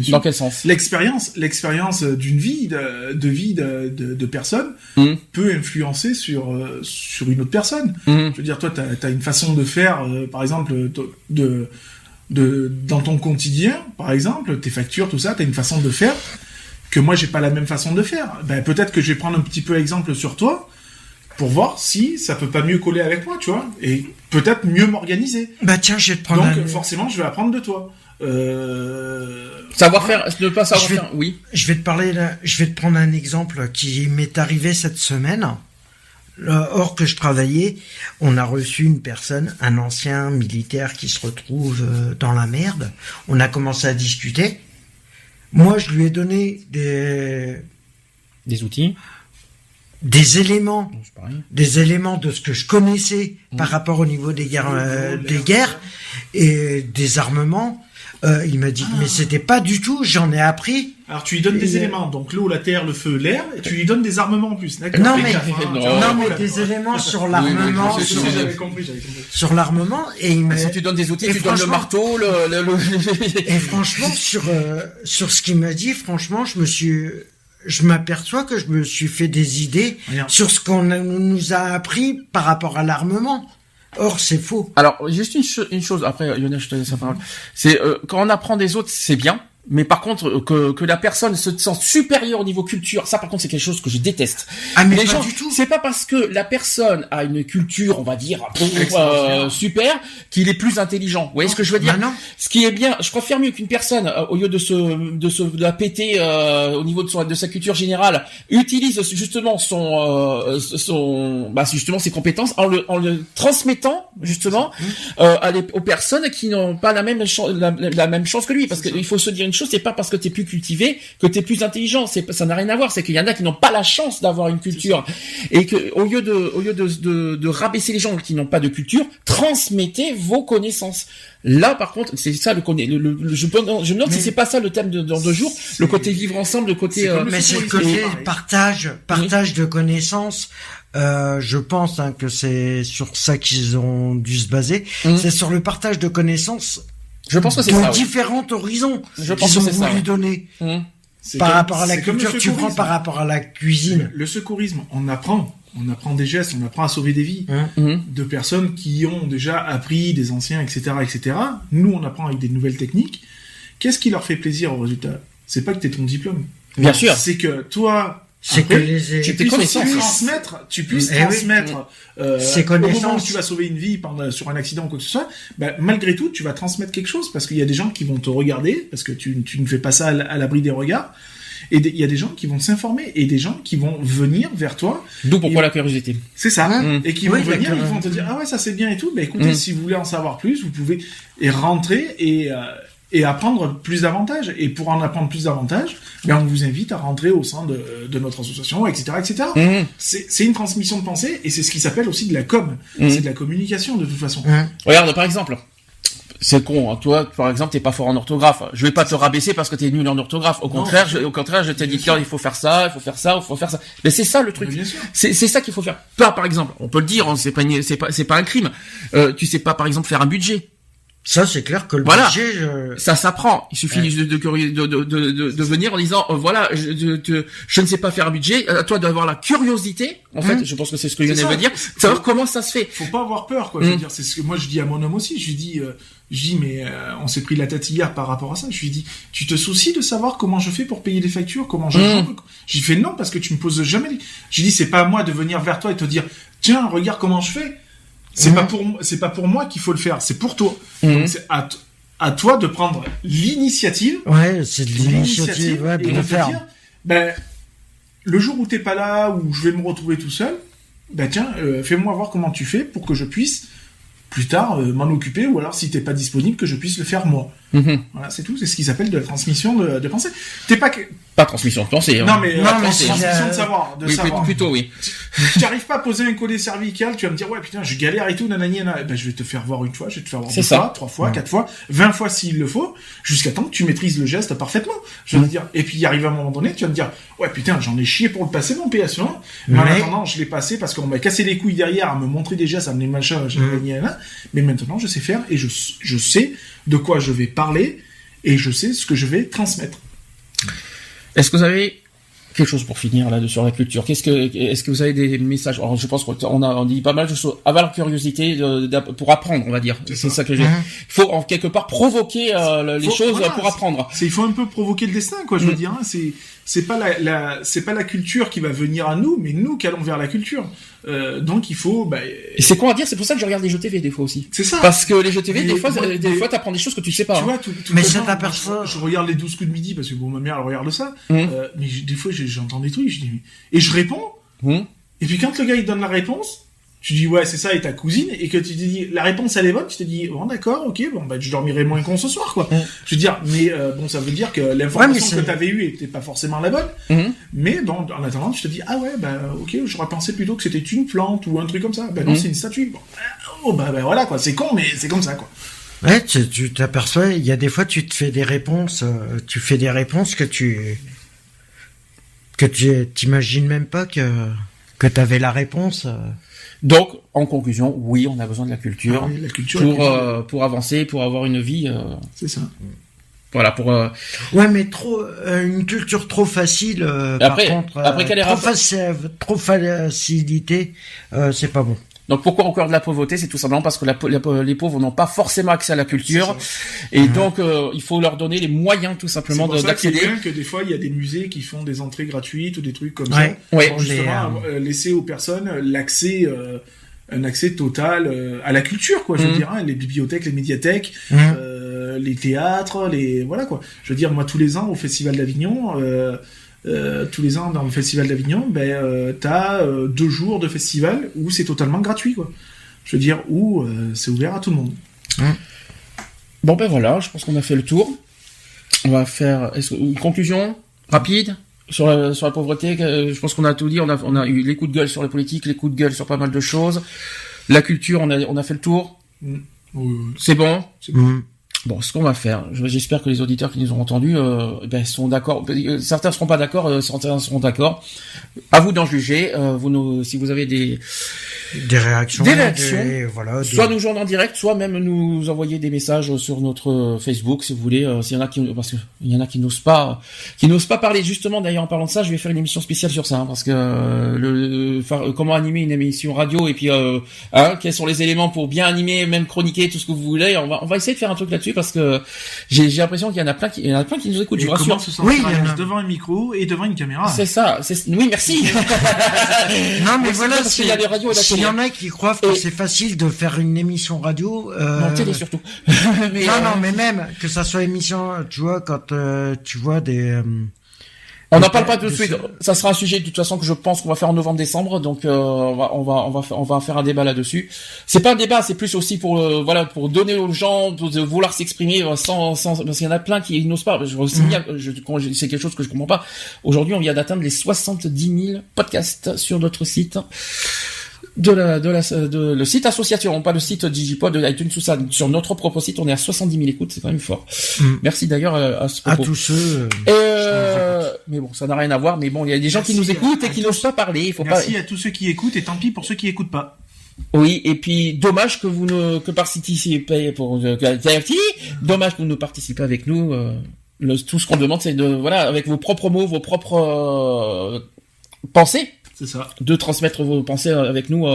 Dans quel sens? L'expérience d'une vie, de personne peut influencer sur une autre personne. Je veux dire, toi, t'as une façon de faire, par exemple, dans ton quotidien, par exemple, tes factures, tout ça, t'as une façon de faire que moi, j'ai pas la même façon de faire. Ben, peut-être que je vais prendre un petit peu exemple sur toi, pour voir si ça peut pas mieux coller avec moi, tu vois, et peut-être mieux m'organiser. Bah tiens, je vais te prendre. Donc forcément, je vais apprendre de toi. Savoir faire, ne pas savoir faire. Oui. Je vais te prendre un exemple qui m'est arrivé cette semaine. Or que je travaillais, on a reçu une personne, un ancien militaire qui se retrouve dans la merde. On a commencé à discuter. Moi, je lui ai donné Des outils. des éléments, C'est pareil. des éléments de ce que je connaissais par rapport au niveau des guerres et des armements. Il m'a dit, mais c'était pas du tout, j'en ai appris. Alors tu lui donnes des éléments, donc l'eau, la terre, le feu, l'air, et tu lui donnes des armements en plus. D'accord. Non, Fais mais, gaffe, hein. non, mais des éléments sur l'armement, oui, J'avais compris. sur l'armement, et il m'a... Si tu donnes des outils, Et tu donnes le franchement- marteau, Et franchement, sur ce qu'il m'a dit, franchement, je m'aperçois que je me suis fait des idées Regarde. sur ce qu'on nous a appris par rapport à l'armement. Or, c'est faux. Alors, juste une chose, après, Lionel, je te laisse la parole. C'est, quand on apprend des autres, c'est bien. Mais par contre, que la personne se sente supérieure au niveau culture, ça par contre c'est quelque chose que je déteste. Ah, mais Les pas gens, du tout. c'est pas parce que la personne a une culture, on va dire, super, qu'il est plus intelligent. Vous voyez ce que je veux dire? Bah non. Ce qui est bien, je préfère mieux qu'une personne, au lieu de la péter au niveau de sa culture générale, utilise justement justement ses compétences en le transmettant justement aux personnes qui n'ont pas la même chance que lui, parce qu'il faut se dire une chose, c'est pas parce que t'es plus cultivé que t'es plus intelligent, ça n'a rien à voir, c'est qu'il y en a qui n'ont pas la chance d'avoir une culture, et que au lieu de rabaisser les gens qui n'ont pas de culture, transmettez vos connaissances. Là, par contre, c'est ça je me demande si c'est pas ça le thème dans 2 jours, le côté vivre ensemble, le côté. Mais c'est le côté partage de connaissances. Je pense que c'est sur ça qu'ils ont dû se baser. C'est sur le partage de connaissances. Je pense que c'est de ça. Oui. différents horizons Je pense qu'ils que ont c'est ça, voulu ouais. donner. C'est Par comme- rapport à la c'est comme culture, le tu prends secourisme. par rapport à la cuisine. Le secourisme, on apprend des gestes, on apprend à sauver des vies de personnes qui ont déjà appris, des anciens, etc., etc. Nous, on apprend avec des nouvelles techniques. Qu'est-ce qui leur fait plaisir au résultat? C'est pas que t'aies ton diplôme. Bien sûr. C'est que toi, C'est que après, les tu tes puisses connaissances. tu puisses Eh oui. transmettre Ces au moment où connaissances. tu vas sauver une vie sur un accident ou quoi que ce soit, malgré tout, tu vas transmettre quelque chose parce qu'il y a des gens qui vont te regarder, parce que tu ne fais pas ça à l'abri des regards, et il y a des gens qui vont s'informer et des gens qui vont venir vers toi. D'où pourquoi Et- la curiosité. C'est ça. Et qui Oui, vont venir, d'accord. ils vont te dire, ah ouais, ça c'est bien et tout. Écoutez, si vous voulez en savoir plus, vous pouvez rentrer et apprendre plus d'avantages. Et pour en apprendre plus d'avantages, on vous invite à rentrer au sein de notre association, etc., etc. C'est une transmission de pensée et c'est ce qui s'appelle aussi de la com. C'est de la communication de toute façon. Regarde, par exemple. C'est con, hein. Toi, par exemple, t'es pas fort en orthographe. Je vais pas te rabaisser parce que t'es nul en orthographe. Au contraire, je t'ai dit, tiens, il faut faire ça, il faut faire ça, il faut faire ça. Mais c'est ça le truc. Mais bien sûr. C'est ça qu'il faut faire. Pas, par exemple, on peut le dire, hein, c'est pas un crime. Tu sais pas, par exemple, faire un budget. Ça, c'est clair que le Voilà. budget, Ça s'apprend. Il suffit de venir en disant, voilà, je ne sais pas faire un budget. À toi d'avoir la curiosité. En fait, je pense que c'est ce que Lionel ça. veut dire. Savoir comment ça se fait. Faut pas avoir peur, quoi. Je veux dire, c'est ce que moi je dis à mon homme aussi. Je lui dis, mais on s'est pris la tête hier par rapport à ça. Je lui dis, tu te soucies de savoir comment je fais pour payer les factures, comment je J'ai fait non parce que tu me poses jamais. Je lui dis, c'est pas à moi de venir vers toi et te dire, tiens, regarde comment je fais. C'est pas pour moi qu'il faut le faire, c'est pour toi. Donc c'est à toi de prendre l'initiative. ouais, c'est de l'initiative, ouais, et de de le te faire. dire, le jour où t'es pas là, où je vais me retrouver tout seul, tiens, fais-moi voir comment tu fais pour que je puisse plus tard m'en occuper, ou alors si t'es pas disponible, que je puisse le faire moi. Voilà, c'est tout. C'est ce qui s'appelle de la transmission de pensée. T'es pas que... Pas transmission de pensée. Hein. Non mais, Non, mais c'est transmission de savoir. Oui, plutôt, oui. Tu n'arrives pas à poser un collet cervical, tu vas me dire, ouais, putain, je galère et tout, nanani, nanana. Je vais te faire voir une fois, je vais te faire voir C'est deux ça. fois, 3 fois, 4 fois, 20 fois s'il le faut, jusqu'à temps que tu maîtrises le geste parfaitement. Je vais te dire, et puis il arrive à un moment donné, tu vas me dire, ouais, putain, j'en ai chié pour le passer, mon PS1. Mais en Ouais. attendant, je l'ai passé parce qu'on m'a cassé les couilles derrière à me montrer des gestes, à me les machins, nanana. Mais maintenant, je sais faire et je sais de quoi je vais parler et je sais ce que je vais transmettre. Est-ce que vous avez quelque chose pour finir là sur la culture? Est-ce que vous avez des messages? Alors, je pense on dit pas mal de choses. Avoir la curiosité pour apprendre, on va dire. C'est ça que j'ai. Il faut en quelque part provoquer les choses Voilà, pour apprendre. Il faut un peu provoquer le destin, quoi. Je veux dire, hein, c'est pas c'est pas la culture qui va venir à nous, mais nous qui allons vers la culture. Donc il faut. Et c'est con à dire. C'est pour ça que je regarde les jeux TV des fois aussi. C'est ça. Parce que les jeux TV, Mais des fois, moi, t'apprends des choses que tu sais pas. Tu hein. vois, tout Mais comme ça moi, t'aperçoit. je regarde les 12 coups de midi parce que bon, ma mère elle regarde ça. Mais des fois j'entends des trucs, je dis et je réponds. Et puis quand le gars il donne la réponse, tu dis ouais c'est ça et ta cousine, et que tu te dis la réponse elle est bonne, tu te dis bon d'accord, ok, bon bah je dormirai moins con ce soir quoi. Je veux dire, mais bon ça veut dire que l'information que t'avais eue était pas forcément la bonne, mais en attendant tu te dis ah ouais bah ok, j'aurais pensé plutôt que c'était une plante ou un truc comme ça. Bah non c'est une statue. Bon, bah voilà quoi, c'est con mais c'est comme ça quoi. Ouais, tu t'aperçois, il y a des fois tu te fais des réponses, que tu t'imagines même pas que t'avais la réponse. Donc, en conclusion, oui, on a besoin de la culture, la culture pour avancer, pour avoir une vie. C'est ça. Voilà, pour. Ouais, mais une culture trop facile. Après, par contre, après quelle trop facilité, c'est pas bon. Donc pourquoi encore de la pauvreté? C'est tout simplement parce que les pauvres n'ont pas forcément accès à la culture, et donc il faut leur donner les moyens tout simplement d'accéder. C'est bien que des fois il y a des musées qui font des entrées gratuites ou des trucs comme ça, pour justement laisser aux personnes l'accès, un accès total à la culture quoi. Je veux dire, les bibliothèques, les médiathèques, les théâtres, voilà quoi. Je veux dire, moi tous les ans au Festival d'Avignon. Tous les ans dans le Festival d'Avignon, t'as 2 jours de festival où c'est totalement gratuit, quoi. Je veux dire, où c'est ouvert à tout le monde. Bon ben voilà, je pense qu'on a fait le tour. On va faire une conclusion rapide sur la pauvreté. Je pense qu'on a tout dit. On a eu les coups de gueule sur la politique, les coups de gueule sur pas mal de choses. La culture, on a fait le tour. Oui. C'est bon. C'est bon. Bon, ce qu'on va faire, j'espère que les auditeurs qui nous ont entendus sont d'accord. Certains seront pas d'accord, certains seront d'accord. À vous d'en juger. Si vous avez des réactions, soit nous joindre en direct, soit même nous envoyer des messages sur notre Facebook, si vous voulez. S'il y en a parce qu'il y en a qui n'osent pas parler. Justement, d'ailleurs, en parlant de ça, je vais faire une émission spéciale sur ça, parce que comment animer une émission radio, et puis quels sont les éléments pour bien animer, même chroniquer, tout ce que vous voulez. On va essayer de faire un truc là-dessus, parce que j'ai l'impression qu'il y en a plein qui nous écoutent. Je vous rassure. Oui, devant un micro et devant une caméra. C'est ça. Oui, merci. Non, mais voilà, s'il y a des radios et la s'il y en a qui croient que c'est facile de faire une émission radio. Non, télé surtout. Mais, non, mais même que ça soit émission, tu vois, quand tu vois des. On n'en parle pas tout de suite. Ça sera un sujet de toute façon que je pense qu'on va faire en novembre-décembre. Donc on va faire un débat là-dessus. C'est pas un débat, c'est plus aussi pour pour donner aux gens de vouloir s'exprimer sans parce qu'il y en a plein qui n'osent pas. C'est quelque chose que je comprends pas. Aujourd'hui, on vient d'atteindre les 70 000 podcasts sur notre site. Le site association, pas le site Digipod de iTunes, tout ça. Sur notre propre site, on est à 70 000 écoutes, c'est quand même fort. Merci d'ailleurs à ce propos. À tous ceux. Mais bon, ça n'a rien à voir. Mais bon, il y a des gens qui nous écoutent et qui n'osent pas parler. Merci à tous ceux qui écoutent, et tant pis pour ceux qui écoutent pas. Oui, et puis dommage que vous ne participez dommage que vous ne participez avec nous. Tout ce qu'on demande, c'est avec vos propres mots, vos propres pensées. C'est ça. De transmettre vos pensées avec nous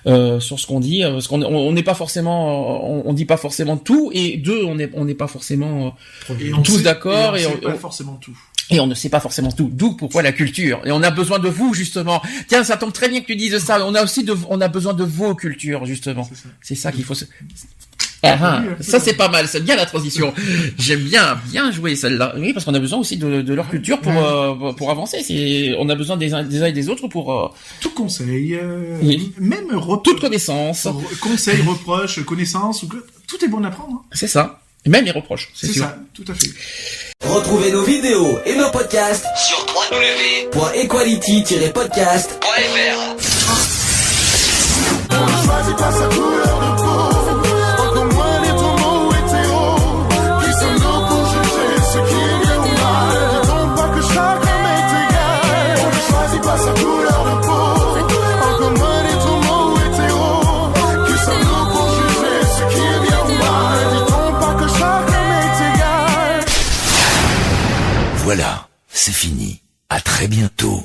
sur ce qu'on dit, parce qu'on n'est pas forcément, on dit pas forcément tout, et on n'est pas forcément tous d'accord, et on sait pas forcément tout. Et on ne sait pas forcément tout. D'où pourquoi la culture. Et on a besoin de vous, justement. Tiens, ça tombe très bien que tu dises ça. On a besoin de vos cultures, justement. C'est ça qu'il faut ça c'est pas mal, c'est bien la transition. J'aime bien jouer celle-là. Oui, parce qu'on a besoin aussi de leur culture pour avancer. On a besoin des uns et des autres pour tout conseil, même toute connaissance, conseil, reproche, connaissance, tout est bon à prendre. C'est ça. Et même les reproches. C'est sûr. Ça, tout à fait. Retrouvez nos vidéos et nos podcasts sur www.equality-podcast.fr. On ne choisit pas sa couleur de peau. Encore moins les tourments hétéros. Qui sommes-nous pour juger ce qui est bien ou mal? Dis-donc pas que chaque homme est égal. On ne choisit pas sa couleur de peau. Encore moins les tourments hétéros. Qui sommes-nous pour juger ce qui est bien ou mal? Dis-donc pas que chaque homme est égal. Voilà, c'est fini. À très bientôt.